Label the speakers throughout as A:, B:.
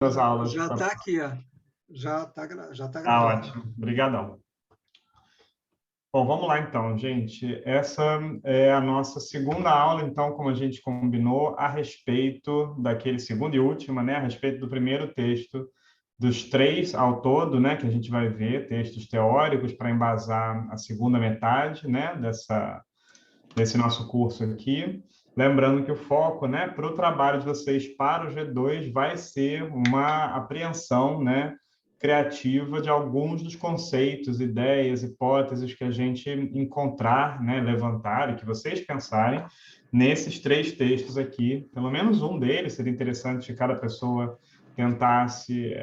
A: das aulas.
B: Já está aqui, ó. Já tá
A: Ah,
B: gravando.
A: ótimo. Obrigadão. Bom, vamos lá então, gente. Essa é a nossa segunda aula, então, como a gente combinou, a respeito daquele segundo e última, né? A respeito do primeiro texto dos três ao todo, né? Que a gente vai ver, textos teóricos para embasar a segunda metade, né? Desse nosso curso aqui. Lembrando que o foco, né, para o trabalho de vocês para o G2 vai ser uma apreensão, né, criativa de alguns dos conceitos, ideias, hipóteses que a gente encontrar, né, levantar e que vocês pensarem nesses três textos aqui. Pelo menos um deles seria interessante cada pessoa tentar se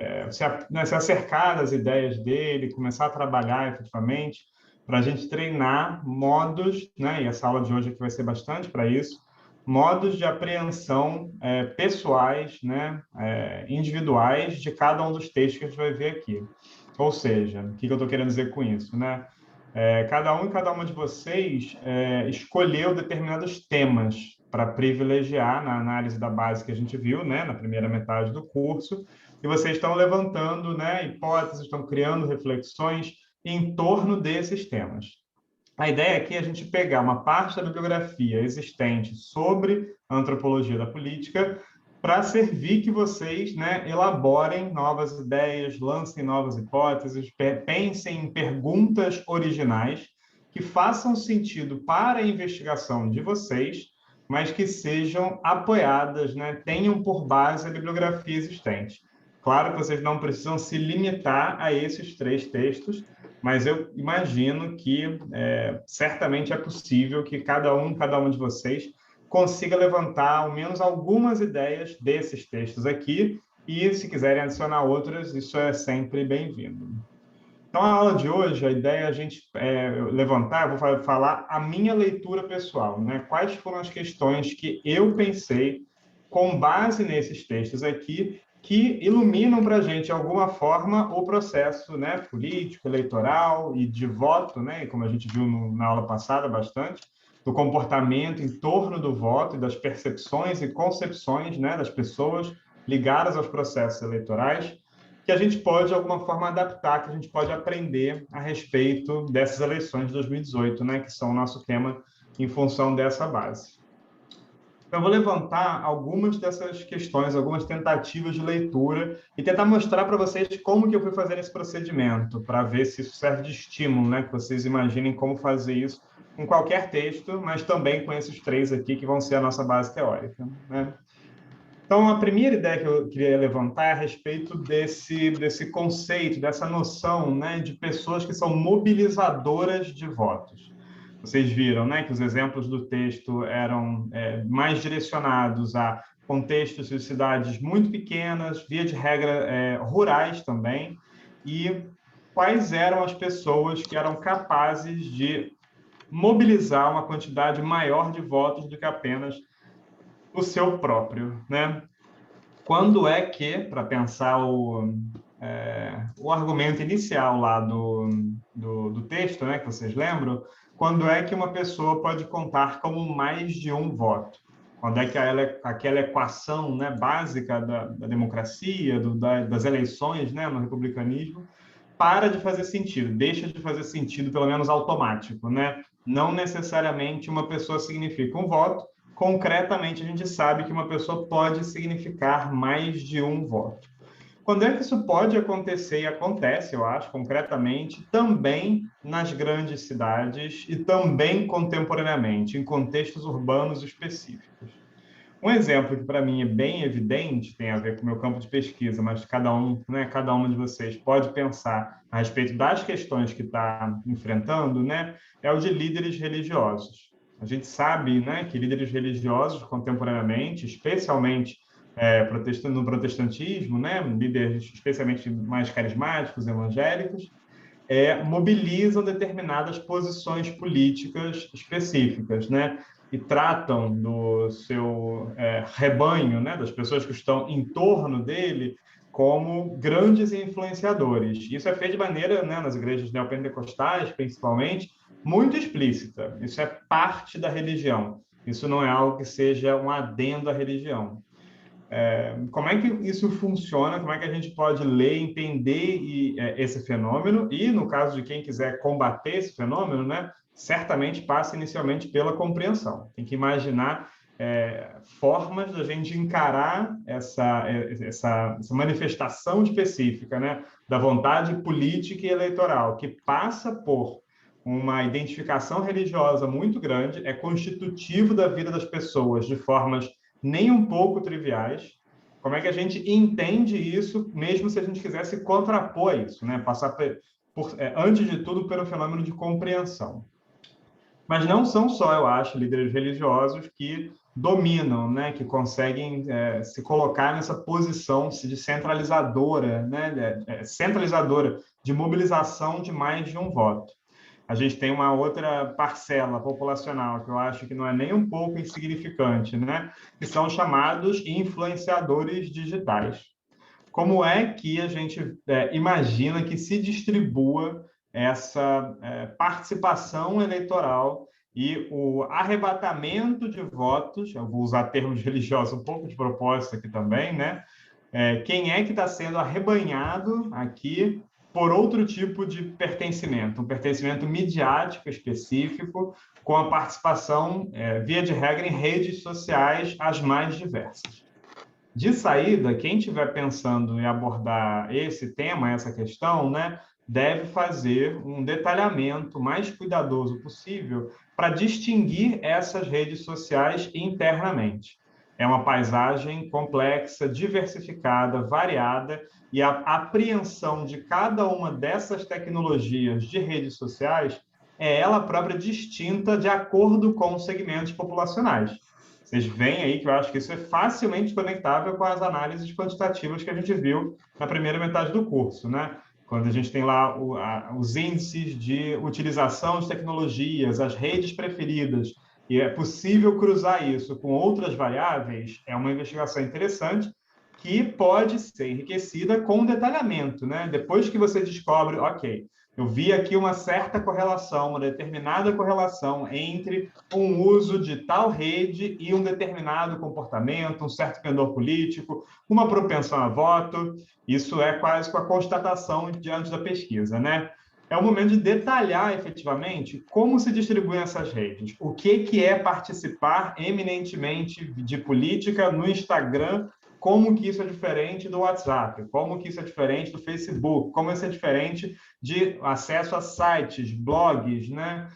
A: acercar das ideias dele, começar a trabalhar efetivamente para a gente treinar modos, né? E essa aula de hoje aqui vai ser bastante para isso, modos de apreensão pessoais, né? Individuais de cada um dos textos que a gente vai ver aqui. Ou seja, o que eu estou querendo dizer com isso, né? Cada um e cada uma de vocês escolheu determinados temas para privilegiar na análise da base que a gente viu, né, na primeira metade do curso, e vocês estão levantando, né, hipóteses, estão criando reflexões em torno desses temas. A ideia aqui é a gente pegar uma parte da bibliografia existente sobre a antropologia da política para servir que vocês, né, elaborem novas ideias, lancem novas hipóteses, pensem em perguntas originais que façam sentido para a investigação de vocês, mas que sejam apoiadas, né, tenham por base a bibliografia existente. Claro que vocês não precisam se limitar a esses três textos, mas eu imagino que certamente é possível que cada uma de vocês consiga levantar ao menos algumas ideias desses textos aqui, e se quiserem adicionar outras, isso é sempre bem-vindo. Então, a aula de hoje, a ideia é a gente levantar, eu vou falar a minha leitura pessoal, né? Quais foram as questões que eu pensei com base nesses textos aqui, que iluminam para a gente, de alguma forma, o processo, né, político, eleitoral e de voto, né, como a gente viu na aula passada bastante, do comportamento em torno do voto e das percepções e concepções, né, das pessoas ligadas aos processos eleitorais, que a gente pode, de alguma forma, adaptar, que a gente pode aprender a respeito dessas eleições de 2018, né, que são o nosso tema em função dessa base. Então, eu vou levantar algumas dessas questões, algumas tentativas de leitura e tentar mostrar para vocês como que eu fui fazer esse procedimento, para ver se isso serve de estímulo, né? Que vocês imaginem como fazer isso com qualquer texto, mas também com esses três aqui que vão ser a nossa base teórica, né? Então, a primeira ideia que eu queria levantar é a respeito desse conceito, dessa noção, né, de pessoas que são mobilizadoras de votos. Vocês viram, né, que os exemplos do texto eram mais direcionados a contextos de cidades muito pequenas, via de regra rurais também, e quais eram as pessoas que eram capazes de mobilizar uma quantidade maior de votos do que apenas o seu próprio, né? Quando é que, para pensar o argumento inicial lá do texto, né, que vocês lembram, quando é que uma pessoa pode contar como mais de um voto? Quando é que aquela equação, né, básica da democracia, das eleições, né, no republicanismo, para de fazer sentido, deixa de fazer sentido, pelo menos automático, né? Não necessariamente uma pessoa significa um voto. Concretamente, a gente sabe que uma pessoa pode significar mais de um voto. Quando é que isso pode acontecer e acontece, eu acho, concretamente, também nas grandes cidades e também contemporaneamente, em contextos urbanos específicos. Um exemplo que para mim é bem evidente, tem a ver com o meu campo de pesquisa, mas cada um, né, cada uma de vocês pode pensar a respeito das questões que está enfrentando, né, é o de líderes religiosos. A gente sabe, né, que líderes religiosos contemporaneamente, especialmente no protestantismo, né, líderes especialmente mais carismáticos, evangélicos, mobilizam determinadas posições políticas específicas, né? E tratam do seu rebanho, né? Das pessoas que estão em torno dele, como grandes influenciadores. Isso é feito de maneira, né, nas igrejas neopentecostais, principalmente, muito explícita. Isso é parte da religião. Isso não é algo que seja um adendo à religião. Como é que isso funciona? Como é que a gente pode ler, entender esse fenômeno? E, no caso de quem quiser combater esse fenômeno, né, certamente passa inicialmente pela compreensão. Tem que imaginar formas da gente encarar essa manifestação específica, né, da vontade política e eleitoral, que passa por uma identificação religiosa muito grande, é constitutivo da vida das pessoas de formas nem um pouco triviais. Como é que a gente entende isso, mesmo se a gente quisesse contrapor a isso, né? Passar antes de tudo, pelo fenômeno de compreensão. Mas não são só, eu acho, líderes religiosos que dominam, né? Que conseguem se colocar nessa posição de centralizadora, né? Centralizadora de mobilização de mais de um voto. A gente tem uma outra parcela populacional que eu acho que não é nem um pouco insignificante, né? Que são os chamados influenciadores digitais. Como é que a gente imagina que se distribua essa participação eleitoral e o arrebatamento de votos? Eu vou usar termos religiosos um pouco de propósito aqui também, né? Quem é que está sendo arrebanhado aqui por outro tipo de pertencimento, um pertencimento midiático específico, com a participação, via de regra, em redes sociais as mais diversas. De saída, quem estiver pensando em abordar esse tema, essa questão, né, deve fazer um detalhamento mais cuidadoso possível para distinguir essas redes sociais internamente. É uma paisagem complexa, diversificada, variada, e a apreensão de cada uma dessas tecnologias de redes sociais é ela própria distinta de acordo com os segmentos populacionais. Vocês veem aí que eu acho que isso é facilmente conectável com as análises quantitativas que a gente viu na primeira metade do curso, né? Quando a gente tem lá os índices de utilização de tecnologias, as redes preferidas, e é possível cruzar isso com outras variáveis, é uma investigação interessante que pode ser enriquecida com detalhamento, né? Depois que você descobre, ok, eu vi aqui uma certa correlação, uma determinada correlação entre um uso de tal rede e um determinado comportamento, um certo pendor político, uma propensão a voto. Isso é quase com a constatação diante da pesquisa, né? É o momento de detalhar efetivamente como se distribuem essas redes. O que é participar eminentemente de política no Instagram, como que isso é diferente do WhatsApp, como que isso é diferente do Facebook, como isso é diferente de acesso a sites, blogs, né?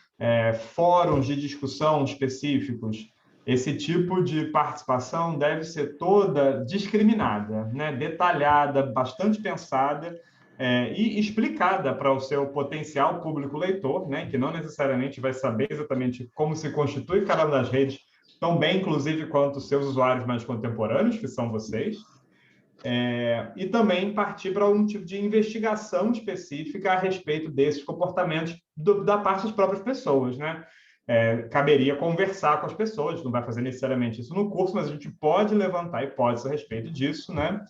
A: Fóruns de discussão específicos. Esse tipo de participação deve ser toda discriminada, né? Detalhada, bastante pensada, e explicada para o seu potencial público leitor, né? Que não necessariamente vai saber exatamente como se constitui cada uma das redes, tão bem, inclusive, quanto os seus usuários mais contemporâneos, que são vocês. E também partir para um tipo de investigação específica a respeito desses comportamentos da parte das próprias pessoas, né? Caberia conversar com as pessoas, não vai fazer necessariamente isso no curso, mas a gente pode levantar hipóteses a respeito disso, né?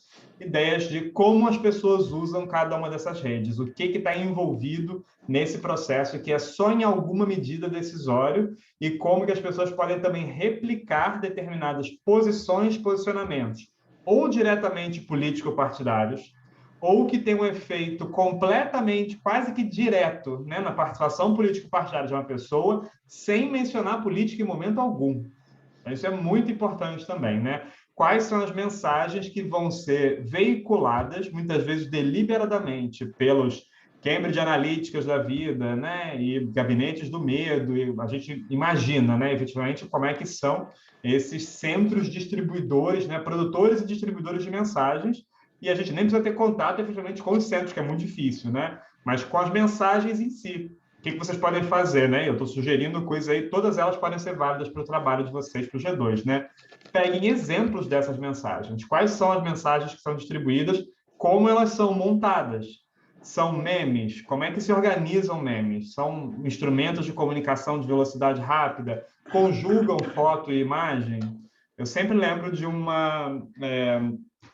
A: Ideias de como as pessoas usam cada uma dessas redes, o que está envolvido nesse processo que é só em alguma medida decisório e como que as pessoas podem também replicar determinadas posições, posicionamentos, ou diretamente político-partidários, ou que tem um efeito completamente, quase que direto, né, na participação político-partidária de uma pessoa, sem mencionar política em momento algum. Então, isso é muito importante também, né? Quais são as mensagens que vão ser veiculadas, muitas vezes deliberadamente, pelos Cambridge Analyticas da vida, né? E gabinetes do medo, e a gente imagina, né, efetivamente, como é que são esses centros distribuidores, né, produtores e distribuidores de mensagens, e a gente nem precisa ter contato efetivamente com os centros, que é muito difícil, né? Mas com as mensagens em si. O que vocês podem fazer, né? Eu estou sugerindo coisas aí, todas elas podem ser válidas para o trabalho de vocês, para o G2, né? Peguem exemplos dessas mensagens. Quais são as mensagens que são distribuídas? Como elas são montadas? São memes? Como é que se organizam memes? São instrumentos de comunicação de velocidade rápida? Conjugam foto e imagem? Eu sempre lembro de uma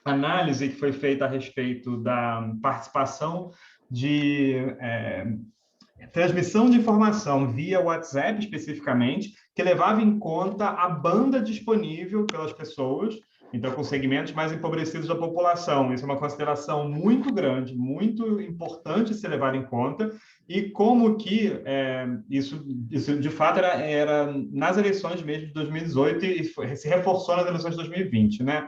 A: análise que foi feita a respeito da participação de transmissão de informação via WhatsApp, especificamente, que levava em conta a banda disponível pelas pessoas então com segmentos mais empobrecidos da população. Isso é uma consideração muito grande, muito importante se levar em conta, e como que isso de fato era nas eleições mesmo de 2018 e se reforçou nas eleições de 2020, né?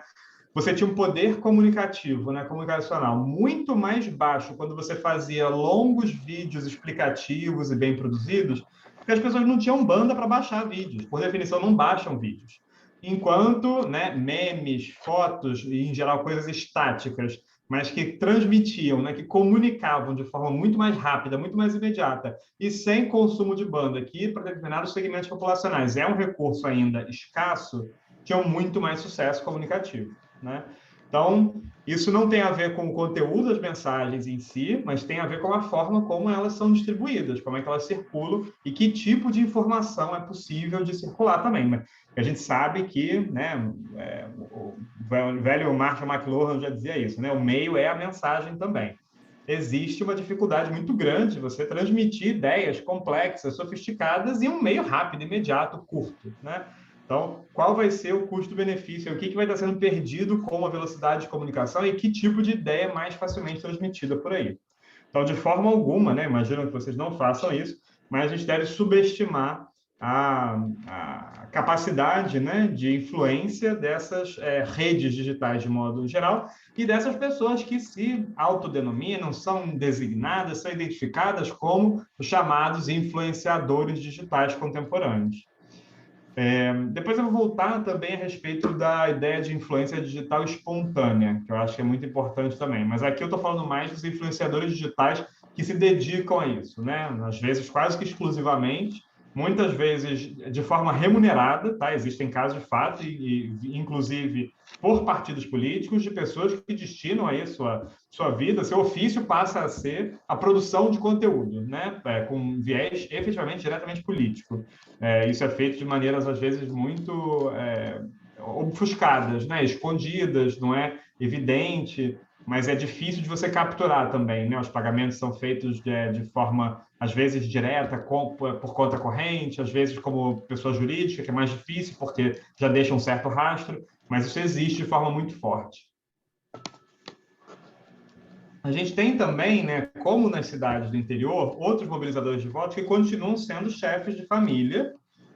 A: Você tinha um poder comunicativo, né, comunicacional muito mais baixo quando você fazia longos vídeos explicativos e bem produzidos, porque as pessoas não tinham banda para baixar vídeos. Por definição, não baixam vídeos. Enquanto, né, memes, fotos e, em geral, coisas estáticas, mas que transmitiam, né, que comunicavam de forma muito mais rápida, muito mais imediata e sem consumo de banda, que para determinados segmentos populacionais é um recurso ainda escasso, tinham muito mais sucesso comunicativo, né? Então, isso não tem a ver com o conteúdo das mensagens em si, mas tem a ver com a forma como elas são distribuídas, como é que elas circulam e que tipo de informação é possível de circular também. Mas a gente sabe que, né, o velho Marshall McLuhan já dizia isso, né? O meio é a mensagem também. Existe uma dificuldade muito grande você transmitir ideias complexas, sofisticadas em um meio rápido, imediato, curto, né? Então, qual vai ser o custo-benefício? O que vai estar sendo perdido com a velocidade de comunicação e que tipo de ideia é mais facilmente transmitida por aí? Então, de forma alguma, né, imagino que vocês não façam isso, mas a gente deve subestimar a capacidade, né, de influência dessas redes digitais de modo geral e dessas pessoas que se autodenominam, são designadas, são identificadas como os chamados influenciadores digitais contemporâneos. Depois eu vou voltar também a respeito da ideia de influência digital espontânea, que eu acho que é muito importante também. Mas aqui eu estou falando mais dos influenciadores digitais que se dedicam a isso, né? Às vezes quase que exclusivamente, muitas vezes de forma remunerada, tá? Existem casos de fato, inclusive por partidos políticos, de pessoas que destinam aí sua vida, seu ofício passa a ser a produção de conteúdo, né? Com viés efetivamente diretamente político. Isso é feito de maneiras, às vezes, muito obfuscadas, né? Escondidas, não é evidente, mas é difícil de você capturar também, né? Os pagamentos são feitos de forma, às vezes, direta, por conta corrente, às vezes como pessoa jurídica, que é mais difícil, porque já deixa um certo rastro, mas isso existe de forma muito forte. A gente tem também, né, como nas cidades do interior, outros mobilizadores de votos que continuam sendo chefes de família,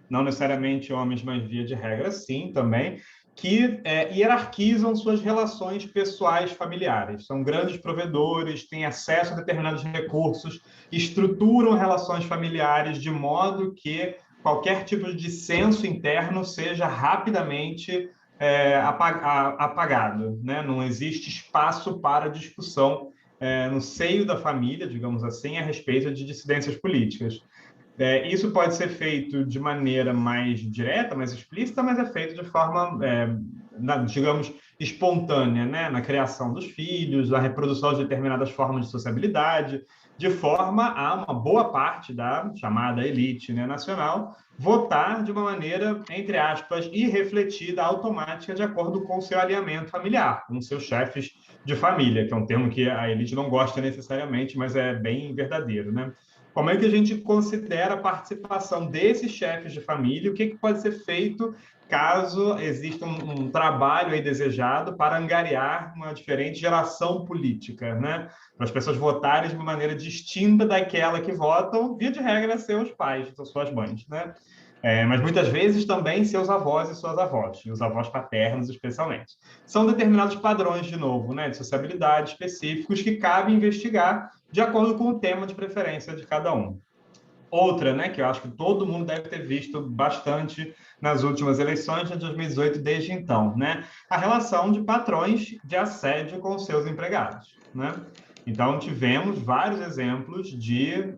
A: não necessariamente homens, mas via de regra, sim, também, que hierarquizam suas relações pessoais familiares. São grandes provedores, têm acesso a determinados recursos, estruturam relações familiares de modo que qualquer tipo de dissenso interno seja rapidamente apagado, né? Não existe espaço para discussão no seio da família, digamos assim, a respeito de dissidências políticas. Isso pode ser feito de maneira mais direta, mais explícita, mas é feito de forma, digamos, espontânea, né? Na criação dos filhos, na reprodução de determinadas formas de sociabilidade, de forma a uma boa parte da chamada elite, né, nacional votar de uma maneira, entre aspas, irrefletida, automática, de acordo com o seu alinhamento familiar, com seus chefes de família, que é um termo que a elite não gosta necessariamente, mas é bem verdadeiro, né? Como é que a gente considera a participação desses chefes de família? O que pode ser feito caso exista um trabalho aí desejado para angariar uma diferente geração política, né? Para as pessoas votarem de uma maneira distinta daquela que votam, via de regra, seus pais, suas mães, né? Mas muitas vezes também seus avós e suas avós, e os avós paternos especialmente. São determinados padrões, de novo, né, de sociabilidade específicos que cabe investigar de acordo com o tema de preferência de cada um. Outra, né, que eu acho que todo mundo deve ter visto bastante nas últimas eleições de 2018 desde então, né, a relação de patrões de assédio com seus empregados, né? Então, tivemos vários exemplos de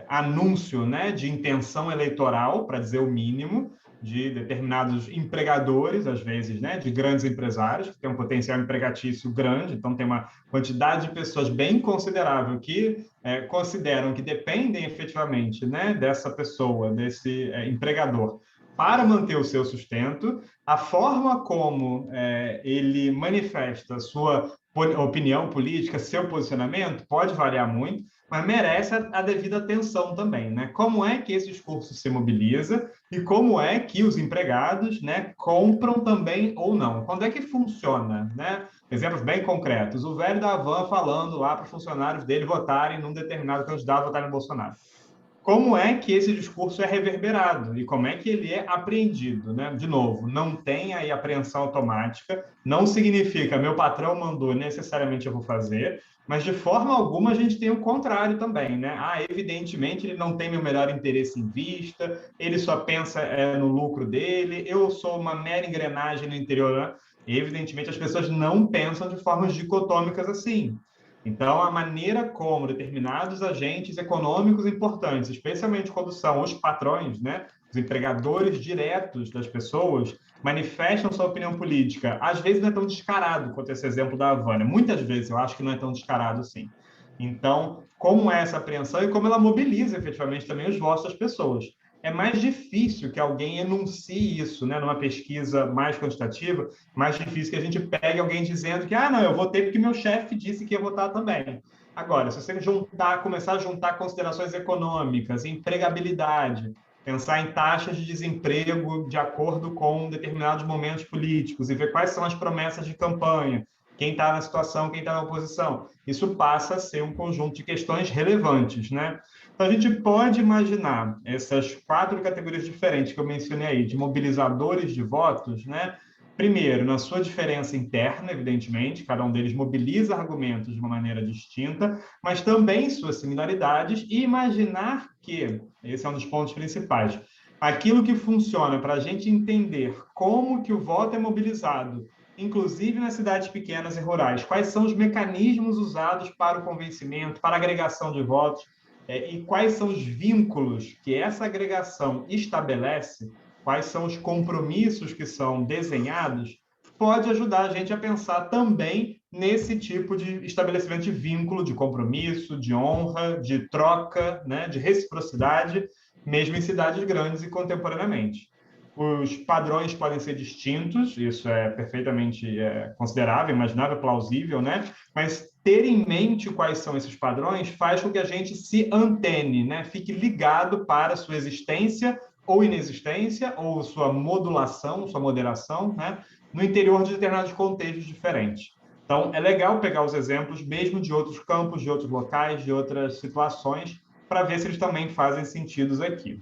A: anúncio, né, de intenção eleitoral, para dizer o mínimo, de determinados empregadores, às vezes, né, de grandes empresários, que têm um potencial empregatício grande, então tem uma quantidade de pessoas bem considerável que consideram que dependem efetivamente, né, dessa pessoa, desse empregador, para manter o seu sustento. A forma como ele manifesta sua opinião política, seu posicionamento, pode variar muito, mas merece a devida atenção também, né? Como é que esse discurso se mobiliza e como é que os empregados, né, compram também ou não? Quando é que funciona, né? Exemplos bem concretos. O velho da Havan falando lá para os funcionários dele votarem num determinado candidato, votarem no Bolsonaro. Como é que esse discurso é reverberado e como é que ele é apreendido, né? De novo, não tem aí apreensão automática, não significa meu patrão mandou, necessariamente eu vou fazer, mas de forma alguma a gente tem o contrário também, né? Evidentemente ele não tem meu melhor interesse em vista, ele só pensa no lucro dele, eu sou uma mera engrenagem no interior, né? E, evidentemente as pessoas não pensam de formas dicotômicas assim. Então, a maneira como determinados agentes econômicos importantes, especialmente quando são os patrões, né, os empregadores diretos das pessoas, manifestam sua opinião política, às vezes não é tão descarado quanto esse exemplo da Havana. Muitas vezes eu acho que não é tão descarado assim. Então, como é essa apreensão e como ela mobiliza efetivamente também os votos das pessoas. É mais difícil que alguém enuncie isso, né, numa pesquisa mais quantitativa, mais difícil que a gente pegue alguém dizendo que, não, eu votei porque meu chefe disse que ia votar também. Agora, se você começar a juntar considerações econômicas, empregabilidade, pensar em taxas de desemprego de acordo com determinados momentos políticos e ver quais são as promessas de campanha, quem está na situação, quem está na oposição, isso passa a ser um conjunto de questões relevantes, né? Então, a gente pode imaginar essas 4 categorias diferentes que eu mencionei aí, de mobilizadores de votos, né? Primeiro, na sua diferença interna, evidentemente, cada um deles mobiliza argumentos de uma maneira distinta, mas também suas similaridades, e imaginar que, esse é um dos pontos principais, aquilo que funciona para a gente entender como que o voto é mobilizado, inclusive nas cidades pequenas e rurais, quais são os mecanismos usados para o convencimento, para a agregação de votos, e quais são os vínculos que essa agregação estabelece, quais são os compromissos que são desenhados, pode ajudar a gente a pensar também nesse tipo de estabelecimento de vínculo, de compromisso, de honra, de troca, né, de reciprocidade, mesmo em cidades grandes e contemporaneamente. Os padrões podem ser distintos, isso é perfeitamente considerável, imaginável, plausível, né? Mas ter em mente quais são esses padrões faz com que a gente se antene, né? Fique ligado para a sua existência ou inexistência, ou sua modulação, sua moderação, né? No interior de determinados contextos diferentes. Então, é legal pegar os exemplos mesmo de outros campos, de outros locais, de outras situações, para ver se eles também fazem sentido aqui.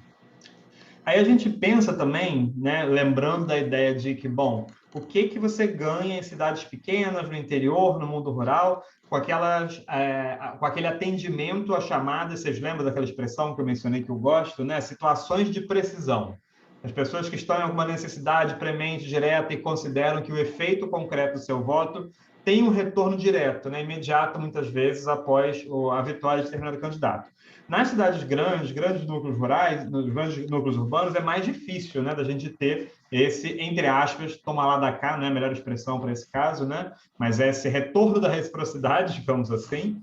A: Aí a gente pensa também, né, lembrando da ideia de que, bom, o que que você ganha em cidades pequenas, no interior, no mundo rural, com com aquele atendimento a chamadas, vocês lembram daquela expressão que eu mencionei que eu gosto, né? Situações de precisão. As pessoas que estão em alguma necessidade premente, direta e consideram que o efeito concreto do seu voto tem um retorno direto, né, imediato, muitas vezes, após a vitória de determinado candidato. Nas cidades grandes, grandes núcleos rurais, nos grandes núcleos urbanos, é mais difícil, né, da gente ter esse, entre aspas, toma lá da cá, não é a melhor expressão para esse caso, né, mas é esse retorno da reciprocidade, digamos assim,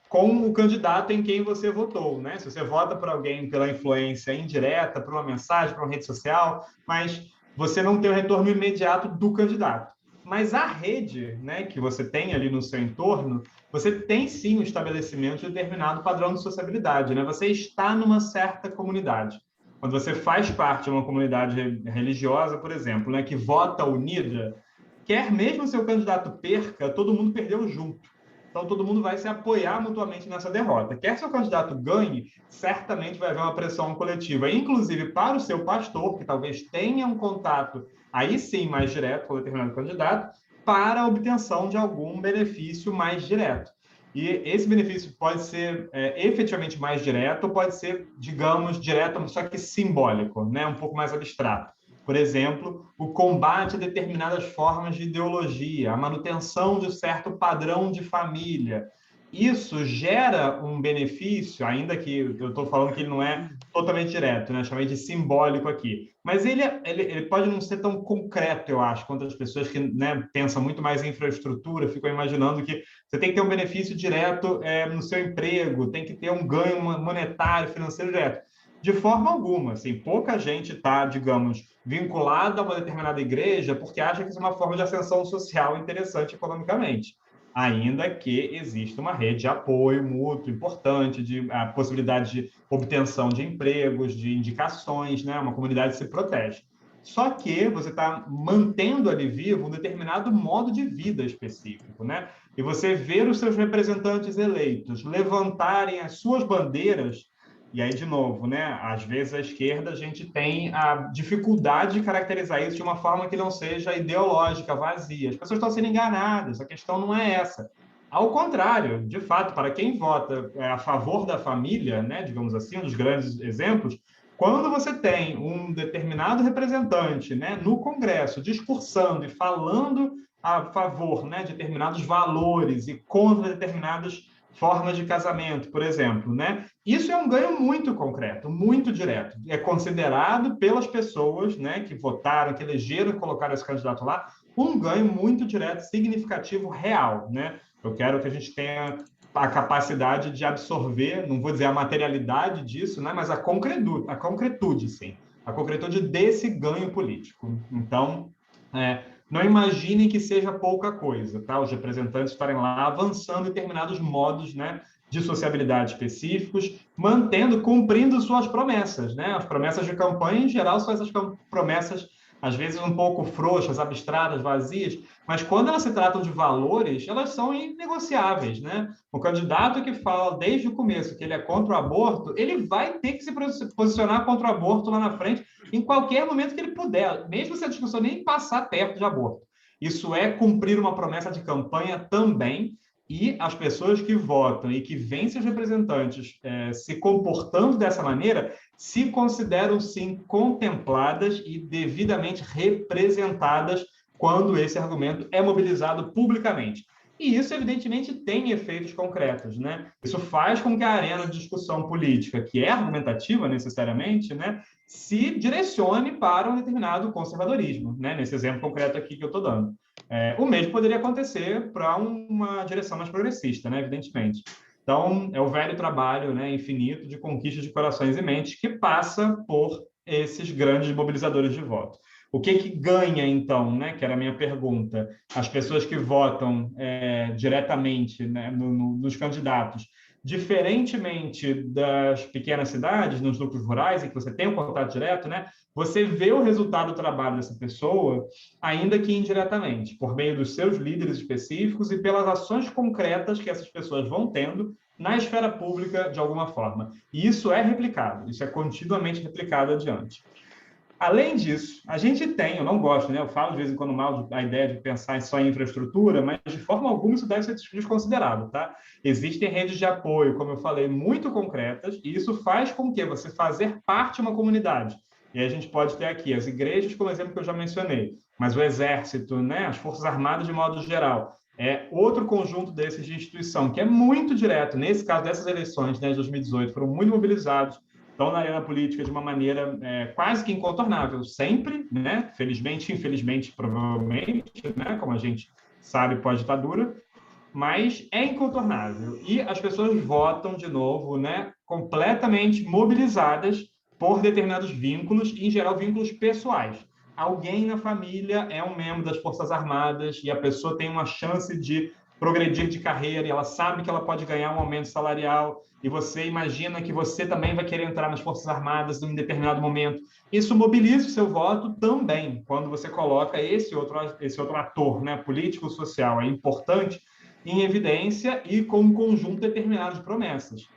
A: com o candidato em quem você votou, né? Se você vota por alguém pela influência indireta, por uma mensagem, por uma rede social, mas você não tem o retorno imediato do candidato. Mas a rede, né, que você tem ali no seu entorno, você tem sim um estabelecimento de determinado padrão de sociabilidade, né? Você está numa certa comunidade. Quando você faz parte de uma comunidade religiosa, por exemplo, né, que vota unida, quer mesmo seu candidato perca, todo mundo perdeu junto. Então, todo mundo vai se apoiar mutuamente nessa derrota. Quer seu candidato ganhe, certamente vai haver uma pressão coletiva, inclusive para o seu pastor, que talvez tenha um contato, aí sim, mais direto com o determinado candidato, para a obtenção de algum benefício mais direto. E esse benefício pode ser efetivamente mais direto, ou pode ser, digamos, direto, só que simbólico, né? Um pouco mais abstrato. Por exemplo, o combate a determinadas formas de ideologia, a manutenção de um certo padrão de família. Isso gera um benefício, ainda que eu estou falando que ele não é totalmente direto, né? Chamei de simbólico aqui. Mas ele pode não ser tão concreto, eu acho, quanto as pessoas que, né, pensam muito mais em infraestrutura, ficam imaginando que você tem que ter um benefício direto no seu emprego, tem que ter um ganho monetário, financeiro direto. De forma alguma, assim, pouca gente está, digamos, vinculada a uma determinada igreja porque acha que isso é uma forma de ascensão social interessante economicamente, ainda que exista uma rede de apoio mútuo importante, de a possibilidade de obtenção de empregos, de indicações, né? Uma comunidade se protege. Só que você está mantendo ali vivo um determinado modo de vida específico, né? E você ver os seus representantes eleitos levantarem as suas bandeiras, e aí, de novo, né? Às vezes a esquerda a gente tem a dificuldade de caracterizar isso de uma forma que não seja ideológica, vazia. As pessoas estão sendo enganadas, a questão não é essa. Ao contrário, de fato, para quem vota a favor da família, né, digamos assim, um dos grandes exemplos, quando você tem um determinado representante, né, no Congresso discursando e falando a favor, né, de determinados valores e contra determinadas formas de casamento, por exemplo, né? Isso é um ganho muito concreto, muito direto. É considerado pelas pessoas, né, que votaram, que elegeram e colocaram esse candidato lá, um ganho muito direto, significativo, real, né? Eu quero que a gente tenha a capacidade de absorver, não vou dizer a materialidade disso, né, mas a concretude, sim, a concretude desse ganho político. Então, não imaginem que seja pouca coisa, tá? Os representantes estarem lá avançando em determinados modos, né, de sociabilidade específicos, mantendo, cumprindo suas promessas, né? As promessas de campanha, em geral, são essas promessas, às vezes, um pouco frouxas, abstratas, vazias, mas quando elas se tratam de valores, elas são inegociáveis, né? O candidato que fala desde o começo que ele é contra o aborto, ele vai ter que se posicionar contra o aborto lá na frente, em qualquer momento que ele puder, mesmo se a discussão nem passar perto de aborto. Isso é cumprir uma promessa de campanha também, e as pessoas que votam e que veem seus representantes se comportando dessa maneira se consideram, sim, contempladas e devidamente representadas quando esse argumento é mobilizado publicamente. E isso, evidentemente, tem efeitos concretos, né? Isso faz com que a arena de discussão política, que é argumentativa necessariamente, né, se direcione para um determinado conservadorismo, né? Nesse exemplo concreto aqui que eu estou dando. O mesmo poderia acontecer para uma direção mais progressista, né? Evidentemente. Então, é o velho trabalho, né, infinito de conquista de corações e mentes que passa por esses grandes mobilizadores de voto. O que ganha, então, né, que era a minha pergunta? As pessoas que votam diretamente, né, nos candidatos, diferentemente das pequenas cidades, nos núcleos rurais, em que você tem um contato direto, né, você vê o resultado do trabalho dessa pessoa, ainda que indiretamente, por meio dos seus líderes específicos e pelas ações concretas que essas pessoas vão tendo na esfera pública de alguma forma. E isso é replicado, isso é continuamente replicado adiante. Além disso, a gente tem, eu não gosto, né? Eu falo de vez em quando mal a ideia de pensar só em infraestrutura, mas de forma alguma isso deve ser desconsiderado, tá? Existem redes de apoio, como eu falei, muito concretas, e isso faz com que você fazer parte de uma comunidade. E aí a gente pode ter aqui as igrejas, como exemplo que eu já mencionei, mas o exército, né? As forças armadas de modo geral. É outro conjunto desses de instituição que é muito direto. Nesse caso dessas eleições, né, de 2018, foram muito mobilizados, estão na arena política de uma maneira quase que incontornável, sempre, né? Felizmente, infelizmente, provavelmente, né? Como a gente sabe pós-ditadura, mas é incontornável. E as pessoas votam de novo, né? Completamente mobilizadas por determinados vínculos, em geral vínculos pessoais. Alguém na família é um membro das Forças Armadas e a pessoa tem uma chance de progredir de carreira e ela sabe que ela pode ganhar um aumento salarial e você imagina que você também vai querer entrar nas Forças Armadas em um determinado momento. Isso mobiliza o seu voto também, quando você coloca esse outro ator, né, político-social, é importante, em evidência e com um conjunto determinado de promessas.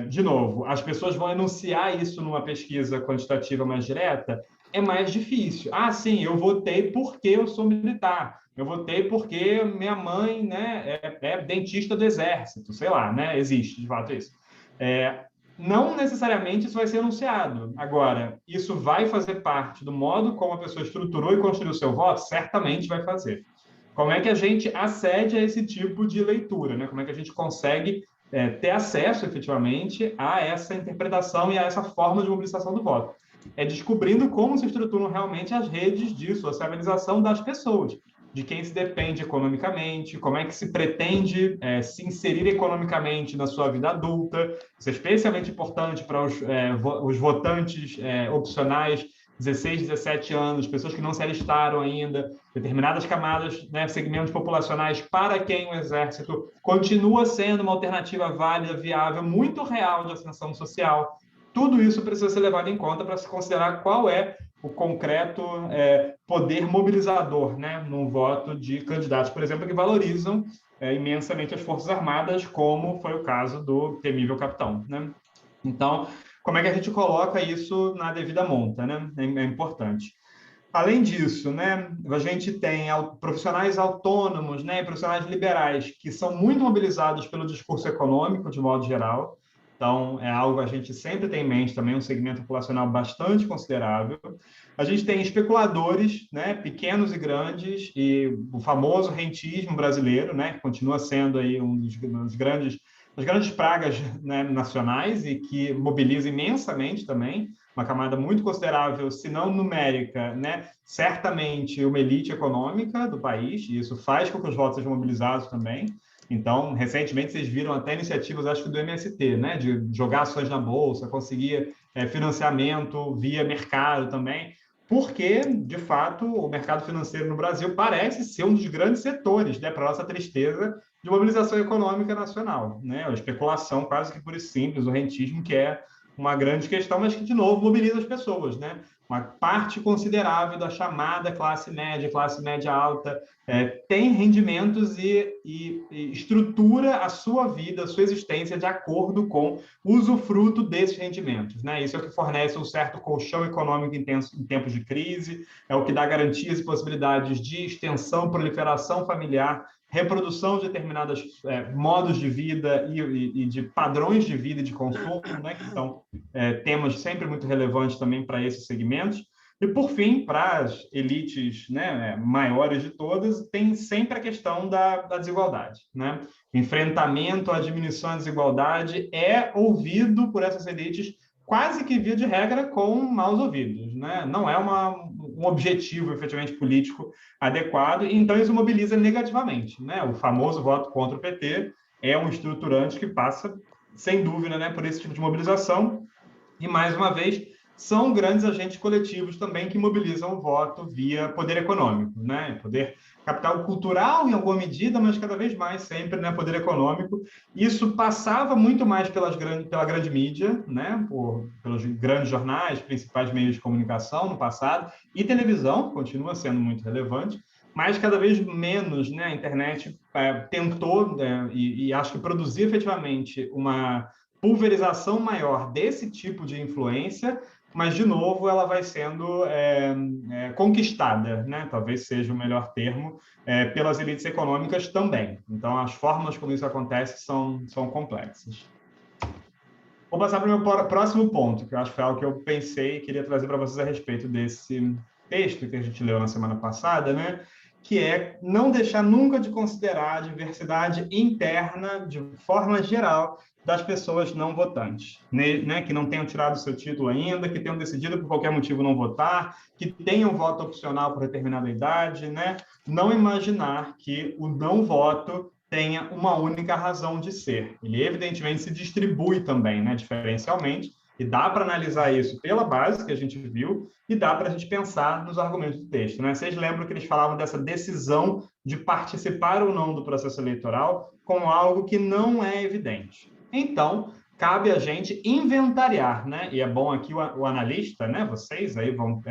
A: De novo, as pessoas vão enunciar isso numa pesquisa quantitativa mais direta, é mais difícil. Ah, sim, eu votei porque eu sou militar. Eu votei porque minha mãe, né, é dentista do exército, sei lá, né, existe de fato isso. Não necessariamente isso vai ser anunciado. Agora, isso vai fazer parte do modo como a pessoa estruturou e construiu o seu voto? Certamente vai fazer. Como é que a gente acede a esse tipo de leitura, né? Como é que a gente consegue ter acesso, efetivamente, a essa interpretação e a essa forma de mobilização do voto? É descobrindo como se estruturam realmente as redes de sociabilização das pessoas. de quem se depende economicamente, como é que se pretende se inserir economicamente na sua vida adulta. Isso é especialmente importante para os votantes opcionais, 16, 17 anos, pessoas que não se alistaram ainda, determinadas camadas, né, segmentos populacionais para quem o Exército continua sendo uma alternativa válida, viável, muito real de ascensão social. Tudo isso precisa ser levado em conta para se considerar qual é o concreto poder mobilizador, né, no voto de candidatos, por exemplo, que valorizam imensamente as Forças Armadas, como foi o caso do temível capitão, né? Então, como é que a gente coloca isso na devida monta, né? É importante. Além disso, né, a gente tem profissionais autônomos, né, e profissionais liberais que são muito mobilizados pelo discurso econômico, de modo geral. Então, é algo que a gente sempre tem em mente também, um segmento populacional bastante considerável. A gente tem especuladores, né, pequenos e grandes, e o famoso rentismo brasileiro, né, que continua sendo aí das grandes pragas, né, nacionais e que mobiliza imensamente também uma camada muito considerável, se não numérica, né? Certamente uma elite econômica do país, e isso faz com que os votos sejam mobilizados também. Então, recentemente, vocês viram até iniciativas, acho que do MST, né? De jogar ações na Bolsa, conseguir financiamento via mercado também, porque, de fato, o mercado financeiro no Brasil parece ser um dos grandes setores, né, para a nossa tristeza, de mobilização econômica nacional. Né? A especulação quase que pura e simples, o rentismo, que é uma grande questão, mas que, de novo, mobiliza as pessoas, né? Uma parte considerável da chamada classe média alta, tem rendimentos e estrutura a sua vida, a sua existência de acordo com o usufruto desses rendimentos, né? Isso é o que fornece um certo colchão econômico em tempos de crise, é o que dá garantias e possibilidades de extensão, proliferação familiar, reprodução de determinados modos de vida e de padrões de vida e de consumo, né, que são temas sempre muito relevantes também para esses segmentos. E, por fim, para as elites, né, maiores de todas, tem sempre a questão da desigualdade. Né? Enfrentamento à diminuição da desigualdade é ouvido por essas elites quase que via de regra com maus ouvidos. Né? Não é um objetivo efetivamente político adequado, e então isso mobiliza negativamente. Né? O famoso voto contra o PT é um estruturante que passa, sem dúvida, né, por esse tipo de mobilização, e, mais uma vez, são grandes agentes coletivos também que mobilizam o voto via poder econômico, né? Poder capital cultural, em alguma medida, mas cada vez mais sempre, né, poder econômico. Isso passava muito mais pela grande mídia, né, pelos grandes jornais, principais meios de comunicação no passado, e televisão, que continua sendo muito relevante, mas cada vez menos, né, a internet tentou, e acho que produziu efetivamente uma pulverização maior desse tipo de influência, mas, de novo, ela vai sendo conquistada, né? Talvez seja o melhor termo, pelas elites econômicas também. Então, as formas como isso acontece são complexas. Vou passar para o meu próximo ponto, que eu acho que foi algo que eu pensei e queria trazer para vocês a respeito desse texto que a gente leu na semana passada, né? Que é não deixar nunca de considerar a diversidade interna, de forma geral, das pessoas não votantes, né? Que não tenham tirado o seu título ainda, que tenham decidido por qualquer motivo não votar, que tenham voto opcional por determinada idade, né? Não imaginar que o não voto tenha uma única razão de ser. Ele, evidentemente, se distribui também, né, diferencialmente, e dá para analisar isso pela base que a gente viu, e dá para a gente pensar nos argumentos do texto. Né? Vocês lembram que eles falavam dessa decisão de participar ou não do processo eleitoral como algo que não é evidente. Então, cabe a gente inventariar, né? E é bom aqui o analista, né? Vocês aí vão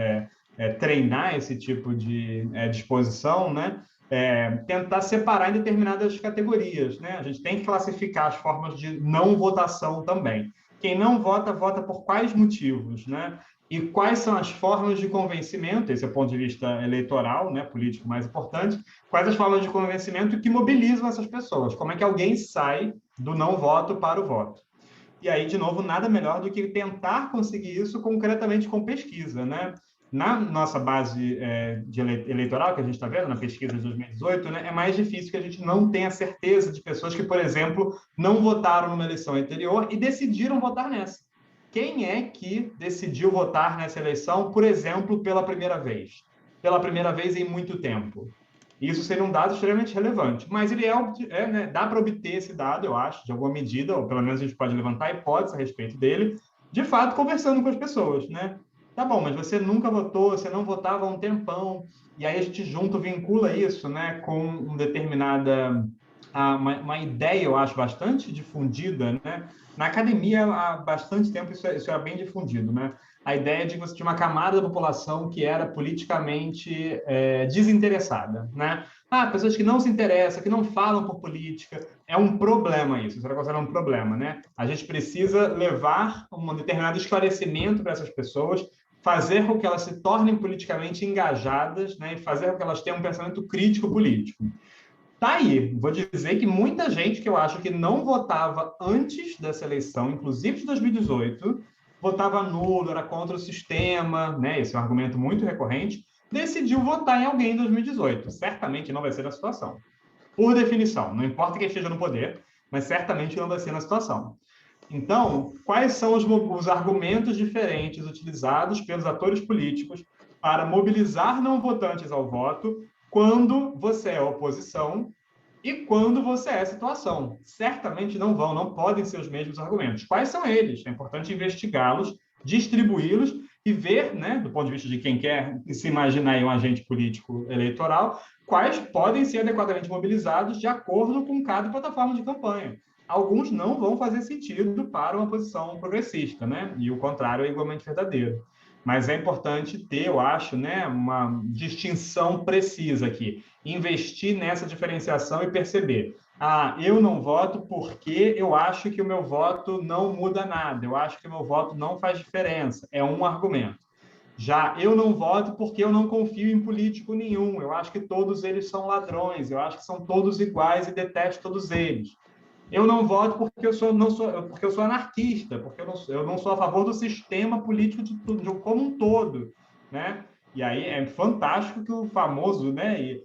A: treinar esse tipo de disposição, né? Tentar separar em determinadas categorias, né? A gente tem que classificar as formas de não votação também. Quem não vota, vota por quais motivos, né? E quais são as formas de convencimento, esse é o ponto de vista eleitoral, né, político mais importante, quais as formas de convencimento que mobilizam essas pessoas? Como é que alguém sai do não voto para o voto? E aí, de novo, nada melhor do que tentar conseguir isso concretamente com pesquisa, né? Na nossa base eleitoral, que a gente está vendo, na pesquisa de 2018, né, é mais difícil que a gente não tenha certeza de pessoas que, por exemplo, não votaram numa eleição anterior e decidiram votar nessa. Quem é que decidiu votar nessa eleição, por exemplo, pela primeira vez? Pela primeira vez em muito tempo? Isso seria um dado extremamente relevante, mas ele né, dá para obter esse dado, eu acho, de alguma medida, ou pelo menos a gente pode levantar hipóteses a respeito dele, de fato, conversando com as pessoas, né? Tá bom, mas você nunca votou, você não votava há um tempão, e aí a gente junto vincula isso, né, com uma determinada uma ideia, eu acho, bastante difundida, né? Na academia, há bastante tempo, isso é bem difundido, né? A ideia de que você tinha uma camada da população que era politicamente desinteressada, né? Pessoas que não se interessam, que não falam por política, é um problema isso, será considerado um problema, né? A gente precisa levar um determinado esclarecimento para essas pessoas, fazer com que elas se tornem politicamente engajadas, né? E fazer com que elas tenham um pensamento crítico político. Tá aí, vou dizer que muita gente que eu acho que não votava antes dessa eleição, inclusive de 2018, votava nulo, era contra o sistema, né? Esse é um argumento muito recorrente, decidiu votar em alguém em 2018. Certamente não vai ser a situação. Por definição, não importa quem esteja no poder, mas certamente não vai ser na situação. Então, quais são os argumentos diferentes utilizados pelos atores políticos para mobilizar não votantes ao voto quando você é oposição e quando você é situação? Certamente não podem ser os mesmos argumentos. Quais são eles? É importante investigá-los, distribuí-los e ver, né, do ponto de vista de quem quer se imaginar um agente político eleitoral, quais podem ser adequadamente mobilizados de acordo com cada plataforma de campanha. Alguns não vão fazer sentido para uma posição progressista, né? E o contrário é igualmente verdadeiro. Mas é importante ter, eu acho, né, uma distinção precisa aqui. Investir nessa diferenciação e perceber. Eu não voto porque eu acho que o meu voto não muda nada, eu acho que o meu voto não faz diferença. É um argumento. Já eu não voto porque eu não confio em político nenhum, eu acho que todos eles são ladrões, eu acho que são todos iguais e detesto todos eles. Eu não voto porque porque eu sou anarquista, porque eu não sou a favor do sistema político como um todo, né? E aí é fantástico que o famoso, né,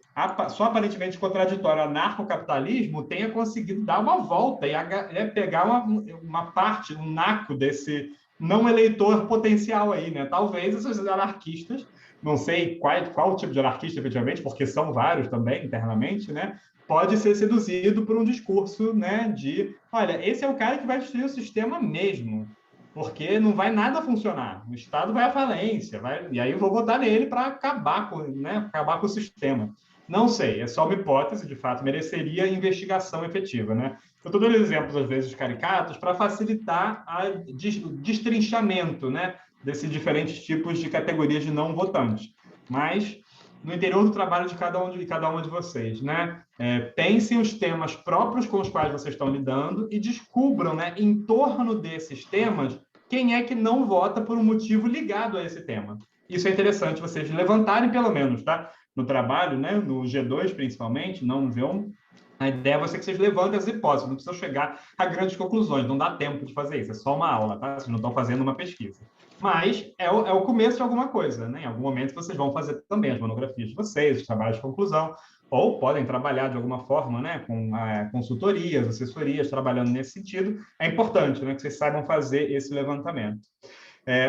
A: só aparentemente contraditório anarcocapitalismo tenha conseguido dar uma volta e pegar uma parte, um naco desse não eleitor potencial aí, né? Talvez esses anarquistas, não sei qual tipo de anarquista efetivamente, porque são vários também internamente, né? Pode ser seduzido por um discurso, né, de, olha, esse é o cara que vai destruir o sistema mesmo, porque não vai nada funcionar, o Estado vai à falência, e aí eu vou votar nele para acabar com o sistema. Não sei, é só uma hipótese, de fato, mereceria investigação efetiva, né? Eu estou dando exemplos, às vezes, caricatos, para facilitar o destrinchamento, né, desses diferentes tipos de categorias de não votantes. Mas no interior do trabalho de cada uma de vocês, né? Pensem os temas próprios com os quais vocês estão lidando e descubram, né, em torno desses temas, quem é que não vota por um motivo ligado a esse tema. Isso é interessante vocês levantarem, pelo menos, tá? No trabalho, né, no G2 principalmente, não no V1, a ideia é que vocês levantem as hipóteses, não precisam chegar a grandes conclusões, não dá tempo de fazer isso, é só uma aula, tá? Vocês não estão fazendo uma pesquisa. Mas é o começo de alguma coisa, né? Em algum momento vocês vão fazer também as monografias de vocês, os trabalhos de conclusão, ou podem trabalhar de alguma forma, né, com consultorias, assessorias, trabalhando nesse sentido. É importante, né, que vocês saibam fazer esse levantamento.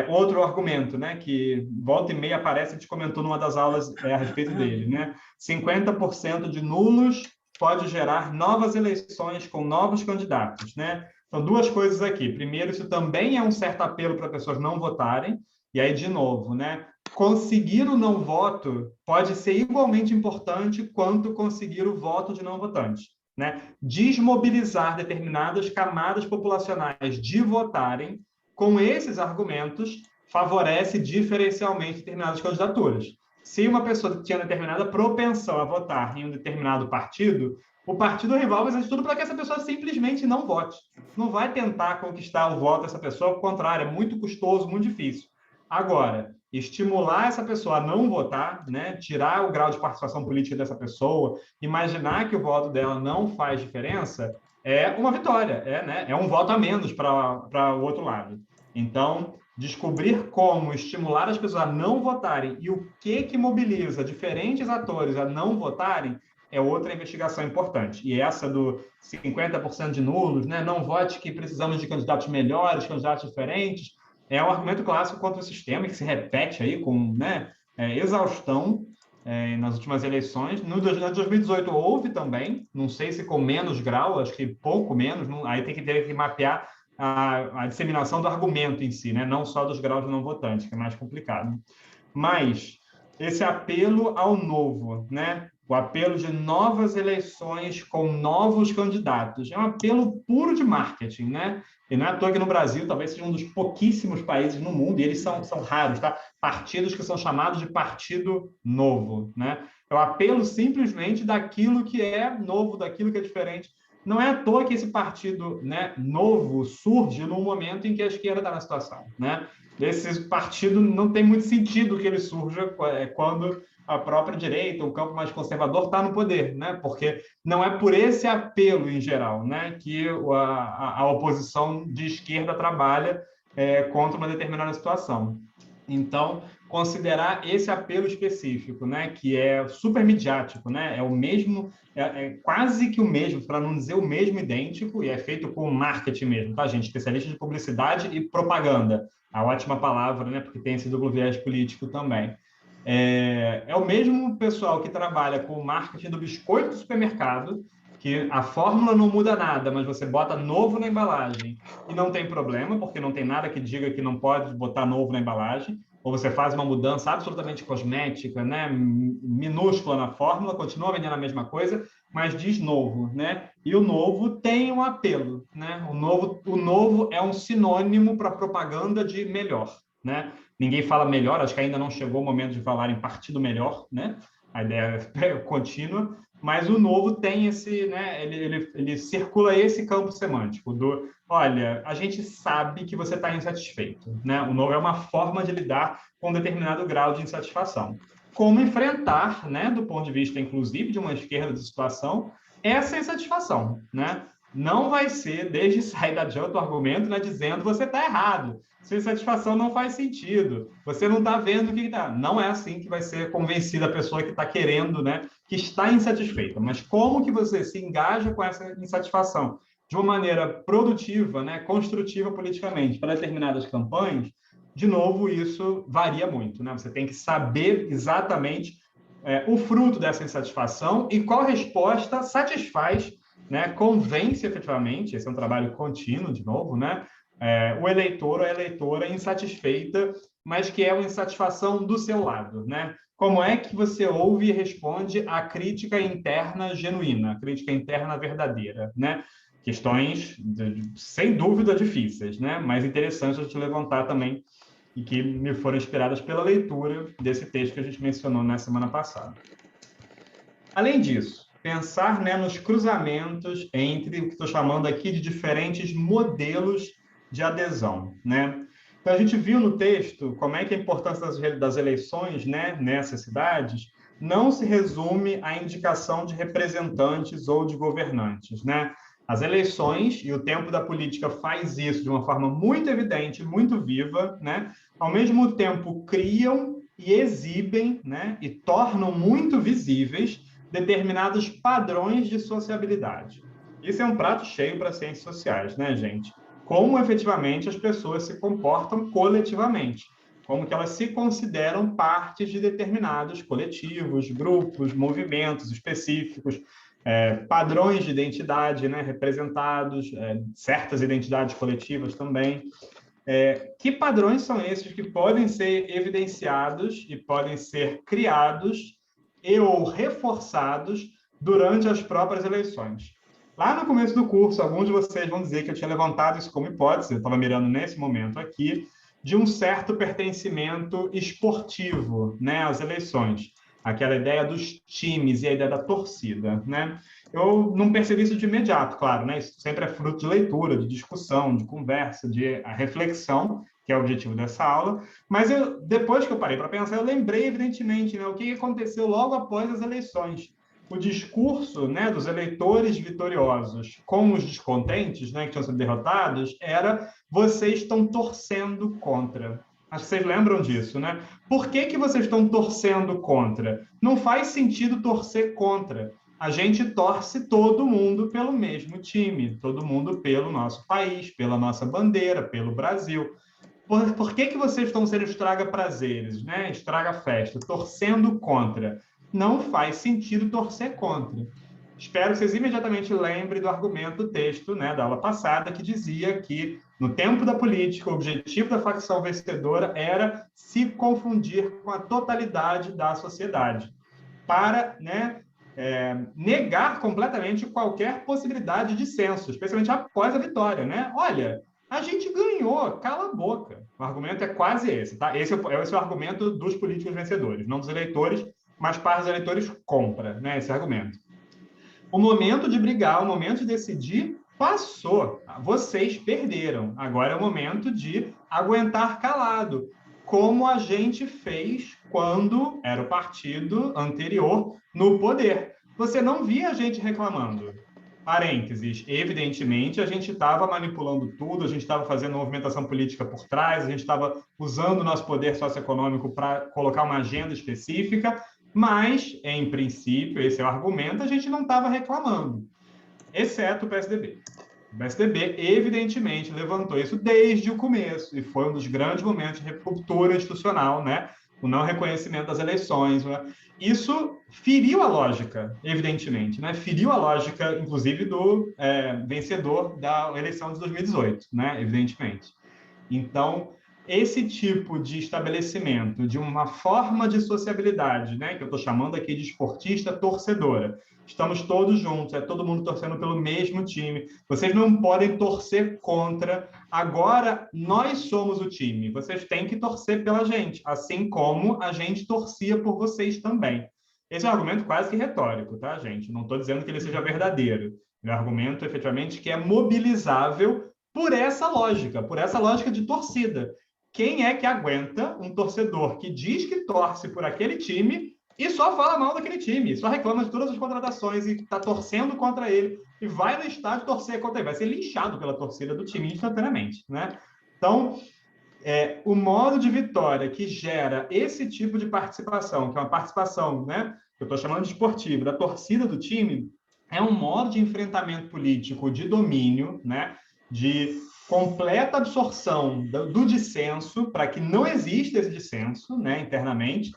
A: Outro argumento, né, que volta e meia aparece, a gente comentou numa das aulas a respeito dele, né? 50% de nulos pode gerar novas eleições com novos candidatos, né? Então, duas coisas aqui. Primeiro, isso também é um certo apelo para pessoas não votarem. E aí, de novo, né? Conseguir o não voto pode ser igualmente importante quanto conseguir o voto de não votantes, né? Desmobilizar determinadas camadas populacionais de votarem com esses argumentos favorece diferencialmente determinadas candidaturas. Se uma pessoa tinha determinada propensão a votar em um determinado partido, o partido rival vai fazer de tudo para que essa pessoa simplesmente não vote. Não vai tentar conquistar o voto dessa pessoa, ao contrário, é muito custoso, muito difícil. Agora, estimular essa pessoa a não votar, né, tirar o grau de participação política dessa pessoa, imaginar que o voto dela não faz diferença, é uma vitória, é um voto a menos para o outro lado. Então, descobrir como estimular as pessoas a não votarem e o que mobiliza diferentes atores a não votarem é outra investigação importante. E essa do 50% de nulos, né, não vote que precisamos de candidatos melhores, candidatos diferentes, é um argumento clássico contra o sistema que se repete aí com, né, exaustão. nas últimas eleições. No 2018 houve também, não sei se com menos grau, acho que pouco menos, aí tem que ter que mapear a disseminação do argumento em si, né? Não só dos graus de não votantes, que é mais complicado. Mas esse apelo ao novo, né? O apelo de novas eleições com novos candidatos, é um apelo puro de marketing, né? E não é à toa que no Brasil talvez seja um dos pouquíssimos países no mundo, e eles são raros, tá? Partidos que são chamados de partido novo, né? É o apelo simplesmente daquilo que é novo, daquilo que é diferente. Não é à toa que esse partido, né, novo surge num momento em que a esquerda está na situação, né? Esse partido não tem muito sentido que ele surja quando a própria direita, o campo mais conservador, está no poder, né? Porque não é por esse apelo em geral, né, que a oposição de esquerda trabalha contra uma determinada situação. Então, considerar esse apelo específico, né, que é super midiático, né, é o mesmo, quase que o mesmo, para não dizer o mesmo idêntico, e é feito com marketing mesmo, tá, gente? Especialista de publicidade e propaganda, a ótima palavra, né, porque tem esse duplo viés político também. É o mesmo pessoal que trabalha com o marketing do biscoito do supermercado, que a fórmula não muda nada, mas você bota novo na embalagem e não tem problema, porque não tem nada que diga que não pode botar novo na embalagem, ou você faz uma mudança absolutamente cosmética, né, minúscula na fórmula, continua vendendo a mesma coisa, mas diz novo, né? E o novo tem um apelo, né? O novo é um sinônimo para propaganda de melhor, né? Ninguém fala melhor, acho que ainda não chegou o momento de falar em partido melhor, né? A ideia é contínua, mas o novo tem esse, né? Ele circula esse campo semântico do, olha, a gente sabe que você está insatisfeito, né? O novo é uma forma de lidar com um determinado grau de insatisfação. Como enfrentar, né, do ponto de vista, inclusive, de uma esquerda de situação, essa insatisfação, né? Não vai ser, desde sair da adianta o argumento, né, dizendo você está errado, sua insatisfação não faz sentido, você não está vendo o que está. Não é assim que vai ser convencida a pessoa que está querendo, né, que está insatisfeita. Mas como que você se engaja com essa insatisfação de uma maneira produtiva, né, construtiva politicamente para determinadas campanhas? De novo, isso varia muito, né? Você tem que saber exatamente o fruto dessa insatisfação e qual resposta satisfaz, né, convence efetivamente, esse é um trabalho contínuo, de novo, né, o eleitor ou a eleitora insatisfeita, mas que é uma insatisfação do seu lado, né? Como é que você ouve e responde à crítica interna genuína, a crítica interna verdadeira, né? Questões, sem dúvida, difíceis, né? Mas interessantes de levantar também e que me foram inspiradas pela leitura desse texto que a gente mencionou na semana passada. Além disso, pensar, né, nos cruzamentos entre o que estou chamando aqui de diferentes modelos de adesão, né? Então, a gente viu no texto como é que a importância das eleições, né, nessas cidades não se resume à indicação de representantes ou de governantes, né? As eleições, e o tempo da política faz isso de uma forma muito evidente, muito viva, né? Ao mesmo tempo criam e exibem, né, e tornam muito visíveis determinados padrões de sociabilidade. Isso é um prato cheio para ciências sociais, né, gente? Como efetivamente as pessoas se comportam coletivamente, como que elas se consideram partes de determinados coletivos, grupos, movimentos específicos, padrões de identidade, né, representados, certas identidades coletivas também. Que padrões são esses que podem ser evidenciados e podem ser criados e ou reforçados durante as próprias eleições? Lá no começo do curso, alguns de vocês vão dizer que eu tinha levantado isso como hipótese, eu estava mirando nesse momento aqui, de um certo pertencimento esportivo, né, às eleições. Aquela ideia dos times e a ideia da torcida, né? Eu não percebi isso de imediato, claro, né? Isso sempre é fruto de leitura, de discussão, de conversa, de reflexão, que é o objetivo dessa aula. Mas depois que eu parei para pensar, eu lembrei, evidentemente, né, o que aconteceu logo após as eleições. O discurso, né, dos eleitores vitoriosos com os descontentes, né, que tinham sido derrotados, era: vocês estão torcendo contra. Acho que vocês lembram disso, né? Por que vocês estão torcendo contra? Não faz sentido torcer contra. A gente torce todo mundo pelo mesmo time, todo mundo pelo nosso país, pela nossa bandeira, pelo Brasil. Por que vocês estão sendo estraga-prazeres, né? Estraga-festa, torcendo contra? não faz sentido torcer contra. Espero que vocês imediatamente lembrem do argumento do texto, né, da aula passada, que dizia que, no tempo da política, o objetivo da facção vencedora era se confundir com a totalidade da sociedade, para, né, negar completamente qualquer possibilidade de dissenso, especialmente após a vitória. Né? Olha, a gente ganhou, cala a boca. O argumento é quase esse. Tá? Esse é o argumento dos políticos vencedores, não dos eleitores, mas parte dos eleitores compra, né, esse argumento. O momento de brigar, o momento de decidir, passou. Vocês perderam. Agora é o momento de aguentar calado, como a gente fez quando era o partido anterior no poder. Você não via a gente reclamando. Parênteses, evidentemente, a gente estava manipulando tudo, a gente estava fazendo movimentação política por trás, a gente estava usando o nosso poder socioeconômico para colocar uma agenda específica, mas, em princípio, esse é o argumento, a gente não estava reclamando, exceto o PSDB. O PSDB, evidentemente, levantou isso desde o começo, e foi um dos grandes momentos de ruptura institucional, né? O não reconhecimento das eleições. Né? Isso feriu a lógica, evidentemente, né? Feriu a lógica, inclusive, do vencedor da eleição de 2018, né? Evidentemente. Então, esse tipo de estabelecimento de uma forma de sociabilidade, né, que eu estou chamando aqui de esportista torcedora, estamos todos juntos, é todo mundo torcendo pelo mesmo time, vocês não podem torcer contra, agora nós somos o time, vocês têm que torcer pela gente, assim como a gente torcia por vocês também. Esse é um argumento quase que retórico, tá, gente? Não estou dizendo que ele seja verdadeiro, é um argumento, efetivamente, que é mobilizável por essa lógica de torcida. Quem é que aguenta um torcedor que diz que torce por aquele time e só fala mal daquele time, só reclama de todas as contratações e está torcendo contra ele e vai no estádio torcer contra ele, vai ser linchado pela torcida do time instantaneamente, né? Então, o modo de vitória que gera esse tipo de participação, que é uma participação, né, que eu estou chamando de esportiva, da torcida do time, é um modo de enfrentamento político de domínio, né, de completa absorção do dissenso, para que não exista esse dissenso, né, internamente,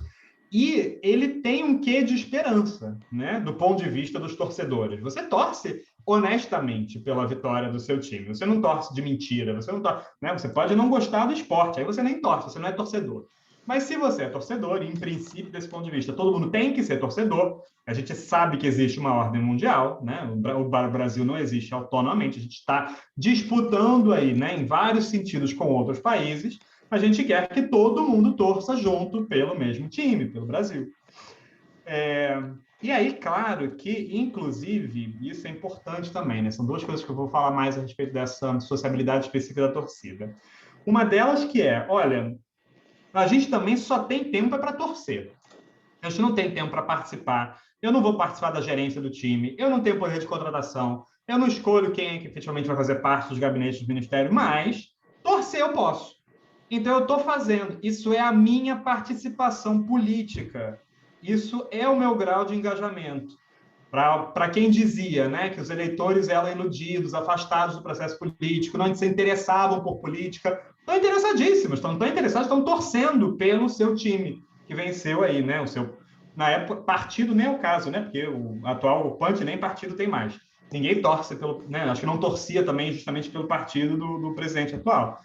A: e ele tem um quê de esperança, né, do ponto de vista dos torcedores. Você torce honestamente pela vitória do seu time, você não torce de mentira, você não torce, né, você pode não gostar do esporte, aí você nem torce, você não é torcedor. Mas se você é torcedor, e em princípio, desse ponto de vista, todo mundo tem que ser torcedor, a gente sabe que existe uma ordem mundial, né? O Brasil não existe autonomamente, a gente está disputando aí, né, em vários sentidos com outros países, a gente quer que todo mundo torça junto pelo mesmo time, pelo Brasil. E aí, claro que, inclusive, isso é importante também, né? São duas coisas que eu vou falar mais a respeito dessa sociabilidade específica da torcida. Uma delas que é, olha, a gente também só tem tempo para torcer. A gente não tem tempo para participar. Eu não vou participar da gerência do time. Eu não tenho poder de contratação. Eu não escolho quem é que efetivamente vai fazer parte dos gabinetes do ministério. Mas torcer eu posso. Então eu estou fazendo. Isso é a minha participação política. Isso é o meu grau de engajamento. Para quem dizia, né, que os eleitores eram iludidos, afastados do processo político, não se interessavam por política, estão interessadíssimos, estão interessados, estão torcendo pelo seu time, que venceu aí, né, o seu, na época, partido nem é o caso, né, porque o atual PANT nem partido tem mais. Ninguém torce pelo, né, acho que não torcia também justamente pelo partido do presidente atual.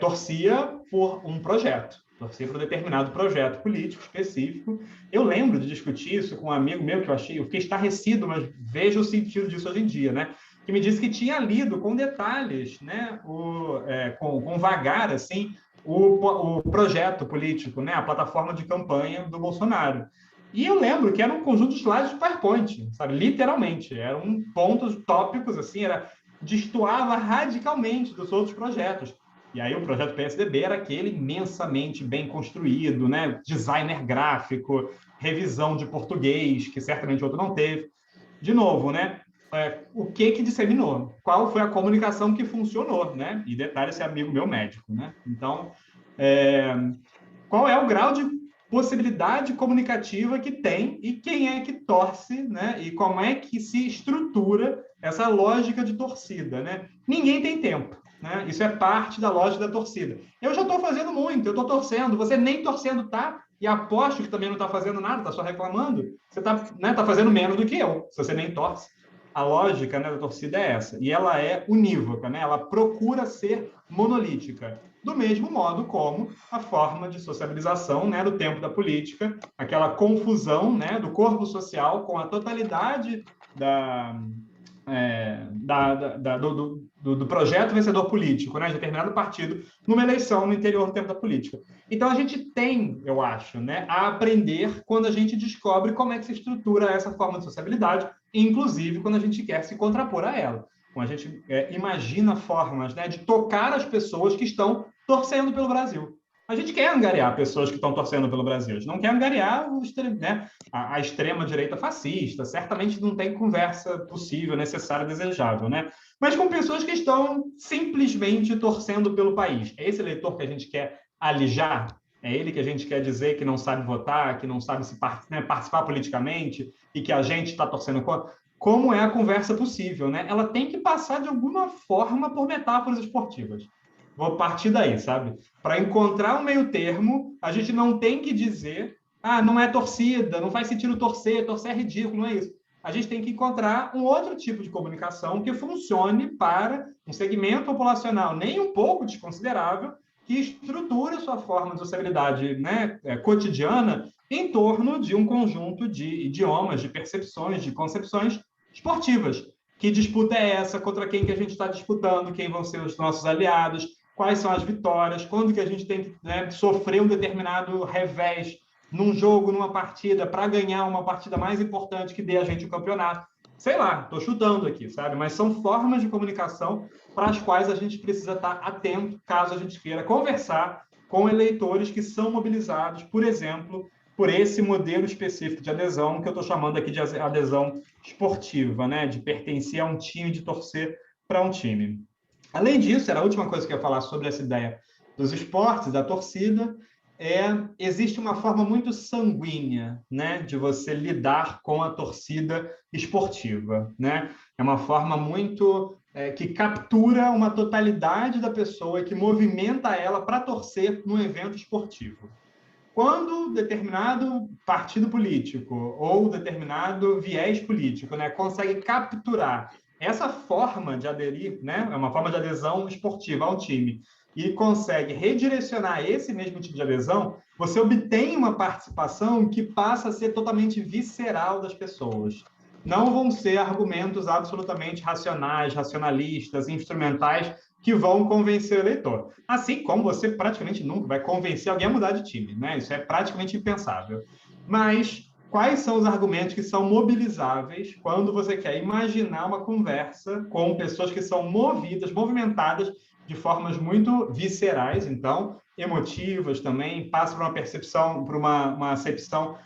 A: Torcia por um projeto, torcia por um determinado projeto político específico. Eu lembro de discutir isso com um amigo meu que eu fiquei estarrecido, mas vejo o sentido disso hoje em dia, né? Que me disse que tinha lido com detalhes, né, com vagar, assim, o projeto político, né, a plataforma de campanha do Bolsonaro. E eu lembro que era um conjunto de slides de PowerPoint, sabe? Literalmente, eram pontos tópicos, assim, destoava radicalmente dos outros projetos. E aí o projeto PSDB era aquele imensamente bem construído, né? Designer gráfico, revisão de português, que certamente outro não teve. De novo, né? O que disseminou? Qual foi a comunicação que funcionou, né? E detalhe, esse amigo meu médico, né? Então, qual é o grau de possibilidade comunicativa que tem e quem é que torce, né? E como é que se estrutura essa lógica de torcida, né? Ninguém tem tempo. Né? Isso é parte da lógica da torcida. Eu já estou fazendo muito, eu estou torcendo, você nem torcendo tá, e aposto que também não está fazendo nada, está só reclamando, você está, né, tá fazendo menos do que eu, se você nem torce. A lógica, né, da torcida é essa, e ela é unívoca, né? Ela procura ser monolítica, do mesmo modo como a forma de sociabilização, né, do tempo da política, aquela confusão, né, do corpo social com a totalidade do projeto vencedor político, né, de determinado partido, numa eleição no interior do tempo da política. Então, a gente tem, eu acho, né, a aprender quando a gente descobre como é que se estrutura essa forma de sociabilidade, inclusive quando a gente quer se contrapor a ela. Quando a gente imagina formas, né, de tocar as pessoas que estão torcendo pelo Brasil. A gente quer angariar pessoas que estão torcendo pelo Brasil. A gente não quer angariar né, a extrema-direita fascista. Certamente não tem conversa possível, necessária, desejável, né? Mas com pessoas que estão simplesmente torcendo pelo país. É esse eleitor que a gente quer alijar? É ele que a gente quer dizer que não sabe votar, que não sabe participar politicamente e que a gente está torcendo contra? Como é a conversa possível, né? Ela tem que passar de alguma forma por metáforas esportivas. Vou partir daí, sabe? Para encontrar um meio termo, a gente não tem que dizer não é torcida, não faz sentido torcer é ridículo, não é isso. A gente tem que encontrar um outro tipo de comunicação que funcione para um segmento populacional nem um pouco desconsiderável, que estrutura sua forma de sociabilidade, né, cotidiana em torno de um conjunto de idiomas, de percepções, de concepções esportivas. Que disputa é essa? Contra quem que a gente está disputando? Quem vão ser os nossos aliados? Quais são as vitórias? Quando que a gente tem que, né, sofrer um determinado revés num jogo, numa partida, para ganhar uma partida mais importante que dê a gente o campeonato? Sei lá, estou chutando aqui, sabe? Mas são formas de comunicação para as quais a gente precisa estar atento, caso a gente queira conversar com eleitores que são mobilizados, por exemplo, por esse modelo específico de adesão, que eu estou chamando aqui de adesão esportiva, né? De pertencer a um time, de torcer para um time. Além disso, era a última coisa que eu ia falar sobre essa ideia dos esportes, da torcida, existe uma forma muito sanguínea, né, de você lidar com a torcida esportiva, né? É uma forma muito que captura uma totalidade da pessoa e que movimenta ela para torcer num evento esportivo. Quando determinado partido político ou determinado viés político, né, consegue capturar essa forma de aderir, né, é uma forma de adesão esportiva ao time, e consegue redirecionar esse mesmo tipo de adesão, você obtém uma participação que passa a ser totalmente visceral das pessoas. Não vão ser argumentos absolutamente racionais, racionalistas, instrumentais, que vão convencer o eleitor. Assim como você praticamente nunca vai convencer alguém a mudar de time, né? Isso é praticamente impensável. Mas quais são os argumentos que são mobilizáveis quando você quer imaginar uma conversa com pessoas que são movimentadas de formas muito viscerais, então, emotivas também, passa por uma percepção, por uma acepção,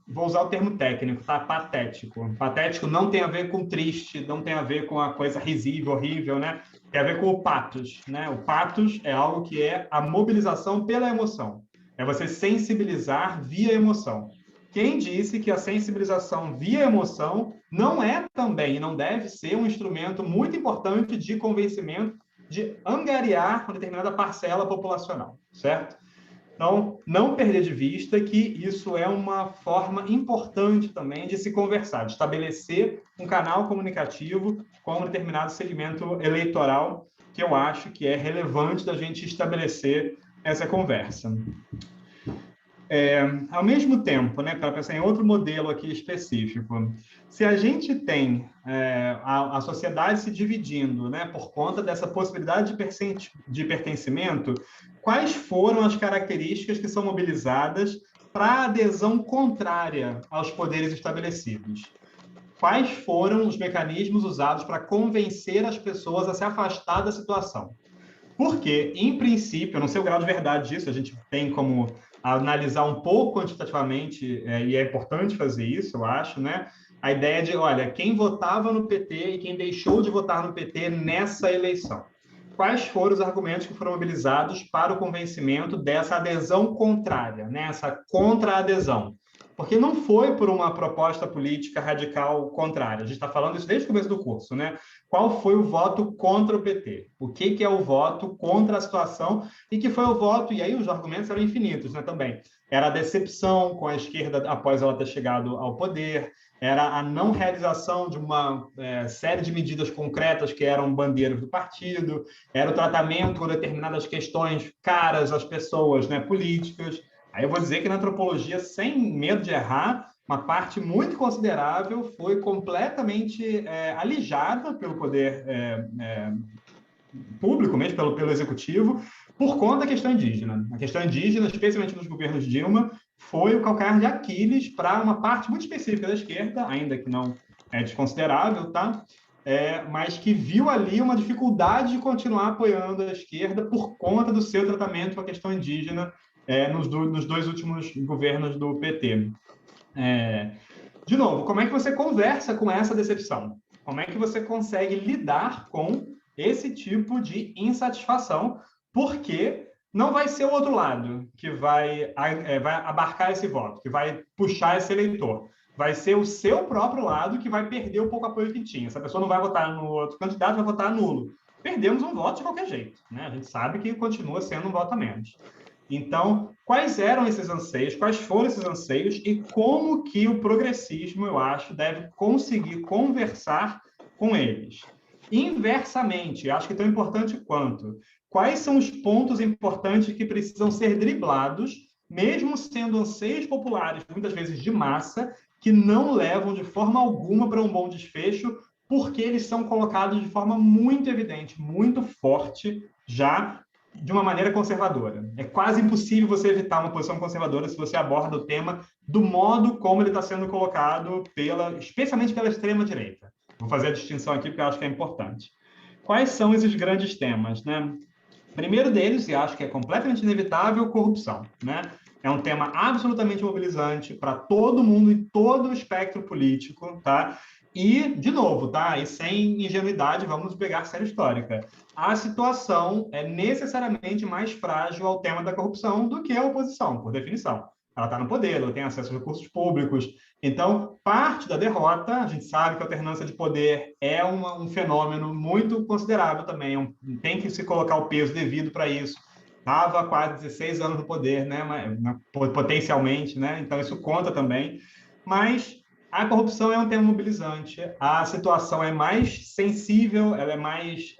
A: vou usar o termo técnico, tá? Patético. Patético não tem a ver com triste, não tem a ver com a coisa risível, horrível, né? Tem a ver com o pathos, né? O pathos é algo que é a mobilização pela emoção. É você sensibilizar via emoção. Quem disse que a sensibilização via emoção não é também, e não deve ser, um instrumento muito importante de convencimento, de angariar uma determinada parcela populacional, certo? Então, não perder de vista que isso é uma forma importante também de se conversar, de estabelecer um canal comunicativo com um determinado segmento eleitoral, que eu acho que é relevante da gente estabelecer essa conversa. Ao mesmo tempo, né, para pensar em outro modelo aqui específico, se a gente tem a sociedade se dividindo, né, por conta dessa possibilidade de pertencimento, quais foram as características que são mobilizadas para a adesão contrária aos poderes estabelecidos? Quais foram os mecanismos usados para convencer as pessoas a se afastar da situação? Porque, em princípio, eu não sei o grau de verdade disso, a gente tem como analisar um pouco quantitativamente, e é importante fazer isso, eu acho, né? A ideia de, olha, quem votava no PT e quem deixou de votar no PT nessa eleição. Quais foram os argumentos que foram mobilizados para o convencimento dessa adesão contrária, né? Essa contra-adesão? Porque não foi por uma proposta política radical contrária. A gente está falando isso desde o começo do curso, né? Qual foi o voto contra o PT? O que é o voto contra a situação? E que foi o voto, e aí os argumentos eram infinitos, né, também. Era a decepção com a esquerda após ela ter chegado ao poder, era a não realização de uma série de medidas concretas que eram bandeiras do partido, era o tratamento com determinadas questões caras às pessoas, né, políticas. Aí eu vou dizer que na antropologia, sem medo de errar, uma parte muito considerável foi completamente alijada pelo poder público, mesmo pelo executivo, por conta da questão indígena. A questão indígena, especialmente nos governos Dilma, foi o calcanhar de Aquiles para uma parte muito específica da esquerda, ainda que não é desconsiderável, tá? Mas que viu ali uma dificuldade de continuar apoiando a esquerda por conta do seu tratamento com a questão indígena nos dois últimos governos do PT. De novo, como é que você conversa com essa decepção? Como é que você consegue lidar com esse tipo de insatisfação? Porque não vai ser o outro lado que vai abarcar esse voto, que vai puxar esse eleitor. Vai ser o seu próprio lado que vai perder o pouco apoio que tinha. Essa pessoa não vai votar no outro candidato, vai votar nulo. Perdemos um voto de qualquer jeito, né? A gente sabe que continua sendo um voto a menos. Então, quais eram esses anseios, quais foram esses anseios e como que o progressismo, eu acho, deve conseguir conversar com eles? Inversamente, acho que tão importante quanto, quais são os pontos importantes que precisam ser driblados, mesmo sendo anseios populares, muitas vezes de massa, que não levam de forma alguma para um bom desfecho, porque eles são colocados de forma muito evidente, muito forte, já de uma maneira conservadora. É quase impossível você evitar uma posição conservadora se você aborda o tema do modo como ele está sendo colocado, especialmente pela extrema-direita. Vou fazer a distinção aqui porque eu acho que é importante. Quais são esses grandes temas, né? Primeiro deles, e acho que é completamente inevitável, corrupção, né? É um tema absolutamente mobilizante para todo mundo em todo o espectro político, tá? E, de novo, tá? E sem ingenuidade, vamos pegar série histórica. A situação é necessariamente mais frágil ao tema da corrupção do que a oposição, por definição. Ela está no poder, ela tem acesso a recursos públicos. Então, parte da derrota, a gente sabe que a alternância de poder é um fenômeno muito considerável também, tem que se colocar o peso devido para isso. Estava quase 16 anos no poder, né? Potencialmente, né? Então, isso conta também. Mas a corrupção é um tema mobilizante, a situação é mais sensível, ela é mais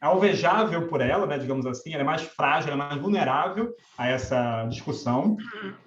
A: alvejável por ela, né, digamos assim, ela é mais frágil, ela é mais vulnerável a essa discussão.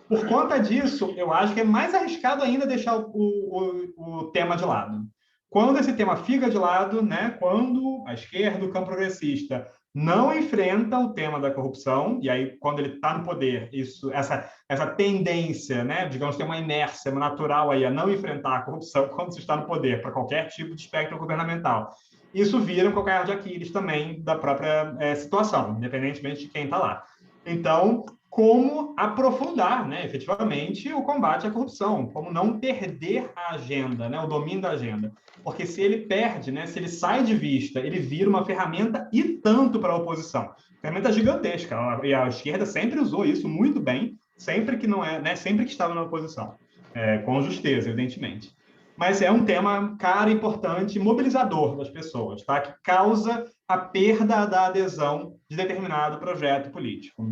A: Por conta disso, eu acho que é mais arriscado ainda deixar o tema de lado. Quando esse tema fica de lado, né, quando a esquerda, o campo progressista, não enfrenta o tema da corrupção, e aí, quando ele está no poder, essa tendência, né, digamos, tem uma inércia natural aí a não enfrentar a corrupção quando se está no poder, para qualquer tipo de espectro governamental. Isso vira um calcanhar de Aquiles também da própria situação, independentemente de quem está lá. Então, como aprofundar, né, efetivamente, o combate à corrupção, como não perder a agenda, né, o domínio da agenda. Porque se ele perde, né, se ele sai de vista, ele vira uma ferramenta e tanto para a oposição. Ferramenta gigantesca, e a esquerda sempre usou isso muito bem, sempre que não né, sempre que estava na oposição, com justeza, evidentemente. Mas é um tema caro, importante, mobilizador das pessoas, tá? Que causa a perda da adesão de determinado projeto político.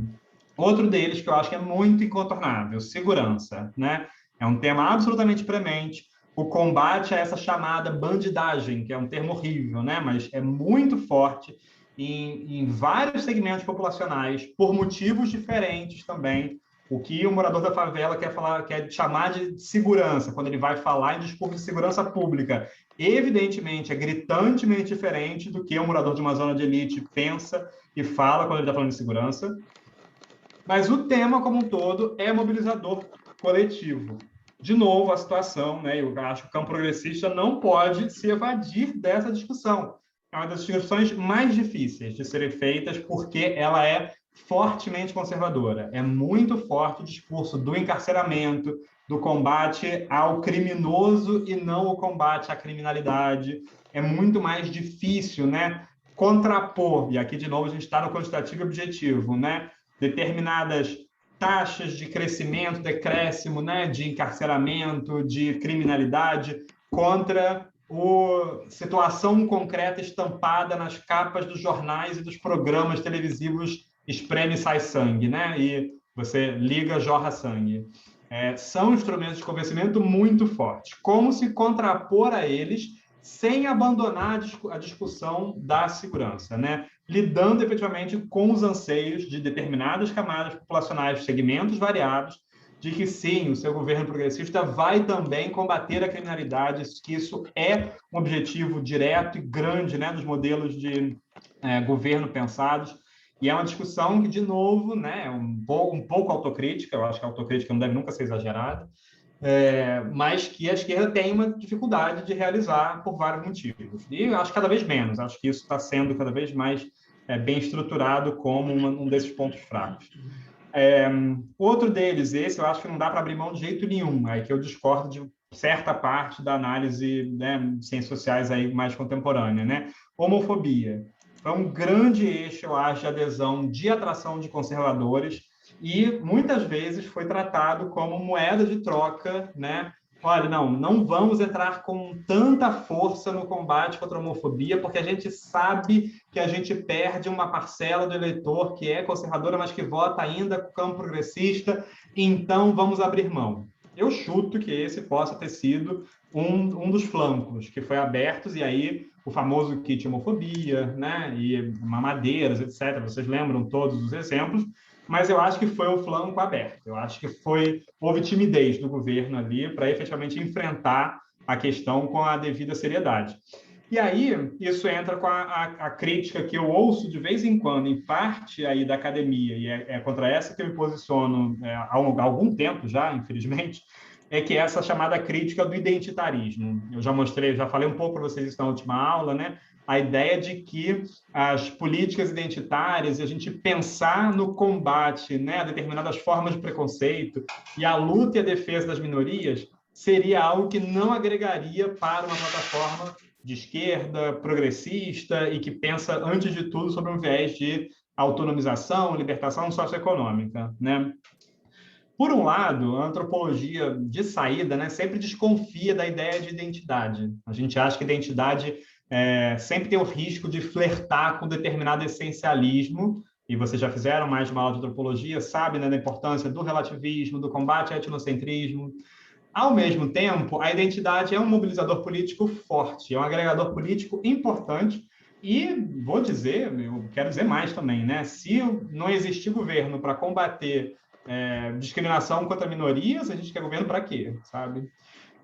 A: Outro deles que eu acho que é muito incontornável, segurança, né? É um tema absolutamente premente. O combate a essa chamada bandidagem, que é um termo horrível, né? Mas é muito forte em vários segmentos populacionais, por motivos diferentes também. O que o morador da favela quer chamar de segurança, quando ele vai falar em discurso de segurança pública, evidentemente é gritantemente diferente do que um morador de uma zona de elite pensa e fala quando ele está falando de segurança. Mas o tema como um todo é mobilizador coletivo. De novo, a situação, né, eu acho que o campo progressista não pode se evadir dessa discussão. É uma das discussões mais difíceis de serem feitas porque ela é fortemente conservadora. É muito forte o discurso do encarceramento, do combate ao criminoso e não o combate à criminalidade. É muito mais difícil, né, contrapor, e aqui de novo a gente está no quantitativo e objetivo, né, determinadas taxas de crescimento, decréscimo, né, de encarceramento, de criminalidade, contra a situação concreta estampada nas capas dos jornais e dos programas televisivos espreme e sai sangue, né? E você liga, jorra sangue. São instrumentos de convencimento muito fortes. Como se contrapor a eles sem abandonar a discussão da segurança, né? Lidando efetivamente com os anseios de determinadas camadas populacionais, segmentos variados, de que sim, o seu governo progressista vai também combater a criminalidade, que isso é um objetivo direto e grande, né, dos modelos de governo pensados. E é uma discussão que, de novo, né, é um pouco autocrítica, eu acho que a autocrítica não deve nunca ser exagerada, mas que a esquerda tem uma dificuldade de realizar por vários motivos. E eu acho cada vez menos, acho que isso está sendo cada vez mais bem estruturado como um desses pontos fracos. Outro deles, esse eu acho que não dá para abrir mão de jeito nenhum, que eu discordo de certa parte da análise, né, de ciências sociais aí mais contemporânea, né? Homofobia. É um grande eixo, eu acho, de adesão, de atração de conservadores, e muitas vezes foi tratado como moeda de troca, né? Olha, não vamos entrar com tanta força no combate contra a homofobia, porque a gente sabe que a gente perde uma parcela do eleitor que é conservadora, mas que vota ainda com o campo progressista, então vamos abrir mão. Eu chuto que esse possa ter sido um dos flancos que foi abertos, e aí o famoso kit homofobia, né? E mamadeiras, etc. Vocês lembram todos os exemplos, mas eu acho que foi um flanco aberto. Eu acho que houve timidez do governo ali para efetivamente enfrentar a questão com a devida seriedade. E aí, isso entra com a crítica que eu ouço de vez em quando, em parte aí da academia, e é contra essa que eu me posiciono há algum tempo já, infelizmente, é que é essa chamada crítica do identitarismo. Eu já falei um pouco para vocês isso na última aula, né? A ideia de que as políticas identitárias e a gente pensar no combate, né, a determinadas formas de preconceito e a luta e a defesa das minorias seria algo que não agregaria para uma plataforma de esquerda, progressista e que pensa, antes de tudo, sobre um viés de autonomização, libertação socioeconômica, né? Por um lado, a antropologia de saída, né, sempre desconfia da ideia de identidade. A gente acha que identidade sempre tem o risco de flertar com determinado essencialismo, e vocês já fizeram mais de uma aula de antropologia, sabem, né, da importância do relativismo, do combate ao etnocentrismo. Ao mesmo tempo, a identidade é um mobilizador político forte, é um agregador político importante, e vou dizer, eu quero dizer mais também, né? Se não existir governo para combater discriminação contra minorias, a gente quer governo para quê, sabe?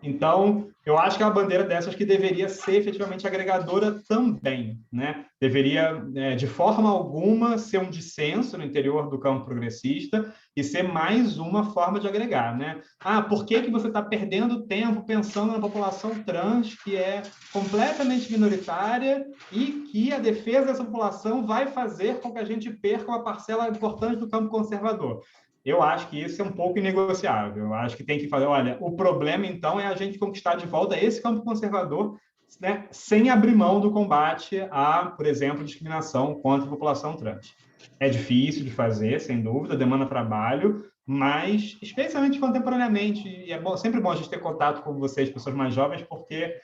A: Então, eu acho que é uma bandeira dessas que deveria ser efetivamente agregadora também, né? Deveria, de forma alguma, ser um dissenso no interior do campo progressista e ser mais uma forma de agregar, né? Por que você está perdendo tempo pensando na população trans, que é completamente minoritária e que a defesa dessa população vai fazer com que a gente perca uma parcela importante do campo conservador? Eu acho que isso é um pouco inegociável. Eu acho que tem que fazer, olha, o problema, então, é a gente conquistar de volta esse campo conservador, né, sem abrir mão do combate a, por exemplo, discriminação contra a população trans. É difícil de fazer, sem dúvida, demanda trabalho, mas, especialmente contemporaneamente, e sempre bom a gente ter contato com vocês, pessoas mais jovens, porque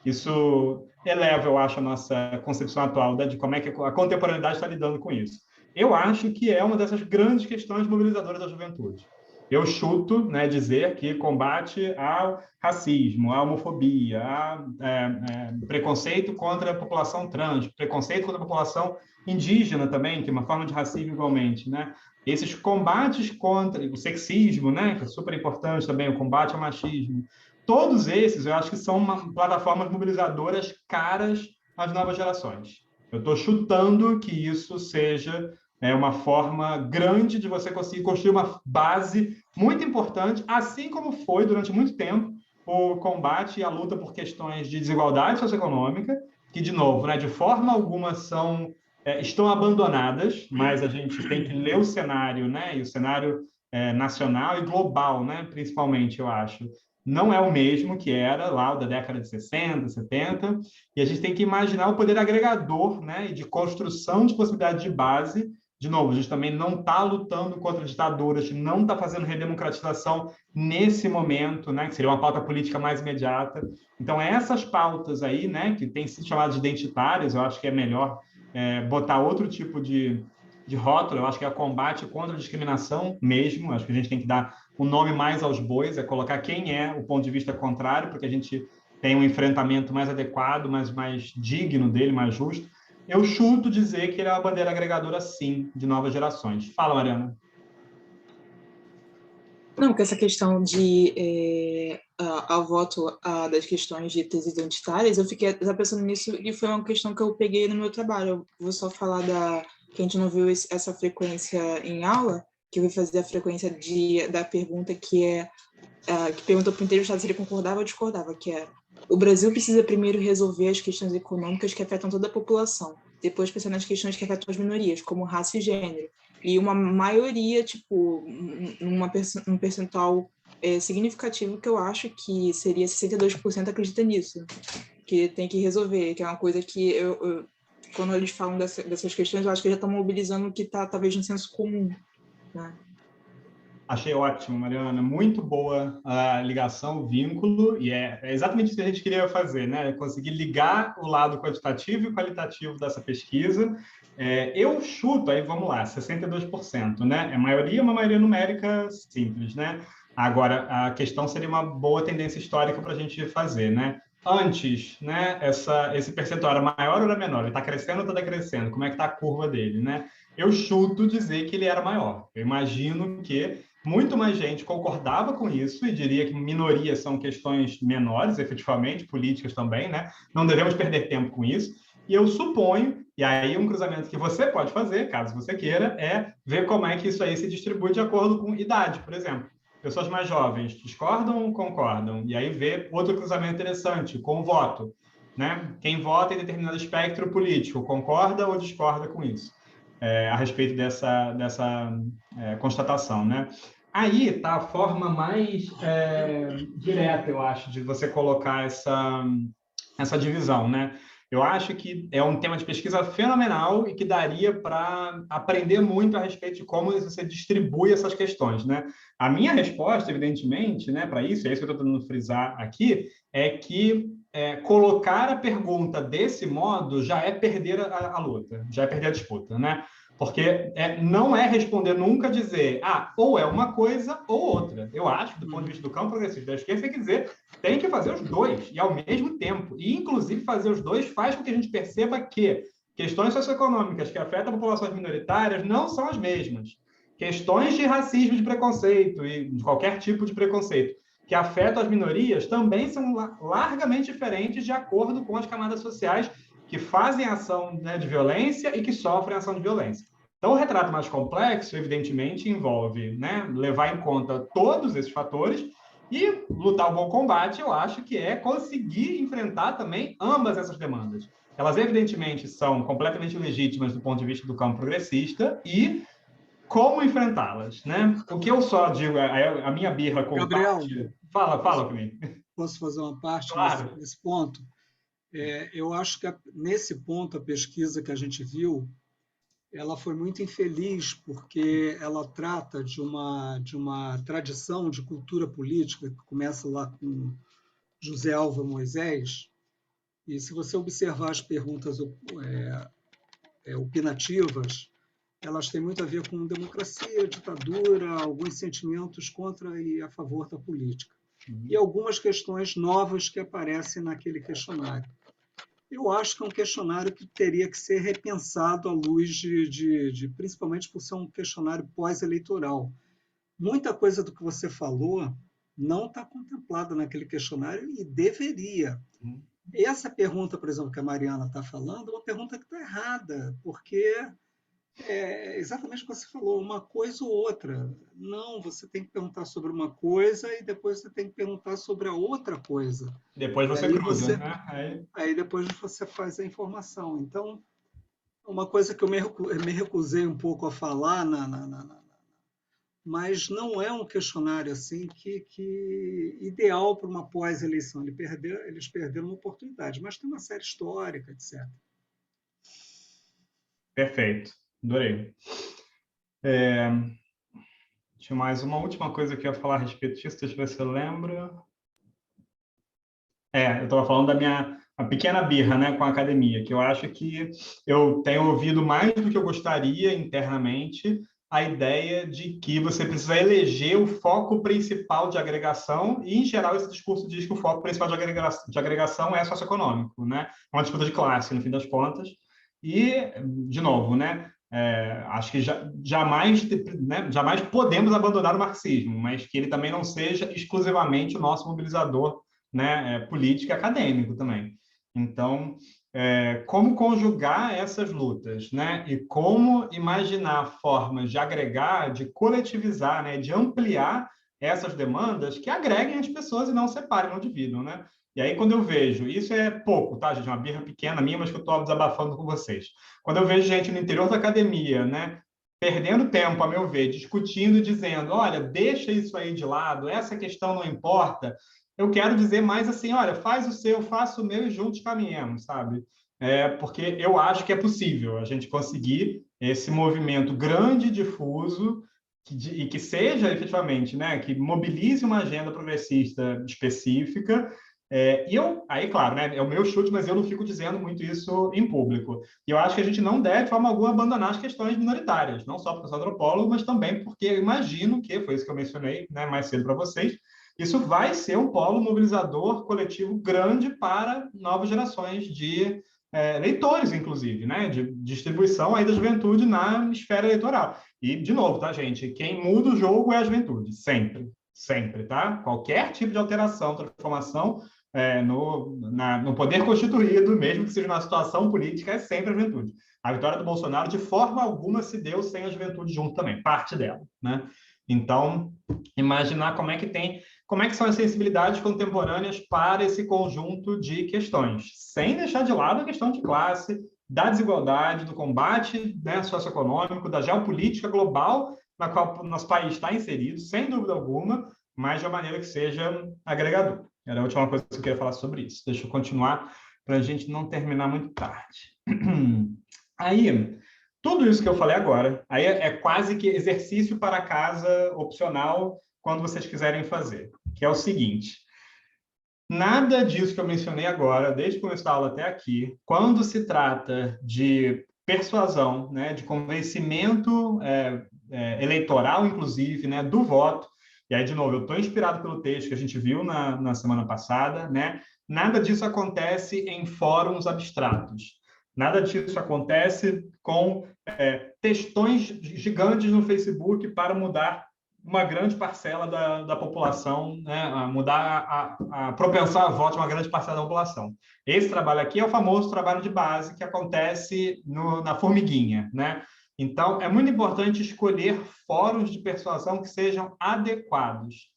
A: isso eleva, eu acho, a nossa concepção atual de como é que a contemporaneidade está lidando com isso. Eu acho que é uma dessas grandes questões mobilizadoras da juventude. Eu chuto, né, dizer que combate ao racismo, à homofobia, a preconceito contra a população trans, preconceito contra a população indígena também, que é uma forma de racismo igualmente, né? Esses combates contra o sexismo, né, que é super importante também, o combate ao machismo, todos esses eu acho que são plataformas mobilizadoras caras às novas gerações. Eu estou chutando que isso seja uma forma grande de você conseguir construir uma base muito importante, assim como foi durante muito tempo o combate e a luta por questões de desigualdade socioeconômica, que, de novo, né, de forma alguma estão abandonadas, mas a gente tem que ler o cenário, né, e o cenário nacional e global, né, principalmente, eu acho, não é o mesmo que era lá da década de 60, 70, e a gente tem que imaginar o poder agregador, né, e de construção de possibilidade de base de novo, a gente também não está lutando contra ditaduras, não está fazendo redemocratização nesse momento, né, que seria uma pauta política mais imediata. Então, essas pautas aí, né, que têm sido chamadas de identitárias, eu acho que é melhor botar outro tipo de rótulo, eu acho que é o combate contra a discriminação mesmo, acho que a gente tem que dar um nome mais aos bois, é colocar quem é o ponto de vista contrário, porque a gente tem um enfrentamento mais adequado, mais digno dele, mais justo. Eu chuto dizer que ele é uma bandeira agregadora, sim, de novas gerações. Fala, Mariana.
C: Não, com essa questão de ao voto das questões de teses identitárias, eu fiquei pensando nisso e foi uma questão que eu peguei no meu trabalho. Eu vou só falar que a gente não viu essa frequência em aula, que eu vou fazer a frequência da pergunta que perguntou para o inteiro estado se ele concordava ou discordava, que é: o Brasil precisa primeiro resolver as questões econômicas que afetam toda a população, depois pensar nas questões que afetam as minorias, como raça e gênero. E uma maioria, tipo, um percentual significativo, que eu acho que seria 62%, acredita nisso, que tem que resolver, que é uma coisa que quando eles falam dessas questões, eu acho que já estão mobilizando o que está talvez no senso comum, né?
A: Achei ótimo, Mariana. Muito boa a ligação, o vínculo, e é exatamente isso que a gente queria fazer, né? Conseguir ligar o lado quantitativo e qualitativo dessa pesquisa. Eu chuto, aí vamos lá, 62%, né? É maioria, uma maioria numérica simples, né? Agora, a questão seria uma boa tendência histórica para a gente fazer, né? Antes, né, esse percentual era maior ou era menor? Ele está crescendo ou está decrescendo? Como é que está a curva dele, né? Eu chuto dizer que ele era maior. Eu imagino que muito mais gente concordava com isso e diria que minorias são questões menores, efetivamente, políticas também, né? Não devemos perder tempo com isso. E eu suponho, e aí um cruzamento que você pode fazer, caso você queira, é ver como é que isso aí se distribui de acordo com idade, por exemplo. Pessoas mais jovens discordam ou concordam? E aí ver outro cruzamento interessante, com o voto, né? Quem vota em determinado espectro político, concorda ou discorda com isso? A respeito dessa constatação, né? Aí está a forma mais direta, eu acho, de você colocar essa divisão, né? Eu acho que é um tema de pesquisa fenomenal e que daria para aprender muito a respeito de como você distribui essas questões, né? A minha resposta, evidentemente, né, para isso, é isso que eu estou tentando frisar aqui, é que colocar a pergunta desse modo já é perder a luta, já é perder a disputa, né? Porque não é responder nunca dizer, ou é uma coisa ou outra. Eu acho, do ponto de vista do campo progressista da esquerda, tem que dizer, tem que fazer os dois, e ao mesmo tempo. E, inclusive, fazer os dois faz com que a gente perceba que questões socioeconômicas que afetam populações minoritárias não são as mesmas. Questões de racismo, de preconceito, e de qualquer tipo de preconceito, que afetam as minorias, também são largamente diferentes de acordo com as camadas sociais que fazem ação, né, de violência e que sofrem ação de violência. Então, o retrato mais complexo, evidentemente, envolve, né, levar em conta todos esses fatores e lutar o bom combate, eu acho que é conseguir enfrentar também ambas essas demandas. Elas, evidentemente, são completamente legítimas do ponto de vista do campo progressista e como enfrentá-las, né? O que eu só digo, a minha birra com
B: Gabriel,
A: parte... Fala comigo.
B: Posso fazer uma parte
A: Claro.
B: nesse ponto? Eu acho que nesse ponto a pesquisa que a gente viu, ela foi muito infeliz porque ela trata de uma tradição de cultura política que começa lá com José Álvaro Moisés, e se você observar as perguntas opinativas, elas têm muito a ver com democracia, ditadura, alguns sentimentos contra e a favor da política. E algumas questões novas que aparecem naquele questionário. Eu acho que é um questionário que teria que ser repensado à luz principalmente por ser um questionário pós-eleitoral. Muita coisa do que você falou não está contemplada naquele questionário e deveria. Essa pergunta, por exemplo, que a Mariana está falando, é uma pergunta que está errada, porque é exatamente o que você falou, uma coisa ou outra. Não, você tem que perguntar sobre uma coisa e depois você tem que perguntar sobre a outra coisa.
A: Depois você cruza, né?
B: Aí depois você faz a informação. Então, uma coisa que eu me recusei um pouco a falar, mas não é um questionário assim que ideal para uma pós-eleição. Eles perderam uma oportunidade, mas tem uma série histórica, etc.
A: Perfeito. Adorei. Tinha mais uma última coisa que eu ia falar a respeito disso, deixa eu ver se eu lembro. Eu estava falando da minha uma pequena birra, né, com a academia, que eu acho que eu tenho ouvido mais do que eu gostaria internamente a ideia de que você precisa eleger o foco principal de agregação, e, em geral, esse discurso diz que o foco principal de agregação é socioeconômico, né? É uma disputa de classe, no fim das contas. E, de novo, né, acho que jamais, né, jamais podemos abandonar o marxismo, mas que ele também não seja exclusivamente o nosso mobilizador, né, político e acadêmico também. Então, como conjugar essas lutas, né? E como imaginar formas de agregar, de coletivizar, né? De ampliar essas demandas que agreguem as pessoas e não separem, não dividam, né? E aí, quando eu vejo, isso é pouco, tá, gente? Uma birra pequena minha, mas que eu estou desabafando com vocês. Quando eu vejo gente no interior da academia, né? Perdendo tempo, a meu ver, discutindo e dizendo, olha, deixa isso aí de lado, essa questão não importa, eu quero dizer mais assim, olha, faz o seu, faça o meu e juntos caminhemos, sabe? Porque eu acho que é possível a gente conseguir esse movimento grande e difuso e que seja efetivamente, né, que mobilize uma agenda progressista específica. Aí, claro, né, é o meu chute, mas eu não fico dizendo muito isso em público. E eu acho que a gente não deve, de forma alguma, abandonar as questões minoritárias, não só porque eu sou antropólogo, mas também porque eu imagino que, foi isso que eu mencionei, né, mais cedo para vocês, isso vai ser um polo mobilizador coletivo grande para novas gerações de leitores, inclusive, né? De distribuição aí da juventude na esfera eleitoral. E, de novo, tá, gente? Quem muda o jogo é a juventude, sempre, sempre, tá? Qualquer tipo de alteração, transformação no poder constituído, mesmo que seja na situação política, é sempre a juventude. A vitória do Bolsonaro, de forma alguma, se deu sem a juventude junto também, parte dela, né? Então, imaginar como é que são as sensibilidades contemporâneas para esse conjunto de questões, sem deixar de lado a questão de classe, da desigualdade, do combate, né, socioeconômico, da geopolítica global na qual o nosso país está inserido, sem dúvida alguma, mas de uma maneira que seja agregadora. Era a última coisa que eu queria falar sobre isso. Deixa eu continuar para a gente não terminar muito tarde. Aí, tudo isso que eu falei agora, aí é quase que exercício para casa opcional quando vocês quiserem fazer, que é o seguinte: nada disso que eu mencionei agora, desde o começo da aula até aqui, quando se trata de persuasão, né, de convencimento eleitoral, inclusive, né, do voto, e aí, de novo, eu estou inspirado pelo texto que a gente viu na semana passada, né, nada disso acontece em fóruns abstratos. Nada disso acontece com textões gigantes no Facebook para mudar uma grande parcela da população, né, a mudar a propensão a voto de uma grande parcela da população. Esse trabalho aqui é o famoso trabalho de base que acontece na formiguinha, né? Então, é muito importante escolher fóruns de persuasão que sejam adequados.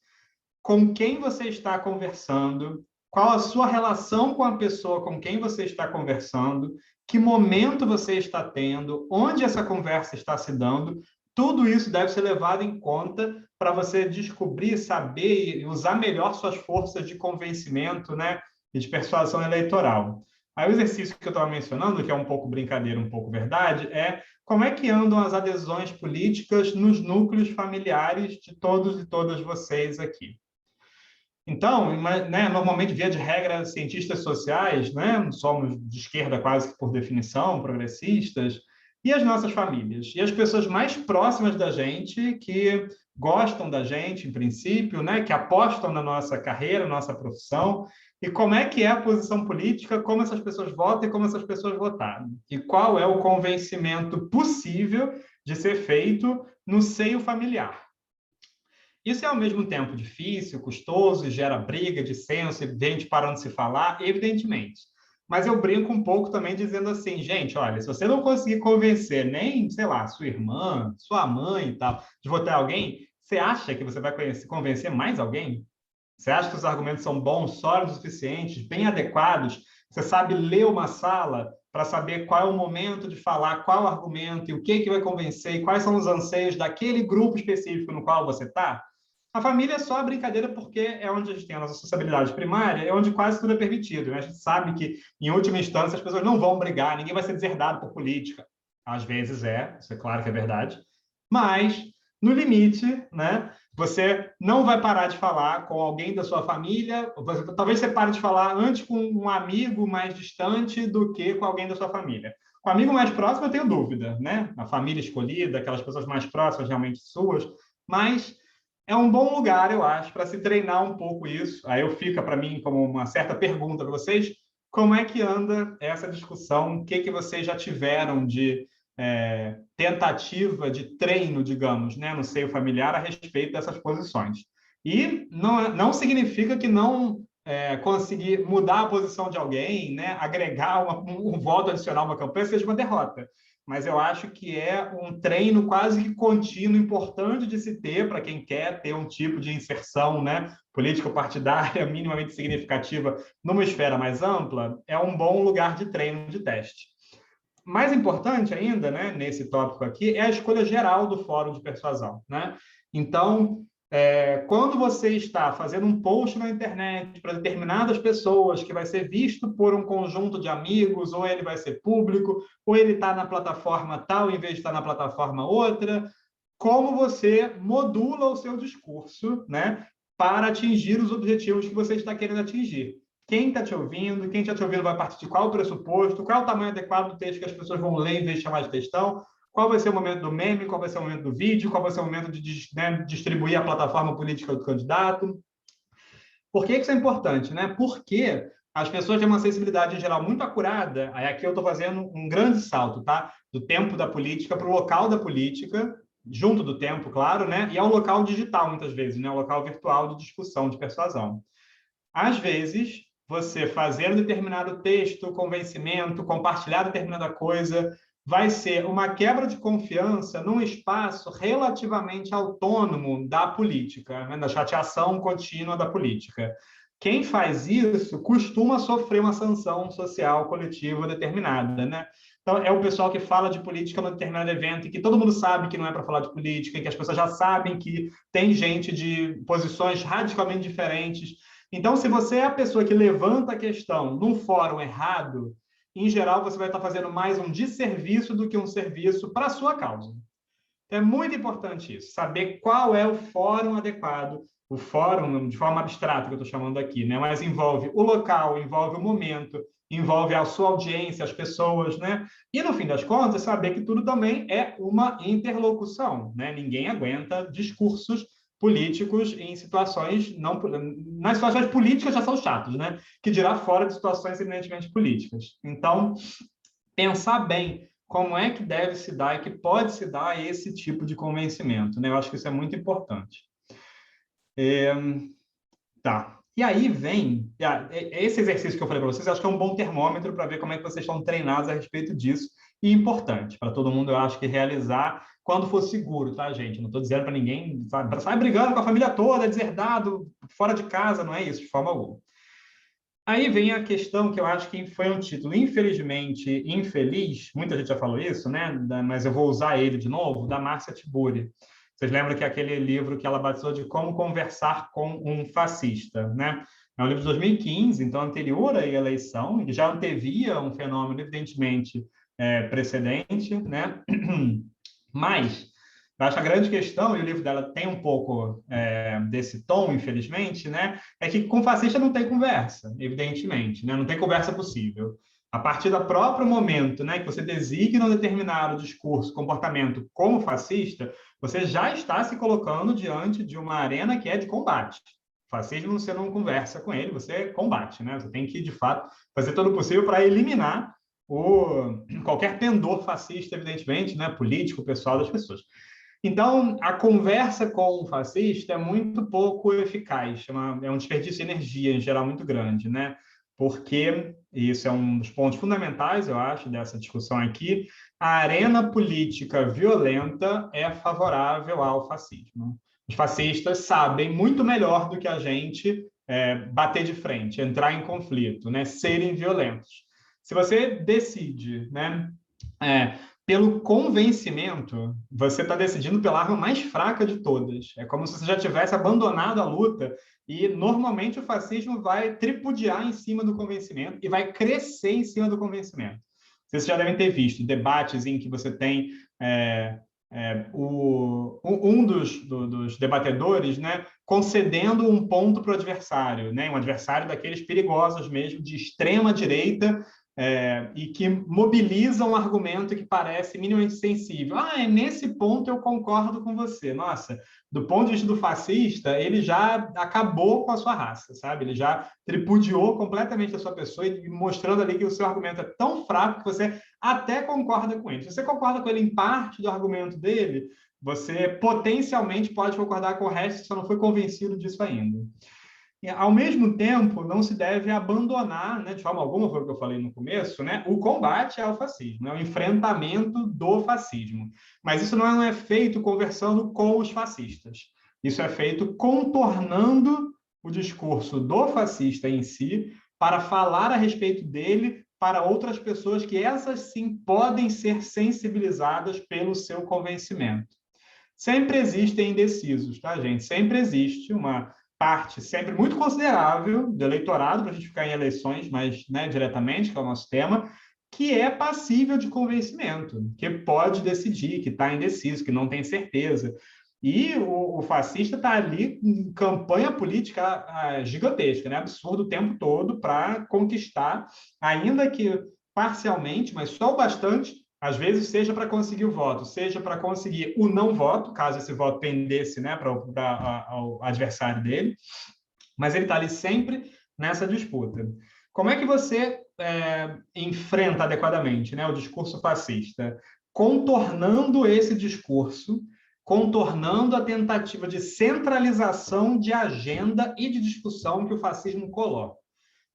A: Com quem você está conversando, qual a sua relação com a pessoa com quem você está conversando, que momento você está tendo, onde essa conversa está se dando, tudo isso deve ser levado em conta para você descobrir, saber e usar melhor suas forças de convencimento, né, e de persuasão eleitoral. Aí o exercício que eu estava mencionando, que é um pouco brincadeira, um pouco verdade, é como é que andam as adesões políticas nos núcleos familiares de todos e todas vocês aqui. Então, né, normalmente, via de regra, cientistas sociais, né, somos de esquerda quase que por definição, progressistas, e as nossas famílias, e as pessoas mais próximas da gente, que gostam da gente, em princípio, né, que apostam na nossa carreira, nossa profissão, e como é que é a posição política, como essas pessoas votam e como essas pessoas votaram, e qual é o convencimento possível de ser feito no seio familiar. Isso é, ao mesmo tempo, difícil, custoso, gera briga, dissenso, gente parando de se falar, evidentemente. Mas eu brinco um pouco também dizendo assim, gente, olha, se você não conseguir convencer nem, sei lá, sua irmã, sua mãe e tal, de votar alguém, você acha que você vai convencer mais alguém? Você acha que os argumentos são bons, sólidos o suficientes, bem adequados? Você sabe ler uma sala para saber qual é o momento de falar, qual o argumento e o que vai convencer, e quais são os anseios daquele grupo específico no qual você está? A família é só a brincadeira porque é onde a gente tem a nossa sociabilidade primária, é onde quase tudo é permitido. Né? A gente sabe que, em última instância, as pessoas não vão brigar, ninguém vai ser deserdado por política. Às vezes isso é claro que é verdade. Mas, no limite, né, você não vai parar de falar com alguém da sua família, talvez você pare de falar antes com um amigo mais distante do que com alguém da sua família. Com o amigo mais próximo, eu tenho dúvida, né? A família escolhida, aquelas pessoas mais próximas realmente suas, mas é um bom lugar, eu acho, para se treinar um pouco isso. Aí fica para mim como uma certa pergunta para vocês, como é que anda essa discussão? O que vocês já tiveram de tentativa de treino, digamos, né, no seio familiar a respeito dessas posições? E não significa que não conseguir mudar a posição de alguém, né, agregar um voto adicional a uma campanha, seja uma derrota. Mas eu acho que é um treino quase que contínuo, importante de se ter para quem quer ter um tipo de inserção, né, político-partidária minimamente significativa numa esfera mais ampla, é um bom lugar de treino, de teste. Mais importante ainda, né, nesse tópico aqui, é a escolha geral do fórum de persuasão, né? Então, quando você está fazendo um post na internet para determinadas pessoas, que vai ser visto por um conjunto de amigos, ou ele vai ser público, ou ele está na plataforma tal em vez de estar na plataforma outra, como você modula o seu discurso, né, para atingir os objetivos que você está querendo atingir. Quem está te ouvindo, quem está te ouvindo vai partir de qual pressuposto, qual é o tamanho adequado do texto que as pessoas vão ler em vez de chamar de textão, qual vai ser o momento do meme, qual vai ser o momento do vídeo, qual vai ser o momento de distribuir a plataforma política do candidato. Por que isso é importante? Né? Porque as pessoas têm uma sensibilidade em geral muito acurada, aí aqui eu estou fazendo um grande salto, tá? Do tempo da política para o local da política, junto do tempo, claro, né? E é um local digital, muitas vezes, né? Um local virtual de discussão, de persuasão. Às vezes, você fazendo determinado texto, convencimento, compartilhar determinada coisa, vai ser uma quebra de confiança num espaço relativamente autônomo da política, né? Da chateação contínua da política. Quem faz isso costuma sofrer uma sanção social coletiva determinada, né? Então, é o pessoal que fala de política num determinado evento e que todo mundo sabe que não é para falar de política, e que as pessoas já sabem que tem gente de posições radicalmente diferentes. Então, se você é a pessoa que levanta a questão num fórum errado, em geral, você vai estar fazendo mais um desserviço do que um serviço para a sua causa. Então, é muito importante isso, saber qual é o fórum adequado, o fórum, de forma abstrata, que eu estou chamando aqui, né? Mas envolve o local, envolve o momento, envolve a sua audiência, as pessoas, né? E, no fim das contas, saber que tudo também é uma interlocução, né? Ninguém aguenta discursos políticos em situações não... Nas situações políticas já são chatos, né? Que dirá fora de situações eminentemente políticas. Então, pensar bem como é que deve se dar e que pode se dar esse tipo de convencimento, né? Eu acho que isso é muito importante. Tá. E aí vem... Esse exercício que eu falei para vocês, eu acho que é um bom termômetro para ver como é que vocês estão treinados a respeito disso. E importante para todo mundo, eu acho que realizar quando for seguro, tá, gente? Não estou dizendo para ninguém, sai brigando com a família toda, deserdado, fora de casa, não é isso, de forma alguma. Aí vem a questão que eu acho que foi um título, infelizmente, infeliz, muita gente já falou isso, né? Mas eu vou usar ele de novo, da Márcia Tiburi. Vocês lembram que é aquele livro que ela batizou de Como Conversar com um Fascista, né? É um livro de 2015, então anterior à eleição, e já antevia um fenômeno, evidentemente, precedente, né? Mas eu acho a grande questão, e o livro dela tem um pouco desse tom, infelizmente, né? É que com fascista não tem conversa, evidentemente, né? Não tem conversa possível. A partir do próprio momento, né, que você designa um determinado discurso, comportamento como fascista, você já está se colocando diante de uma arena que é de combate. Fascismo você não conversa com ele, você combate, né? Você tem que, de fato, fazer todo o possível para eliminar qualquer pendor fascista, evidentemente, né? Político, pessoal das pessoas. Então, a conversa com o fascista é muito pouco eficaz, é um desperdício de energia, em geral, muito grande, né? Porque, e isso é um dos pontos fundamentais, eu acho, dessa discussão aqui, a arena política violenta é favorável ao fascismo. Os fascistas sabem muito melhor do que a gente bater de frente, entrar em conflito, né? Serem violentos. Se você decide, né, pelo convencimento, você está decidindo pela arma mais fraca de todas. É como se você já tivesse abandonado a luta e, normalmente, o fascismo vai tripudiar em cima do convencimento e vai crescer em cima do convencimento. Vocês já devem ter visto debates em que você tem um dos debatedores, né, concedendo um ponto para o adversário, né, um adversário daqueles perigosos mesmo, de extrema direita, e que mobiliza um argumento que parece minimamente sensível. Nesse ponto eu concordo com você. Nossa, do ponto de vista do fascista, ele já acabou com a sua raça, sabe? Ele já tripudiou completamente a sua pessoa e mostrando ali que o seu argumento é tão fraco que você até concorda com ele. Se você concorda com ele em parte do argumento dele, você potencialmente pode concordar com o resto, só não foi convencido disso ainda. E, ao mesmo tempo, não se deve abandonar, né, de forma alguma, foi o que eu falei no começo, né, o combate ao fascismo, né, o enfrentamento do fascismo. Mas isso não é feito conversando com os fascistas. Isso é feito contornando o discurso do fascista em si para falar a respeito dele para outras pessoas que essas sim podem ser sensibilizadas pelo seu convencimento. Sempre existem indecisos, tá, gente? Sempre existe uma parte sempre muito considerável do eleitorado, para a gente ficar em eleições mais, né, diretamente, que é o nosso tema, que é passível de convencimento, que pode decidir, que está indeciso, que não tem certeza. E o fascista está ali em campanha política gigantesca, né? Absurdo o tempo todo para conquistar, ainda que parcialmente, mas só o bastante, às vezes seja para conseguir o voto, seja para conseguir o não voto, caso esse voto pendesse, né, para o adversário dele, mas ele está ali sempre nessa disputa. Como é que você enfrenta adequadamente, né, o discurso fascista? Contornando esse discurso, contornando a tentativa de centralização de agenda e de discussão que o fascismo coloca.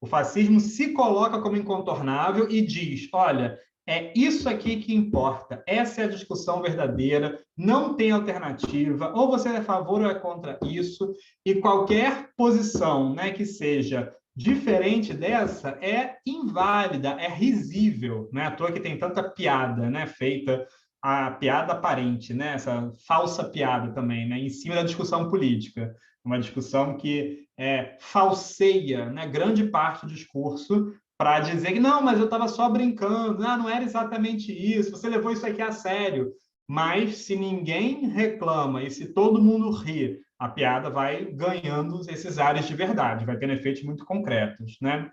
A: O fascismo se coloca como incontornável e diz, olha, é isso aqui que importa, essa é a discussão verdadeira, não tem alternativa, ou você é a favor ou é contra isso, e qualquer posição, né, que seja diferente dessa é inválida, é risível, né? À toa que tem tanta piada, né, feita, a piada aparente, né, essa falsa piada também, né, em cima da discussão política, uma discussão que falseia, né, grande parte do discurso para dizer que não, mas eu estava só brincando, não era exatamente isso, você levou isso aqui a sério. Mas se ninguém reclama e se todo mundo ri, a piada vai ganhando esses ares de verdade, vai tendo efeitos muito concretos, né?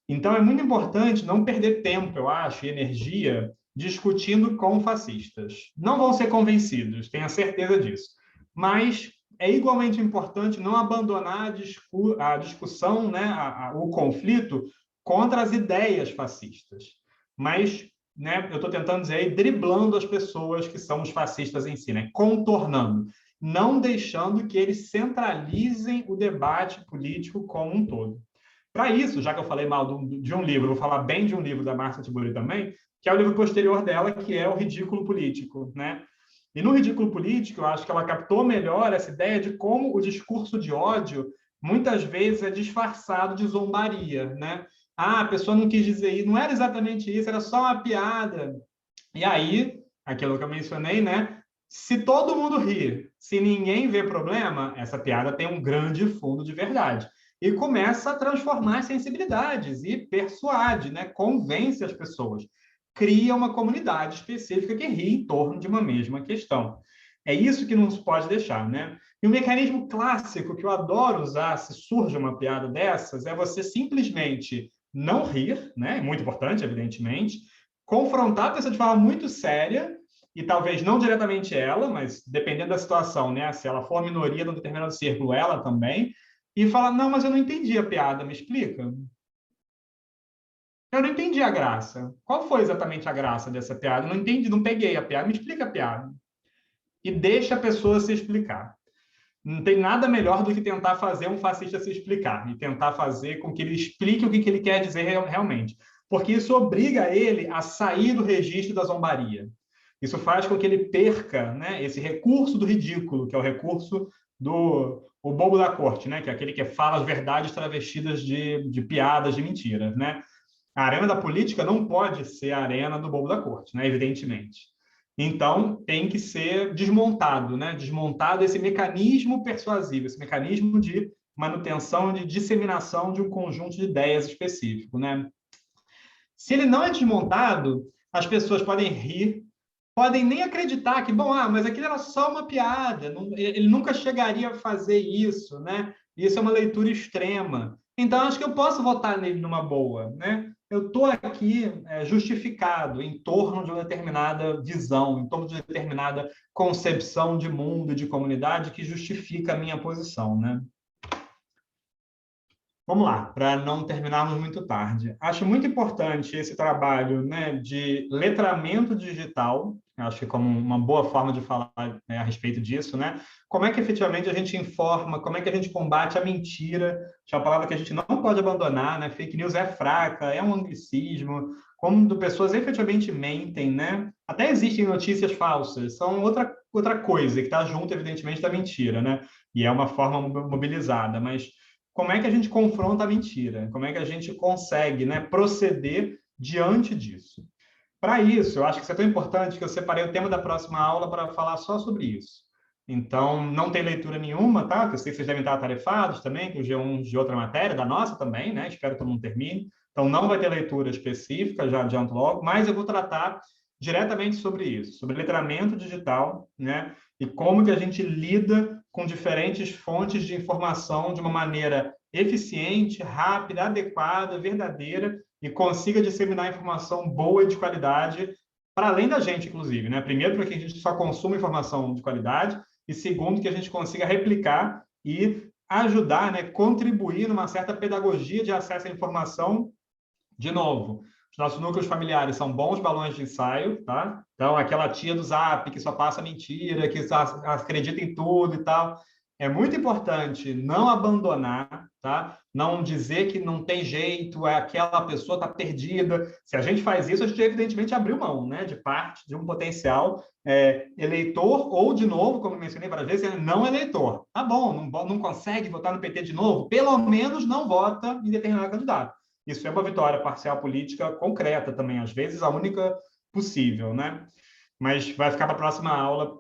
A: Então é muito importante não perder tempo, eu acho, e energia discutindo com fascistas. Não vão ser convencidos, tenha certeza disso. Mas é igualmente importante não abandonar a discussão, né, o conflito contra as ideias fascistas. Mas, né, eu estou tentando dizer aí, driblando as pessoas que são os fascistas em si, né, contornando, não deixando que eles centralizem o debate político como um todo. Para isso, já que eu falei mal de um livro, vou falar bem de um livro da Marcia Tiburi também, que é o livro posterior dela, que é O Ridículo Político, né? E no Ridículo Político, eu acho que ela captou melhor essa ideia de como o discurso de ódio muitas vezes é disfarçado de zombaria, né? A pessoa não quis dizer isso, não era exatamente isso, era só uma piada. E aí, aquilo que eu mencionei, né? Se todo mundo ri, se ninguém vê problema, essa piada tem um grande fundo de verdade. E começa a transformar as sensibilidades e persuade, né? Convence as pessoas. Cria uma comunidade específica que ri em torno de uma mesma questão. É isso que não se pode deixar, né? E um mecanismo clássico que eu adoro usar se surge uma piada dessas é você simplesmente não rir, né? É muito importante, evidentemente, confrontar a pessoa de forma muito séria, e talvez não diretamente ela, mas dependendo da situação, né? Se ela for a minoria de um determinado círculo, ela também, e falar, não, mas eu não entendi a piada, me explica? Eu não entendi a graça. Qual foi exatamente a graça dessa piada? Eu não entendi, não peguei a piada, me explica a piada. E deixa a pessoa se explicar. Não tem nada melhor do que tentar fazer um fascista se explicar e tentar fazer com que ele explique o que ele quer dizer realmente. Porque isso obriga ele a sair do registro da zombaria. Isso faz com que ele perca, né, esse recurso do ridículo, que é o recurso do o bobo da corte, né, que é aquele que fala as verdades travestidas de piadas, de mentiras. Né? A arena da política não pode ser a arena do bobo da corte, né, evidentemente. Então, tem que ser desmontado, né? Desmontado esse mecanismo persuasivo, esse mecanismo de manutenção, de disseminação de um conjunto de ideias específico, né? Se ele não é desmontado, as pessoas podem rir,
D: podem nem acreditar que, bom, mas aquilo era só uma piada, ele nunca chegaria a fazer isso, né? Isso é uma leitura extrema. Então, acho que eu posso votar nele numa boa, né? Eu estou aqui justificado em torno de uma determinada visão, em torno de uma determinada concepção de mundo, de comunidade, que justifica a minha posição, né? Vamos lá, para não terminarmos muito tarde. Acho muito importante esse trabalho, né, de letramento digital, acho que como uma boa forma de falar, né, a respeito disso, né? Como é que efetivamente a gente informa, como é que a gente combate a mentira, que é uma palavra que a gente não pode abandonar, né? Fake news é fraca, é um anglicismo, como pessoas efetivamente mentem, né? Até existem notícias falsas, são outra coisa, que está junto, evidentemente, da mentira, né? E é uma forma mobilizada, mas como é que a gente confronta a mentira? Como é que a gente consegue, né, proceder diante disso? Para isso, eu acho que isso é tão importante que eu separei o tema da próxima aula para falar só sobre isso. Então, não tem leitura nenhuma, tá? Eu sei que vocês devem estar atarefados também, com o G1 de outra matéria, da nossa também, né? Espero que todo mundo termine. Então, não vai ter leitura específica, já adianto logo, mas eu vou tratar diretamente sobre isso, sobre letramento digital, né? E como que a gente lida com diferentes fontes de informação de uma maneira eficiente, rápida, adequada, verdadeira, e consiga disseminar informação boa e de qualidade para além da gente, inclusive, né? Primeiro, para que a gente só consuma informação de qualidade, e segundo, que a gente consiga replicar e ajudar, né? Contribuir numa certa pedagogia de acesso à informação. De novo, os nossos núcleos familiares são bons balões de ensaio, tá? Então, aquela tia do Zap que só passa mentira, que só acredita em tudo e tal. É muito importante não abandonar, tá? Não dizer que não tem jeito, aquela pessoa está perdida. Se a gente faz isso, a gente evidentemente abriu mão, né? De parte de um potencial eleitor ou, de novo, como eu mencionei várias vezes, não eleitor. Tá bom, não consegue votar no PT de novo? Pelo menos não vota em determinado candidato. Isso é uma vitória parcial política concreta também, às vezes a única possível, né? Mas vai ficar para a próxima aula,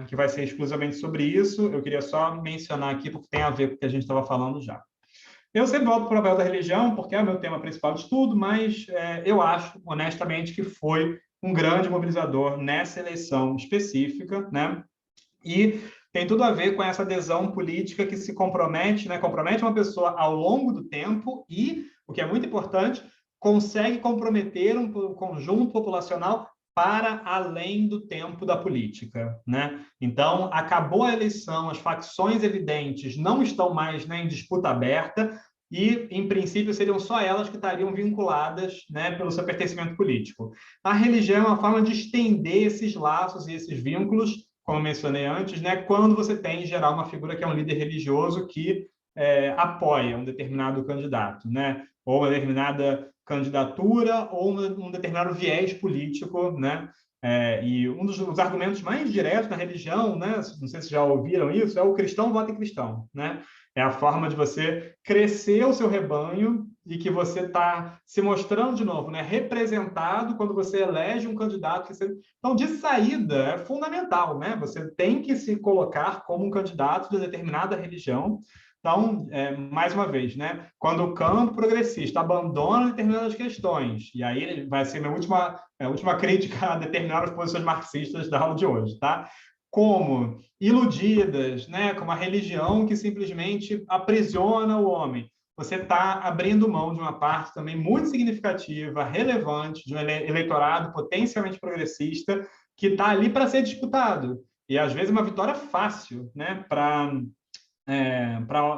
D: que vai ser exclusivamente sobre isso. Eu queria só mencionar aqui, porque tem a ver com o que a gente estava falando já. Eu sempre volto para o papel da religião, porque é o meu tema principal de estudo, mas eu acho, honestamente, que foi um grande mobilizador nessa eleição específica, né? E tem tudo a ver com essa adesão política que se compromete, né? Compromete uma pessoa ao longo do tempo e, o que é muito importante, consegue comprometer um conjunto populacional para além do tempo da política, né? Então, acabou a eleição, as facções evidentes não estão mais, né, em disputa aberta e, em princípio, seriam só elas que estariam vinculadas, né, pelo seu pertencimento político. A religião é uma forma de estender esses laços e esses vínculos, como eu mencionei antes, né, quando você tem, em geral, uma figura que é um líder religioso que apoia um determinado candidato, né, ou uma determinada candidatura ou um determinado viés político, né? E um dos argumentos mais diretos na religião, né? Não sei se já ouviram isso, é o cristão vota em cristão, né? É a forma de você crescer o seu rebanho e que você está se mostrando de novo, né? Representado quando você elege um candidato que você... Então, de saída, é fundamental, né? Você tem que se colocar como um candidato de determinada religião. Então, mais uma vez, né? Quando o campo progressista abandona determinadas questões, e aí vai ser minha última crítica a determinadas posições marxistas da aula de hoje, tá? Como iludidas, né? Como a religião que simplesmente aprisiona o homem. Você está abrindo mão de uma parte também muito significativa, relevante, de um eleitorado potencialmente progressista que está ali para ser disputado. E, às vezes, uma vitória fácil, né? Para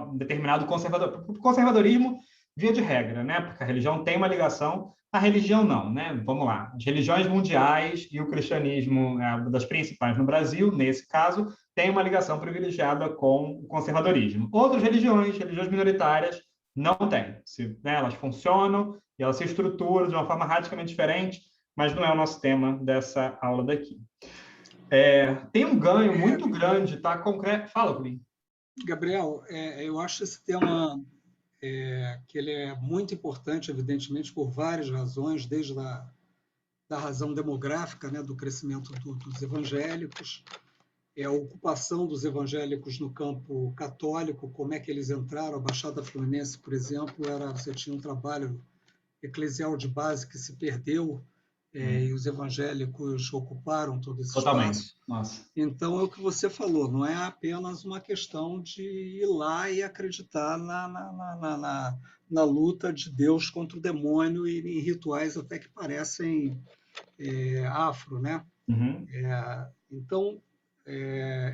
D: um determinado conservadorismo, via de regra, né? Porque a religião tem uma ligação, a religião não, né? Vamos lá. As religiões mundiais e o cristianismo, das principais no Brasil, nesse caso, tem uma ligação privilegiada com o conservadorismo. Outras religiões minoritárias, não têm. Né, elas funcionam e elas se estruturam de uma forma radicalmente diferente, mas não é o nosso tema dessa aula daqui. Tem um ganho muito grande, tá? Concreto. Fala, Cunha.
B: Gabriel, eu acho esse tema que ele é muito importante, evidentemente, por várias razões, desde da razão demográfica, né, do crescimento dos evangélicos, a ocupação dos evangélicos no campo católico, como é que eles entraram, a Baixada Fluminense, por exemplo, você tinha um trabalho eclesial de base que se perdeu e os evangélicos ocuparam todo esse
A: Totalmente.
B: espaço.
A: Nossa.
B: Então, é o que você falou, não é apenas uma questão de ir lá e acreditar na luta de Deus contra o demônio e em rituais até que parecem afro, né?
A: Uhum.
B: Então,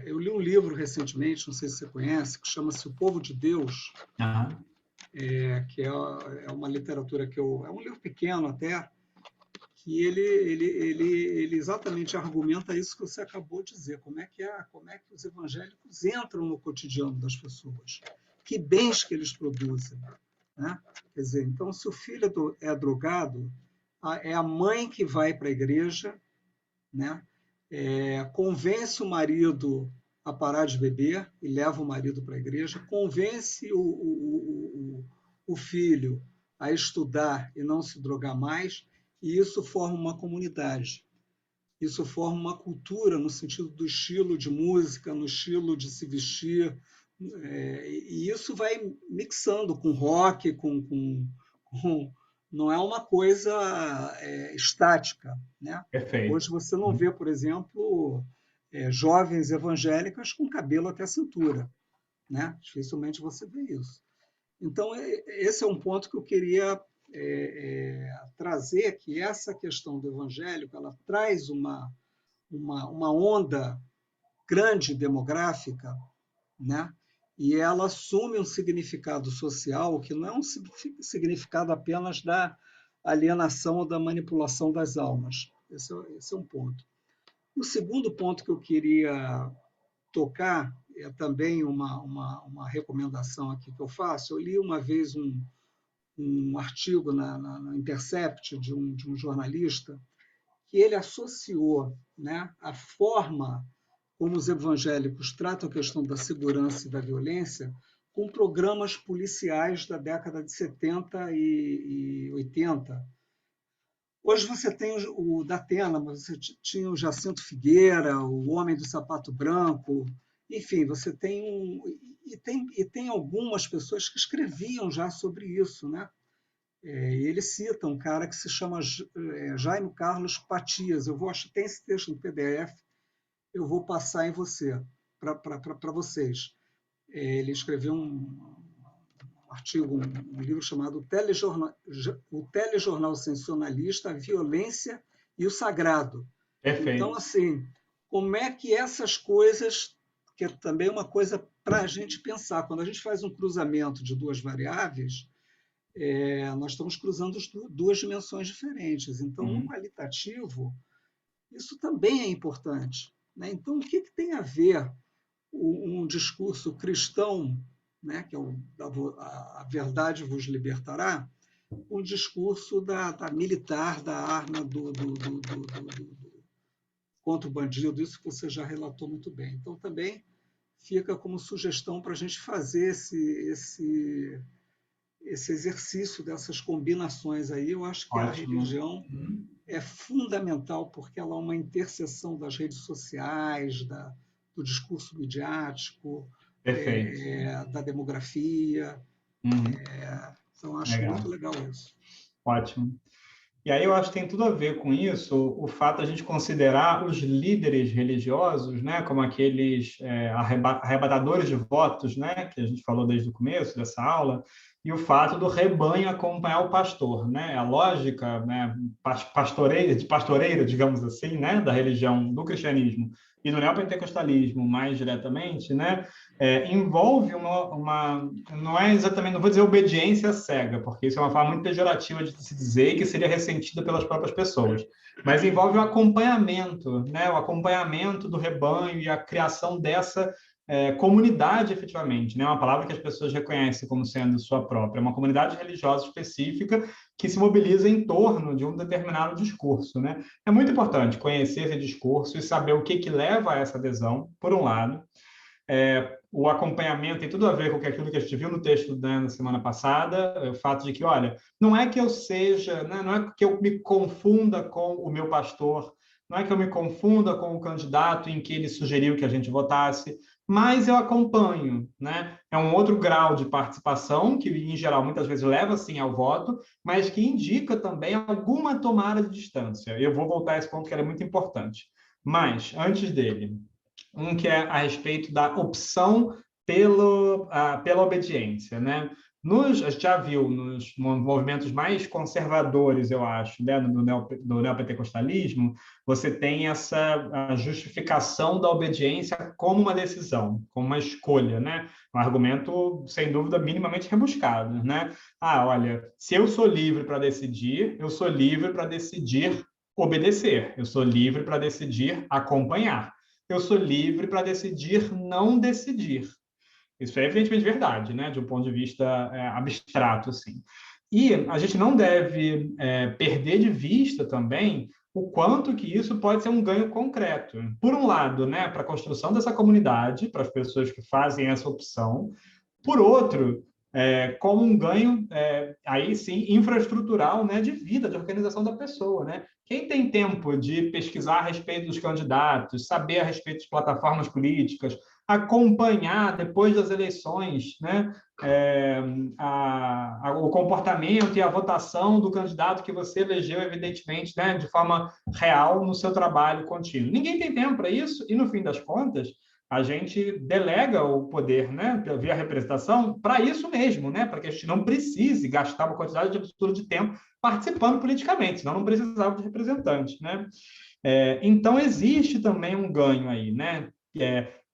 B: eu li um livro recentemente, não sei se você conhece, que chama-se O Povo de Deus,
A: Uhum.
B: que é uma literatura é um livro pequeno até, que ele exatamente argumenta isso que você acabou de dizer, como é que os evangélicos entram no cotidiano das pessoas, que bens que eles produzem, né? Quer dizer, então, se o filho é drogado, é a mãe que vai para a igreja, né? Convence o marido a parar de beber e leva o marido para a igreja, convence o filho a estudar e não se drogar mais, e isso forma uma comunidade. Isso forma uma cultura no sentido do estilo de música, no estilo de se vestir, e isso vai mixando com rock, não é uma coisa estática, né?
A: Perfeito.
B: Hoje você não vê, por exemplo, jovens evangélicas com cabelo até a cintura, né? Dificilmente você vê isso. Então, esse é um ponto que eu queria trazer, que essa questão do evangélico, ela traz uma onda grande demográfica, né? E ela assume um significado social que não é um significado apenas da alienação ou da manipulação das almas. Esse é um ponto. O segundo ponto que eu queria tocar é também uma recomendação aqui que eu faço. Eu li uma vez um artigo na Intercept de um jornalista que ele associou, né, a forma como os evangélicos tratam a questão da segurança e da violência com programas policiais da década de 70 e 80. Hoje você tem o Datena, mas você tinha o Jacinto Figueira, o Homem do Sapato Branco, enfim, você tem tem algumas pessoas que escreviam já sobre isso, né? Ele cita um cara que se chama Jaime Carlos Patias. Tem esse texto no PDF, eu vou passar em para vocês. Ele escreveu um artigo, um livro chamado O Telejornal Sensacionalista, a Violência e o Sagrado.
A: Perfeito.
B: Então, assim, como é que essas coisas, que é também uma coisa para a gente pensar, quando a gente faz um cruzamento de duas variáveis, nós estamos cruzando duas dimensões diferentes. Então, no qualitativo, isso também é importante, né? Então, o que tem a ver um discurso cristão, né, que é a verdade vos libertará, um discurso da militar, da arma contra o bandido, isso que você já relatou muito bem. Então, também fica como sugestão para a gente fazer esse exercício dessas combinações aí. Eu acho que a religião é fundamental, porque ela é uma interseção das redes sociais, do discurso midiático, da demografia. Então, acho muito legal isso.
A: Ótimo. E aí eu acho que tem tudo a ver com isso, o fato de a gente considerar os líderes religiosos, né, como aqueles arrebatadores de votos, né, que a gente falou desde o começo dessa aula, e o fato do rebanho acompanhar o pastor, né, a lógica, né, pastoreira, digamos assim, né, da religião, do cristianismo e do neopentecostalismo mais diretamente, né, envolve não é exatamente, não vou dizer obediência cega, porque isso é uma forma muito pejorativa de se dizer que seria ressentida pelas próprias pessoas, mas envolve o acompanhamento, né, o acompanhamento do rebanho e a criação dessa comunidade, efetivamente, né, uma palavra que as pessoas reconhecem como sendo sua própria, uma comunidade religiosa específica que se mobiliza em torno de um determinado discurso, né? É muito importante conhecer esse discurso e saber o que leva a essa adesão, por um lado. O acompanhamento tem tudo a ver com aquilo que a gente viu no texto na semana passada, o fato de que, olha, não é que eu seja, né, não é que eu me confunda com o meu pastor, não é que eu me confunda com o candidato em que ele sugeriu que a gente votasse, mas eu acompanho, né? É um outro grau de participação, que, em geral, muitas vezes leva, sim, ao voto, mas que indica também alguma tomada de distância. Eu vou voltar a esse ponto que era muito importante. Mas, antes dele, um que é a respeito da opção pela obediência, né? A gente já viu nos movimentos mais conservadores, eu acho, né, do neopentecostalismo, você tem a justificação da obediência como uma decisão, como uma escolha, né? Um argumento, sem dúvida, minimamente rebuscado, né? Ah, olha, se eu sou livre para decidir, eu sou livre para decidir obedecer, eu sou livre para decidir acompanhar, eu sou livre para decidir não decidir. Isso é evidentemente verdade, né? De um ponto de vista abstrato, assim. E a gente não deve perder de vista também o quanto que isso pode ser um ganho concreto. Por um lado, né, para a construção dessa comunidade, para as pessoas que fazem essa opção. Por outro, como um ganho, aí sim, infraestrutural, né, de vida, de organização da pessoa, né? Quem tem tempo de pesquisar a respeito dos candidatos, saber a respeito de plataformas políticas, acompanhar, depois das eleições, né, o comportamento e a votação do candidato que você elegeu, evidentemente, né, de forma real no seu trabalho contínuo. Ninguém tem tempo para isso e, no fim das contas, a gente delega o poder, né, via representação, para isso mesmo, né, para que a gente não precise gastar uma quantidade absurda de tempo participando politicamente, senão não precisava de representante, né? Então, existe também um ganho aí, né?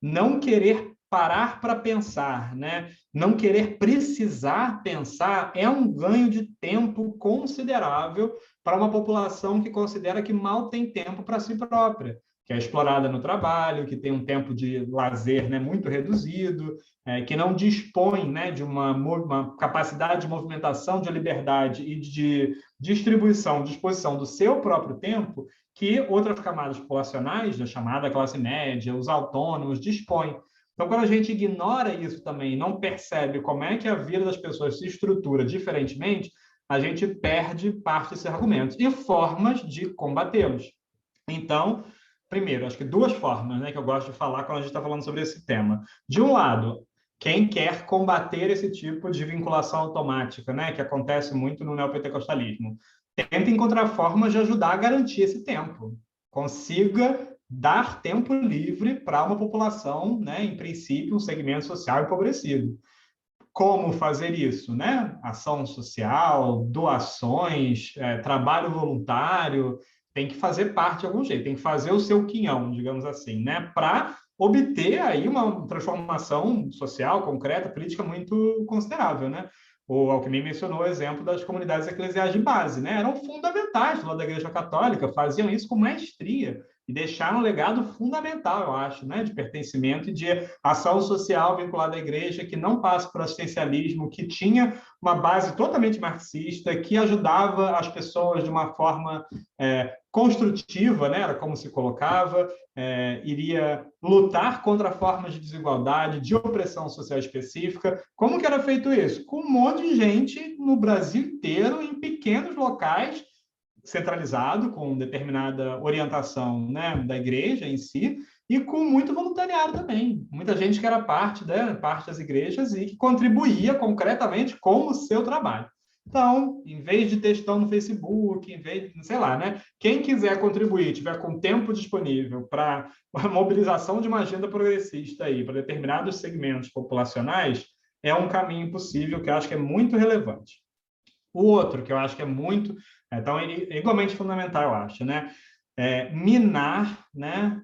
A: Não querer parar para pensar, né? Não querer precisar pensar é um ganho de tempo considerável para uma população que considera que mal tem tempo para si própria, que é explorada no trabalho, que tem um tempo de lazer, né, muito reduzido, que não dispõe, né, de uma capacidade de movimentação, de liberdade e de distribuição, disposição do seu próprio tempo, que outras camadas populacionais, da chamada classe média, os autônomos, dispõem. Então, quando a gente ignora isso também, não percebe como é que a vida das pessoas se estrutura diferentemente, a gente perde parte desses argumentos e formas de combatê-los. Então, primeiro, acho que duas formas, né, que eu gosto de falar quando a gente está falando sobre esse tema. De um lado, quem quer combater esse tipo de vinculação automática, né, que acontece muito no neopentecostalismo, tenta encontrar formas de ajudar a garantir esse tempo. Consiga dar tempo livre para uma população, né, em princípio, um segmento social empobrecido. Como fazer isso, né? Ação social, doações, trabalho voluntário, tem que fazer parte de algum jeito, tem que fazer o seu quinhão, digamos assim, né? Para obter aí uma transformação social, concreta, política muito considerável, né? O Alckmin mencionou o exemplo das comunidades eclesiais de base, né? Eram fundamentais do lado da Igreja Católica, faziam isso com maestria e deixaram um legado fundamental, eu acho, né? De pertencimento e de ação social vinculada à Igreja, que não passa por assistencialismo, que tinha uma base totalmente marxista, que ajudava as pessoas de uma forma construtiva, né? Era como se colocava, iria lutar contra formas de desigualdade, de opressão social específica. Como que era feito isso? Com um monte de gente no Brasil inteiro, em pequenos locais, centralizado, com determinada orientação, né, da igreja em si, e com muito voluntariado também. Muita gente que era parte das igrejas e que contribuía concretamente com o seu trabalho. Então, em vez de textão no Facebook, em vez de, sei lá, né? Quem quiser contribuir, tiver com tempo disponível para a mobilização de uma agenda progressista aí, para determinados segmentos populacionais, é um caminho possível que eu acho que é muito relevante. O outro, que eu acho que é muito, então, igualmente fundamental, eu acho, né? Minar, né,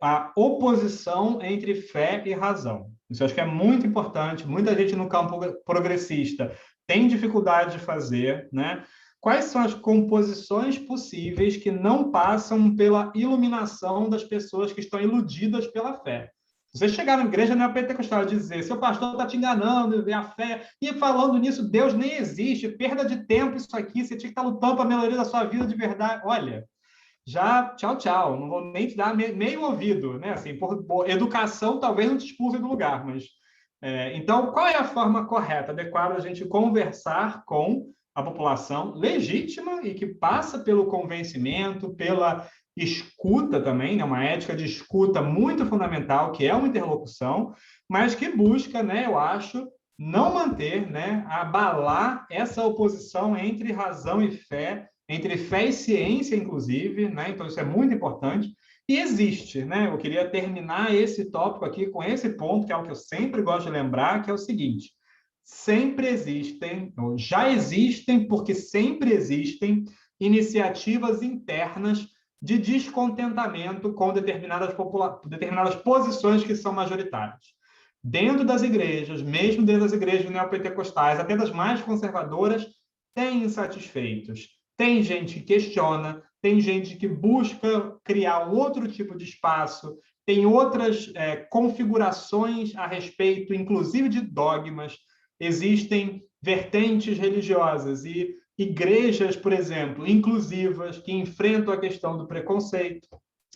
A: a oposição entre fé e razão. Isso eu acho que é muito importante. Muita gente no campo progressista tem dificuldade de fazer, né? Quais são as composições possíveis que não passam pela iluminação das pessoas que estão iludidas pela fé? Você chegar na igreja neopentecostal e dizer, seu pastor está te enganando, a fé, e falando nisso, Deus nem existe, perda de tempo isso aqui, você tinha que estar lutando para a melhoria da sua vida de verdade. Olha, já tchau, tchau, não vou nem te dar meio ouvido, né? Assim, por educação, talvez não te expulse do lugar, mas... então, qual é a forma correta, adequada, a gente conversar com a população legítima e que passa pelo convencimento, pela escuta também, né, uma ética de escuta muito fundamental, que é uma interlocução, mas que busca, né, eu acho, não manter, né, abalar essa oposição entre razão e fé, entre fé e ciência, inclusive, né? Então isso é muito importante. E existe, né? Eu queria terminar esse tópico aqui com esse ponto, que é o que eu sempre gosto de lembrar, que é o seguinte: sempre existem, ou já existem, porque sempre existem iniciativas internas de descontentamento com determinadas posições que são majoritárias. Dentro das igrejas, mesmo dentro das igrejas neopentecostais, até das mais conservadoras, tem insatisfeitos. Tem gente que questiona, tem gente que busca criar um outro tipo de espaço, tem outras configurações a respeito, inclusive de dogmas. Existem vertentes religiosas e igrejas, por exemplo, inclusivas, que enfrentam a questão do preconceito.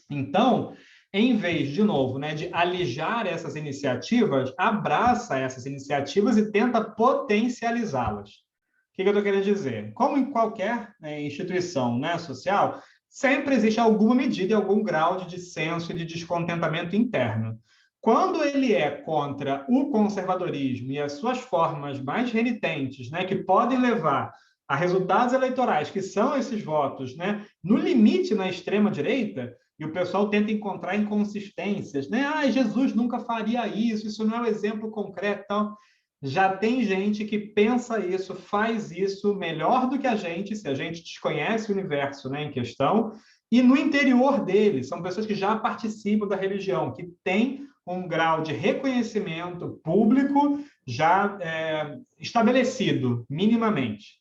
A: Então, em vez, de novo, né, de alijar essas iniciativas, abraça essas iniciativas e tenta potencializá-las. O que eu estou querendo dizer? Como em qualquer instituição, né, social, sempre existe alguma medida e algum grau de dissenso e de descontentamento interno. Quando ele é contra o conservadorismo e as suas formas mais renitentes, né, que podem levar a resultados eleitorais, que são esses votos, né, no limite na extrema-direita, e o pessoal tenta encontrar inconsistências, né? Ah, Jesus nunca faria isso, isso não é um exemplo concreto. Então, já tem gente que pensa isso, faz isso melhor do que a gente, se a gente desconhece o universo, né, em questão, e no interior deles, são pessoas que já participam da religião, que têm um grau de reconhecimento público já estabelecido, minimamente.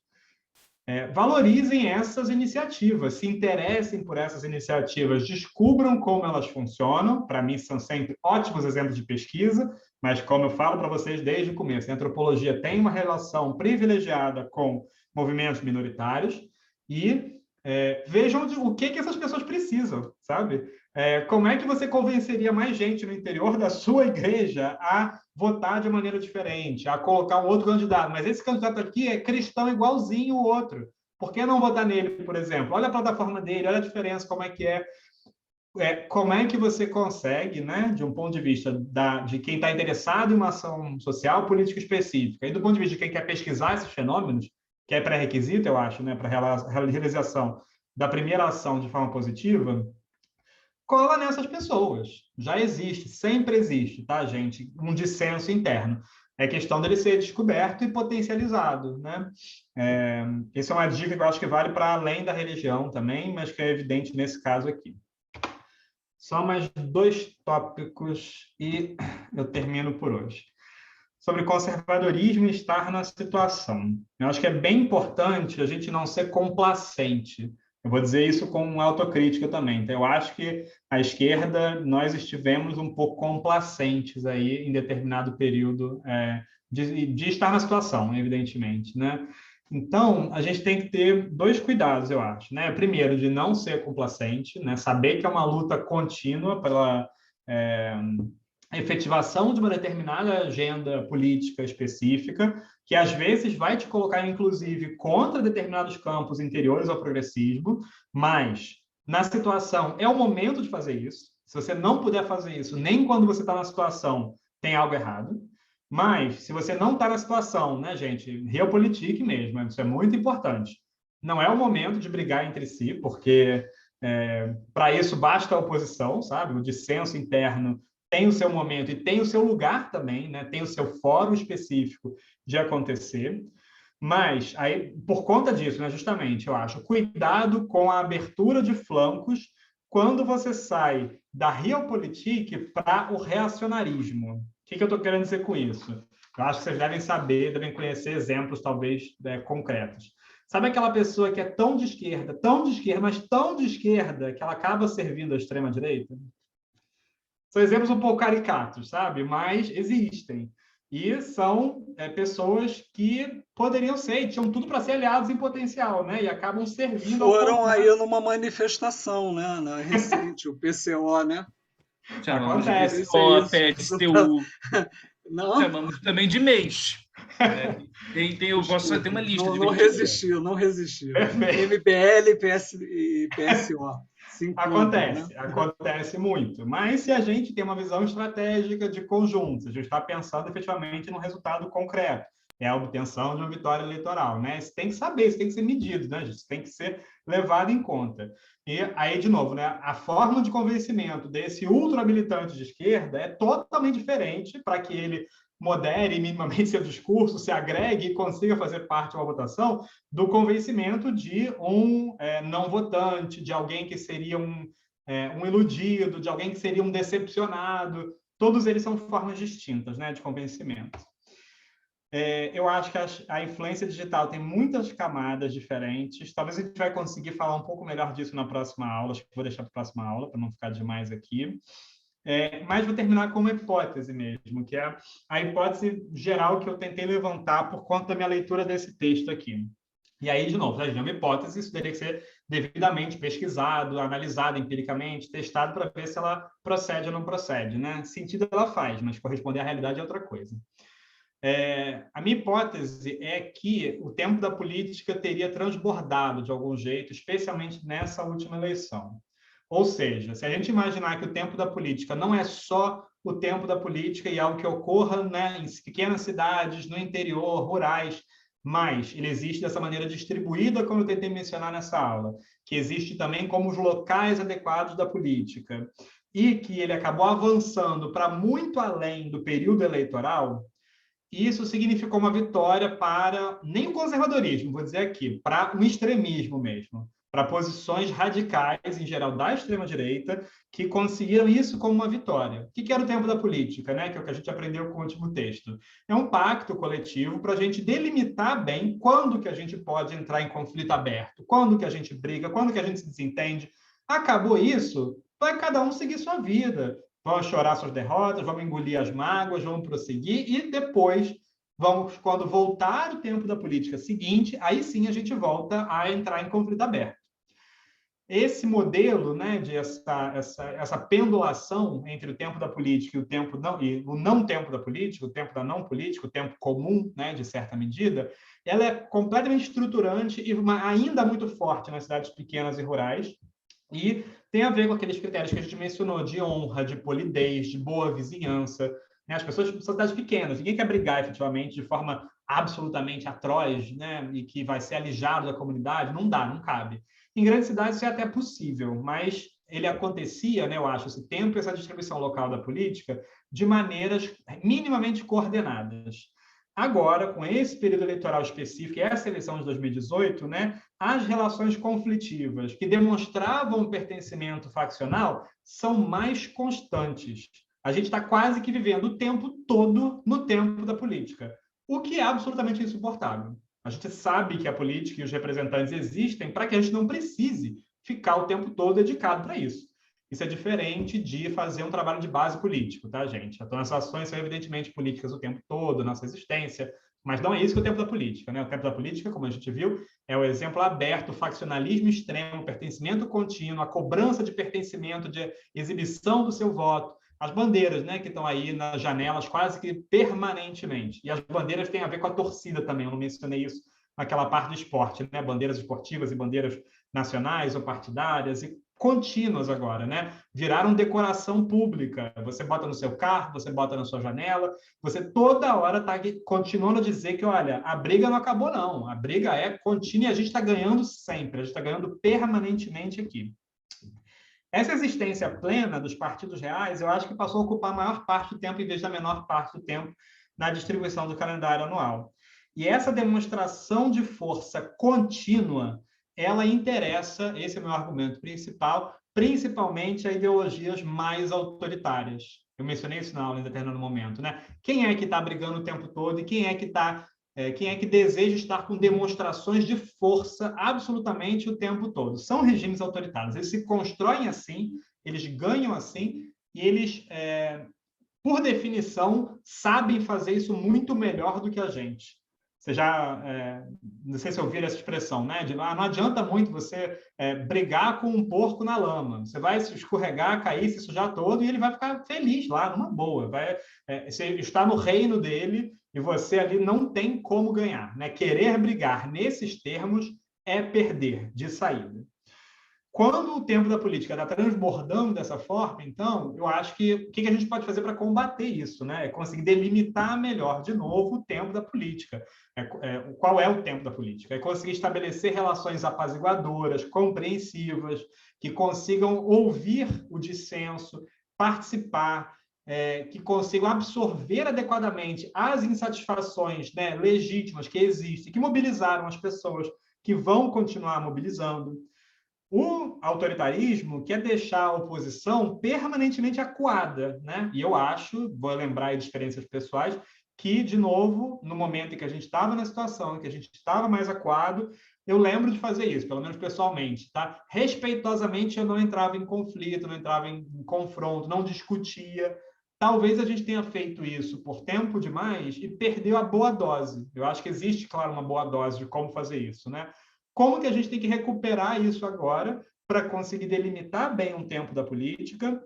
A: Valorizem essas iniciativas, se interessem por essas iniciativas, descubram como elas funcionam. Para mim, são sempre ótimos exemplos de pesquisa, mas, como eu falo para vocês desde o começo, a antropologia tem uma relação privilegiada com movimentos minoritários e vejam o que essas pessoas precisam, sabe? Como é que você convenceria mais gente no interior da sua igreja a votar de maneira diferente, a colocar um outro candidato? Mas esse candidato aqui é cristão igualzinho o outro. Por que não votar nele, por exemplo? Olha a plataforma dele, olha a diferença, como é que é. Como é que você consegue, né, de um ponto de vista de quem está interessado em uma ação social, política específica, e do ponto de vista de quem quer pesquisar esses fenômenos, que é pré-requisito, eu acho, né, para a realização da primeira ação de forma positiva, cola nessas pessoas. Já existe, sempre existe, tá, gente? Um dissenso interno. É questão dele ser descoberto e potencializado, né? Essa é uma dica que eu acho que vale para além da religião também, mas que é evidente nesse caso aqui. Só mais 2 tópicos e eu termino por hoje. Sobre conservadorismo e estar na situação. Eu acho que é bem importante a gente não ser complacente. Eu vou dizer isso com autocrítica também. Então, eu acho que a esquerda, nós estivemos um pouco complacentes aí em determinado período de estar na situação, evidentemente, né? Então, a gente tem que ter 2 cuidados, eu acho, né? Primeiro, de não ser complacente, né? Saber que é uma luta contínua pela efetivação de uma determinada agenda política específica, que às vezes vai te colocar, inclusive, contra determinados campos interiores ao progressismo, mas, na situação, é o momento de fazer isso. Se você não puder fazer isso, nem quando você está na situação, tem algo errado. Mas, se você não está na situação, né, gente, realpolitik mesmo, isso é muito importante. Não é o momento de brigar entre si, porque para isso basta a oposição, sabe? O dissenso interno tem o seu momento e tem o seu lugar também, né? Tem o seu fórum específico de acontecer. Mas, aí, por conta disso, né, justamente, eu acho, cuidado com a abertura de flancos quando você sai da realpolitik para o reacionarismo. O que eu estou querendo dizer com isso? Eu acho que vocês devem saber, devem conhecer exemplos, talvez, concretos. Sabe aquela pessoa que é tão de esquerda, mas tão de esquerda, que ela acaba servindo à extrema-direita? São exemplos um pouco caricatos, sabe? Mas existem. E são pessoas que poderiam ser, e tinham tudo para ser aliados em potencial, né? E acabam servindo ao
B: Foram
A: contrário.
B: aí numa manifestação, né? Na recente, o PCO, né?
E: Chamamos
A: Acontece.
E: de PCO, PSTU.
B: Não?
E: Chamamos também de mês. Eu gosto de ter uma lista.
B: Não resistiu.
A: Perfeito.
B: MBL e PSO.
A: Acontece,
B: né?
A: acontece muito. Mas se a gente tem uma visão estratégica de conjunto, se a gente está pensando efetivamente no resultado concreto, é a obtenção de uma vitória eleitoral, né? Isso tem que saber, isso tem que ser medido, né? Isso tem que ser levado em conta. E aí, de novo, né? A forma de convencimento desse ultra-militante de esquerda é totalmente diferente para que ele modere minimamente seu discurso, se agregue e consiga fazer parte de uma votação, do convencimento de um não votante, de alguém que seria um iludido, de alguém que seria um decepcionado. Todos eles são formas distintas, né, de convencimento. Eu acho que a influência digital tem muitas camadas diferentes. Talvez a gente vai conseguir falar um pouco melhor disso na próxima aula. Acho que vou deixar para a próxima aula, para não ficar demais aqui. Mas vou terminar com uma hipótese mesmo, que é a hipótese geral que eu tentei levantar por conta da minha leitura desse texto aqui. E aí, de novo, uma hipótese, isso teria que ser devidamente pesquisado, analisado empiricamente, testado para ver se ela procede ou não procede, né? Sentido ela faz, mas corresponder à realidade é outra coisa. A minha hipótese é que o tempo da política teria transbordado de algum jeito, especialmente nessa última eleição. Ou seja, se a gente imaginar que o tempo da política não é só o tempo da política e algo que ocorra, né, em pequenas cidades, no interior, rurais, mas ele existe dessa maneira distribuída, como eu tentei mencionar nessa aula, que existe também como os locais adequados da política, e que ele acabou avançando para muito além do período eleitoral, isso significou uma vitória para, nem o conservadorismo, vou dizer aqui, para um extremismo mesmo, para posições radicais, em geral, da extrema-direita, que conseguiram isso como uma vitória. O que era o tempo da política, né? Que é o que a gente aprendeu com o último texto. É um pacto coletivo para a gente delimitar bem quando que a gente pode entrar em conflito aberto, quando que a gente briga, quando que a gente se desentende. Acabou isso, vai cada um seguir sua vida. Vamos chorar suas derrotas, vamos engolir as mágoas, vamos prosseguir e depois, quando voltar o tempo da política seguinte, aí sim a gente volta a entrar em conflito aberto. Esse modelo, né, de essa pendulação entre o tempo da política e o não tempo da política, o tempo da não política, o tempo comum, né, de certa medida, ela é completamente estruturante e ainda muito forte nas cidades pequenas e rurais, e tem a ver com aqueles critérios que a gente mencionou, de honra, de polidez, de boa vizinhança. Né? As pessoas são cidades pequenas, ninguém quer brigar efetivamente de forma absolutamente atroz, né? E que vai ser alijado da comunidade, não dá, não cabe. Em grandes cidades isso é até possível, mas ele acontecia, né, eu acho, esse tempo, essa distribuição local da política, de maneiras minimamente coordenadas. Agora, com esse período eleitoral específico, e essa eleição de 2018, né, as relações conflitivas que demonstravam pertencimento faccional são mais constantes. A gente está quase que vivendo o tempo todo no tempo da política, o que é absolutamente insuportável. A gente sabe que a política e os representantes existem para que a gente não precise ficar o tempo todo dedicado para isso. Isso é diferente de fazer um trabalho de base político, tá, gente? Então, as ações são evidentemente políticas o tempo todo, nossa existência, mas não é isso que é o tempo da política, né? O tempo da política, como a gente viu, é o exemplo aberto, o faccionalismo extremo, o pertencimento contínuo, a cobrança de pertencimento, de exibição do seu voto, as bandeiras, né, que estão aí nas janelas quase que permanentemente. E as bandeiras têm a ver com a torcida também, eu não mencionei isso naquela parte do esporte, né? Bandeiras esportivas e bandeiras nacionais ou partidárias, e contínuas agora, né? Viraram decoração pública. Você bota no seu carro, você bota na sua janela, você toda hora está continuando a dizer que, olha, a briga não acabou, não. A briga é contínua e a gente está ganhando sempre, a gente está ganhando permanentemente aqui. Essa existência plena dos partidos reais, eu acho que passou a ocupar a maior parte do tempo, em vez da menor parte do tempo, na distribuição do calendário anual. E essa demonstração de força contínua, ela interessa, esse é o meu argumento principal, principalmente a ideologias mais autoritárias. Eu mencionei isso na aula em determinado momento, né? Quem é que está brigando o tempo todo e quem é que deseja estar com demonstrações de força absolutamente o tempo todo? São regimes autoritários. Eles se constroem assim, eles ganham assim, e eles, por definição, sabem fazer isso muito melhor do que a gente. Você já, não sei se ouviram essa expressão, né? De, não adianta muito você brigar com um porco na lama. Você vai se escorregar, cair, se sujar todo, e ele vai ficar feliz lá, numa boa. Você está no reino dele e você ali não tem como ganhar, né? Querer brigar nesses termos é perder de saída. Quando o tempo da política está transbordando dessa forma, então, eu acho que o que a gente pode fazer para combater isso, né? É conseguir delimitar melhor, de novo, o tempo da política. Qual é o tempo da política? É conseguir estabelecer relações apaziguadoras, compreensivas, que consigam ouvir o dissenso, participar, que consigam absorver adequadamente as insatisfações, né, legítimas que existem, que mobilizaram as pessoas, que vão continuar mobilizando. O autoritarismo quer deixar a oposição permanentemente acuada, né? E eu acho, vou lembrar de experiências pessoais, que, de novo, no momento em que a gente estava na situação, em que a gente estava mais acuado, eu lembro de fazer isso, pelo menos pessoalmente, tá? Respeitosamente, eu não entrava em conflito, não entrava em confronto, não discutia. Talvez a gente tenha feito isso por tempo demais e perdeu a boa dose. Eu acho que existe, claro, uma boa dose de como fazer isso, né? Como que a gente tem que recuperar isso agora para conseguir delimitar bem um tempo da política?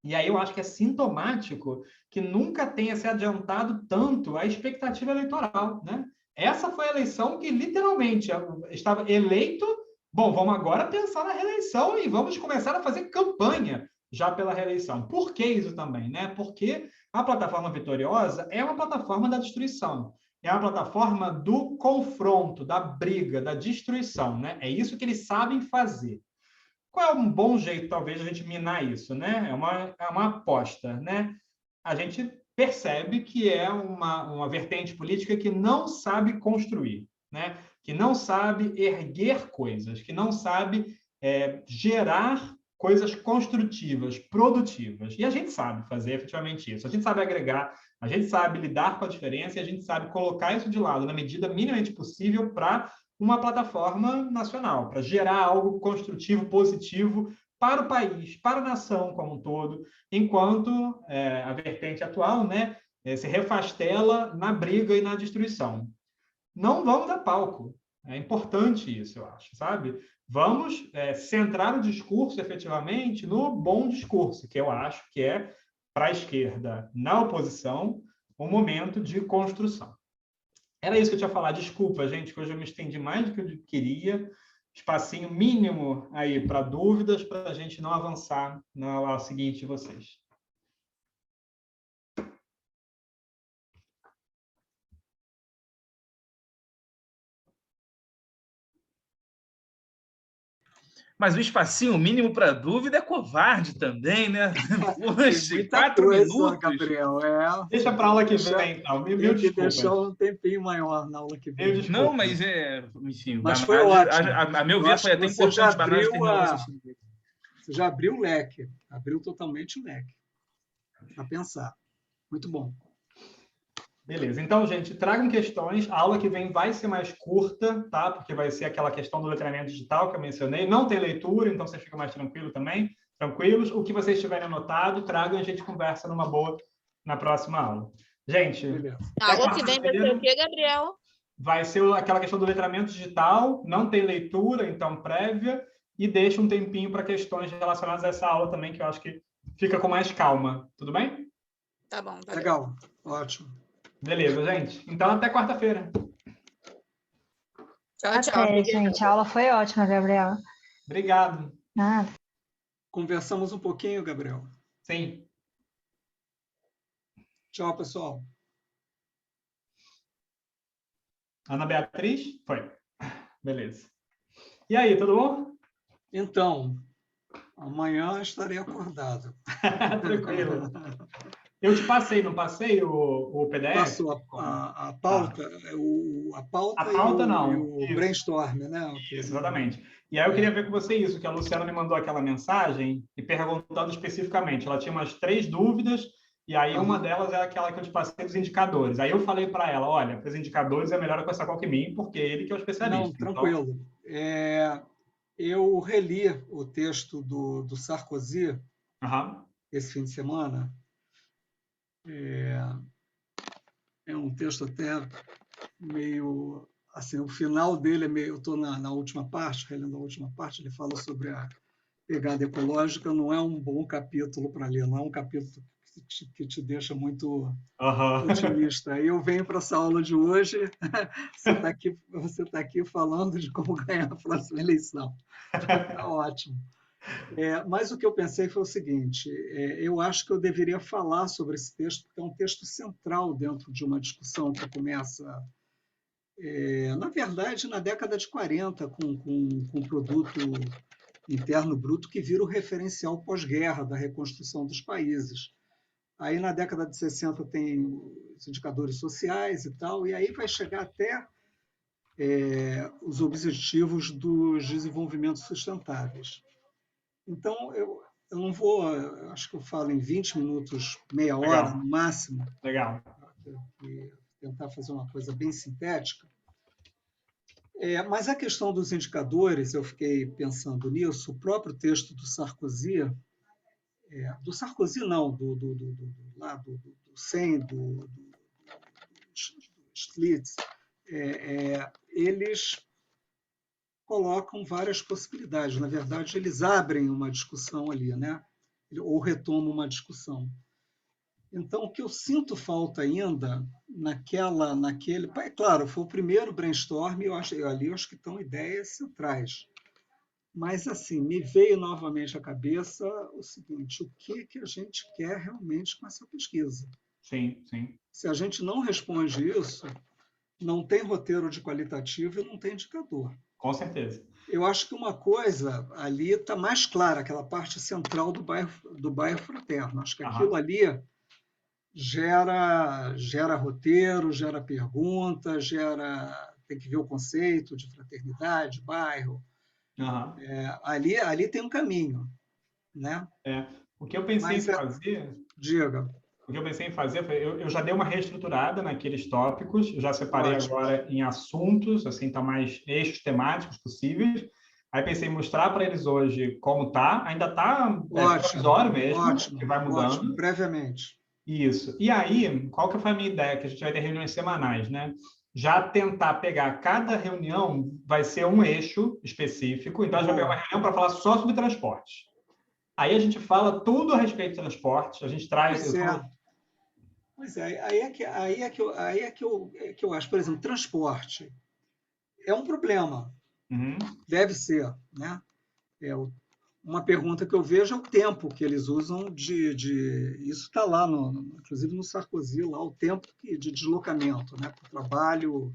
A: E aí eu acho que é sintomático que nunca tenha se adiantado tanto a expectativa eleitoral, né? Essa foi a eleição que, literalmente, estava eleito. Bom, vamos agora pensar na reeleição e vamos começar a fazer campanha já pela reeleição. Por que isso também, né? Porque a plataforma vitoriosa é uma plataforma da destruição. É uma plataforma do confronto, da briga, da destruição, né? É isso que eles sabem fazer. Qual é um bom jeito, talvez, de a gente minar isso, né? É uma aposta, né? A gente percebe que é uma vertente política que não sabe construir, né? Que não sabe erguer coisas, que não sabe gerar coisas construtivas, produtivas. E a gente sabe fazer efetivamente isso. A gente sabe agregar, a gente sabe lidar com a diferença e a gente sabe colocar isso de lado na medida minimamente possível para uma plataforma nacional, para gerar algo construtivo, positivo para o país, para a nação como um todo, enquanto a vertente atual, né, se refastela na briga e na destruição. Não vamos dar palco. É importante isso, eu acho, sabe? Vamos centrar o discurso, efetivamente, no bom discurso, que eu acho que é, para a esquerda, na oposição, um momento de construção. Era isso que eu tinha falado. Desculpa, gente, que hoje eu me estendi mais do que eu queria. Espacinho mínimo aí para dúvidas, para a gente não avançar na aula seguinte de vocês.
E: Mas o espacinho mínimo para dúvida é covarde também, né? Poxa, 4 minutos.
B: Gabriel,
A: Deixa para a aula que vem, então. Mil desculpas.
B: Deixar um tempinho maior na aula que vem.
E: Não, mas enfim,
B: mas foi ótimo.
E: A meu ver, foi até importante para nós terminar
B: Você já abriu o leque, abriu totalmente o leque para pensar. Muito bom.
A: Beleza. Então, gente, tragam questões. A aula que vem vai ser mais curta, tá? Porque vai ser aquela questão do letramento digital que eu mencionei. Não tem leitura, então você fica mais tranquilo também. Tranquilos. O que vocês tiverem anotado, tragam e a gente conversa numa boa na próxima aula. Gente...
F: A aula que vem vai ser o quê, Gabriel?
A: Vai ser aquela questão do letramento digital. Não tem leitura, então, prévia. E deixa um tempinho para questões relacionadas a essa aula também, que eu acho que fica com mais calma. Tudo bem?
F: Tá bom. Valeu.
B: Legal. Ótimo.
A: Beleza, gente. Então, até quarta-feira.
F: Tchau, tchau.
G: Até, gente. A aula foi ótima, Gabriel.
A: Obrigado.
G: Nada.
B: Conversamos um pouquinho, Gabriel.
A: Sim.
B: Tchau, pessoal.
A: Ana Beatriz? Foi. Beleza. E aí, tudo bom?
B: Então, amanhã estarei acordado.
A: Tranquilo. Eu te passei, não passei o PDF?
B: Passou a pauta, a pauta
A: não.
B: E o brainstorm, né?
A: Isso, exatamente. E aí eu queria ver com você isso, que a Luciana me mandou aquela mensagem e perguntando especificamente. Ela tinha umas 3 dúvidas, e aí uma delas é aquela que eu te passei dos indicadores. Aí eu falei para ela, olha, para os indicadores é melhor conversar com o Alckmin, porque ele que é o especialista.
B: Não, tranquilo. Então... eu reli o texto do Sarkozy esse fim de semana. É um texto até meio... Assim, o final dele é meio... Eu estou na última parte, relendo a última parte, ele fala sobre pegada ecológica não é um bom capítulo para ler, não é um capítulo que te deixa muito otimista. Eu venho para essa aula de hoje, você tá aqui falando de como ganhar a próxima eleição. Está ótimo. Mas o que eu pensei foi o seguinte, eu acho que eu deveria falar sobre esse texto, porque é um texto central dentro de uma discussão que começa, na verdade, na década de 40, com o produto interno bruto, que vira o referencial pós-guerra da reconstrução dos países. Aí, na década de 60, tem os indicadores sociais e tal, e aí vai chegar até os objetivos dos desenvolvimentos sustentáveis. Então, eu não vou, acho que eu falo em 20 minutos, meia hora, no máximo.
A: Legal.
B: Tentar fazer uma coisa bem sintética. Mas a questão dos indicadores, eu fiquei pensando nisso, o próprio texto do Sarkozy, não, do Sen, do Schlitz, eles colocam várias possibilidades. Na verdade, eles abrem uma discussão ali, né? Ou retomam uma discussão. Então, o que eu sinto falta ainda naquele... Claro, foi o primeiro brainstorm, eu acho que estão ideias centrais. Mas, assim, me veio novamente à cabeça o seguinte, o que a gente quer realmente com essa pesquisa?
A: Sim, sim.
B: Se a gente não responde isso, não tem roteiro de qualitativo e não tem indicador.
A: Com certeza.
B: Eu acho que uma coisa ali está mais clara, aquela parte central do bairro fraterno. Acho que aquilo ali gera roteiro, gera pergunta, tem que ver o conceito de fraternidade, bairro. Ali tem um caminho, né?
A: O que eu pensei em fazer...
B: Diga.
A: O que eu pensei em fazer foi... Eu já dei uma reestruturada naqueles tópicos, eu já separei agora em assuntos, assim, tá mais eixos temáticos possíveis. Aí pensei em mostrar para eles hoje como tá. Ainda tá provisório mesmo, que vai mudando.
B: Ótimo, brevemente.
A: Isso. E aí, qual que foi a minha ideia? Que a gente vai ter reuniões semanais, né? Já tentar pegar cada reunião, vai ser um eixo específico, então a gente vai pegar uma reunião para falar só sobre transporte. Aí a gente fala tudo a respeito de transporte, a gente traz...
B: Pois é, aí é que eu acho, por exemplo, transporte é um problema, deve ser, né? Uma pergunta que eu vejo é o tempo que eles usam isso está lá, inclusive no Sarkozy, lá, o tempo de deslocamento, né, para o trabalho.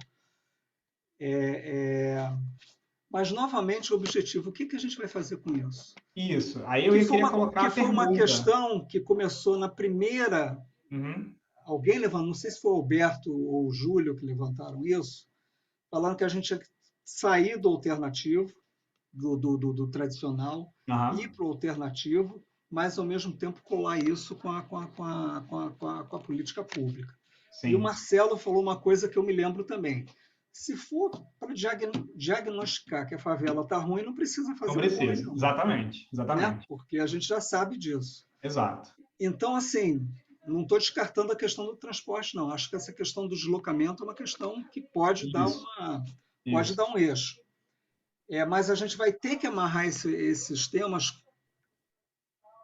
B: Mas, novamente, o objetivo, o que a gente vai fazer com isso?
A: Isso, aí eu queria colocar a pergunta.
B: Que foi uma questão que começou na primeira... Alguém levantou, não sei se foi o Alberto ou o Júlio que levantaram isso, falando que a gente tinha que sair do alternativo, do tradicional, ir para o alternativo, mas, ao mesmo tempo, colar isso com a política pública. Sim. E o Marcelo falou uma coisa que eu me lembro também. Se for para diagnosticar que a favela está ruim, não precisa fazer
A: não precisa, exatamente.
B: Né? Porque a gente já sabe disso.
A: Exato.
B: Então, assim, não estou descartando a questão do transporte, não. Acho que essa questão do deslocamento é uma questão que pode dar um eixo. Mas a gente vai ter que amarrar esses temas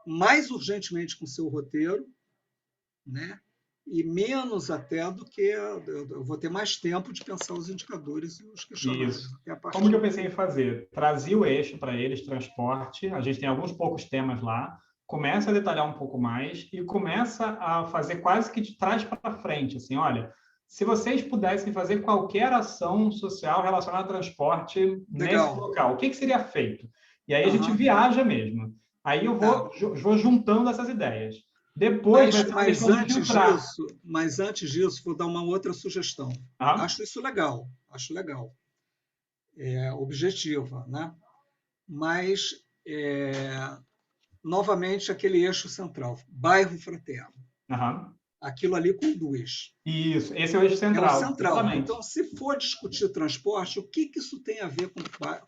B: mais urgentemente com o seu roteiro, né? E menos até do que eu vou ter mais tempo de pensar os indicadores e os questionários.
A: Isso. Como que eu pensei em fazer? Trazia o eixo para eles, transporte, a gente tem alguns poucos temas lá, começa a detalhar um pouco mais e começa a fazer quase que de trás para frente, assim, olha, se vocês pudessem fazer qualquer ação social relacionada ao transporte nesse local, o que seria feito? E aí a gente viaja mesmo. Aí eu vou juntando essas ideias. Depois,
B: mas antes disso, vou dar uma outra sugestão. Acho isso legal, objetiva, né? Mas, novamente, aquele eixo central, bairro fraterno. Aquilo ali conduz.
A: Isso, esse é o eixo central.
B: É o central. Exatamente. Então, se for discutir transporte, o que isso tem a ver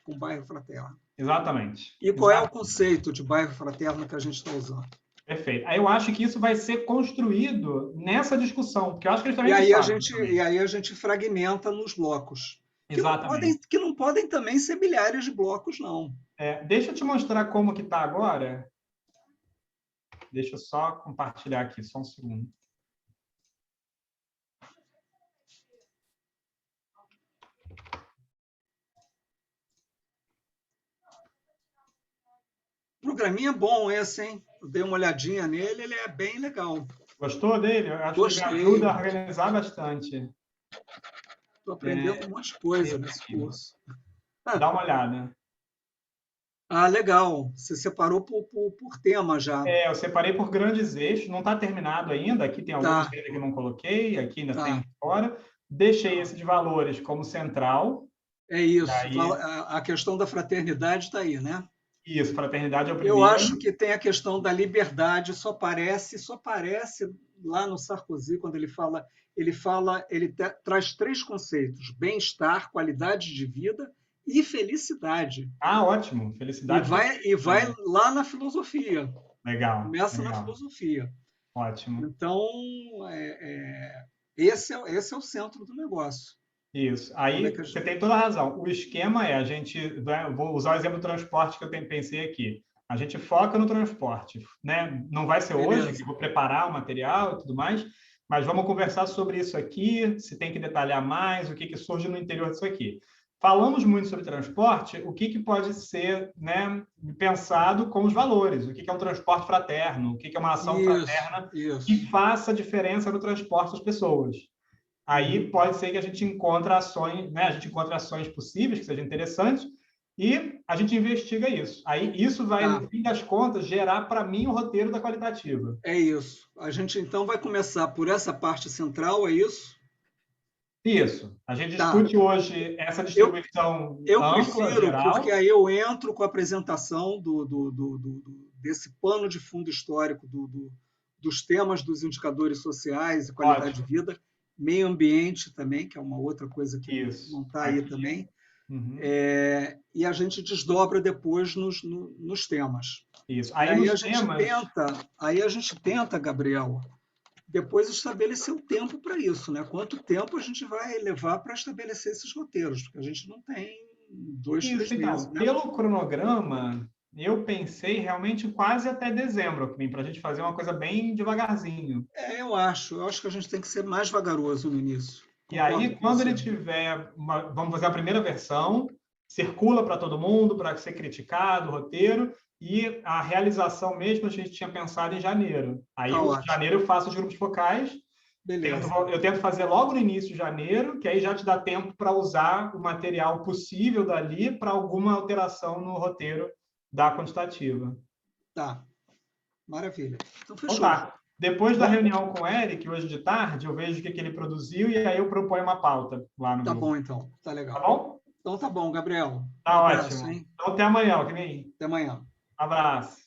B: com bairro fraterno?
A: Exatamente.
B: E qual é o conceito de bairro fraterno que a gente está usando?
A: Perfeito. Aí eu acho que isso vai ser construído nessa discussão, porque eu acho que eles também
B: e aí a gente fragmenta nos blocos.
A: Exatamente.
B: Que não podem também ser milhares de blocos, não.
A: Deixa eu te mostrar como que está agora. Deixa eu só compartilhar aqui, só um segundo.
B: Programinha bom esse, hein? Eu dei uma olhadinha nele, ele é bem legal.
A: Gostou dele? Eu acho
B: Gostei.
A: que ele ajuda a organizar bastante.
B: Estou aprendendo um monte de coisa nesse curso.
A: Dá uma olhada.
B: Ah, legal. Você separou por tema já.
A: Eu separei por grandes eixos, não está terminado ainda. Aqui tem alguns dele que eu não coloquei, aqui ainda tem fora. Deixei esse de valores como central.
B: É isso. Aí... A questão da fraternidade está aí, né?
A: Isso, fraternidade é o primeiro.
B: Eu acho que tem a questão da liberdade, só aparece lá no Sarkozy, quando ele traz 3 conceitos: bem-estar, qualidade de vida e felicidade.
A: Ah, ótimo, felicidade.
B: E vai lá na filosofia.
A: Legal.
B: Começa na filosofia.
A: Ótimo.
B: Então, esse é o centro do negócio.
A: Isso. Aí você tem toda a razão. O esquema vou usar o exemplo do transporte que eu pensei aqui. A gente foca no transporte, né? Não vai ser hoje que eu vou preparar o material e tudo mais, mas vamos conversar sobre isso aqui, se tem que detalhar mais, o que surge no interior disso aqui. Falamos muito sobre transporte, o que pode ser, né, pensado com os valores, o que é um transporte fraterno, o que é uma ação fraterna que faça diferença no transporte das pessoas. Aí pode ser que a gente encontre ações, né? A gente encontre ações possíveis que sejam interessantes e a gente investiga isso. Aí isso vai, no fim das contas, gerar para mim o roteiro da qualitativa.
B: É isso. A gente então vai começar por essa parte central, é isso?
A: Isso. A gente discute hoje essa distribuição ampla, geral.
B: Porque aí eu entro com a apresentação desse pano de fundo histórico dos temas dos indicadores sociais e qualidade de vida. Meio ambiente também, que é uma outra coisa que não está aí também. E a gente desdobra depois nos temas.
A: Isso.
B: Aí a gente tenta, Gabriel, depois estabelecer o tempo para isso, né? Quanto tempo a gente vai levar para estabelecer esses roteiros? Porque a gente não tem 2, 3 meses. Né?
A: Pelo cronograma, eu pensei realmente quase até dezembro, para a gente fazer uma coisa bem devagarzinho.
B: Eu acho que a gente tem que ser mais vagaroso no início.
A: E aí, quando ele tiver, vamos fazer a primeira versão, circula para todo mundo, para ser criticado, o roteiro, e a realização mesmo a gente tinha pensado em janeiro. Aí, em janeiro, eu faço os grupos focais.
B: Beleza.
A: Eu tento fazer logo no início de janeiro, que aí já te dá tempo para usar o material possível dali para alguma alteração no roteiro da quantitativa.
B: Tá. Maravilha. Então, fechou.
A: Então, tá. Depois da reunião com o Eric, hoje de tarde, eu vejo o que ele produziu e aí eu proponho uma pauta lá no grupo.
B: Tá bom, então. Tá legal.
A: Tá bom?
B: Então tá bom, Gabriel.
A: Tá ótimo. Então até amanhã, ok?
B: Até amanhã.
A: Abraço.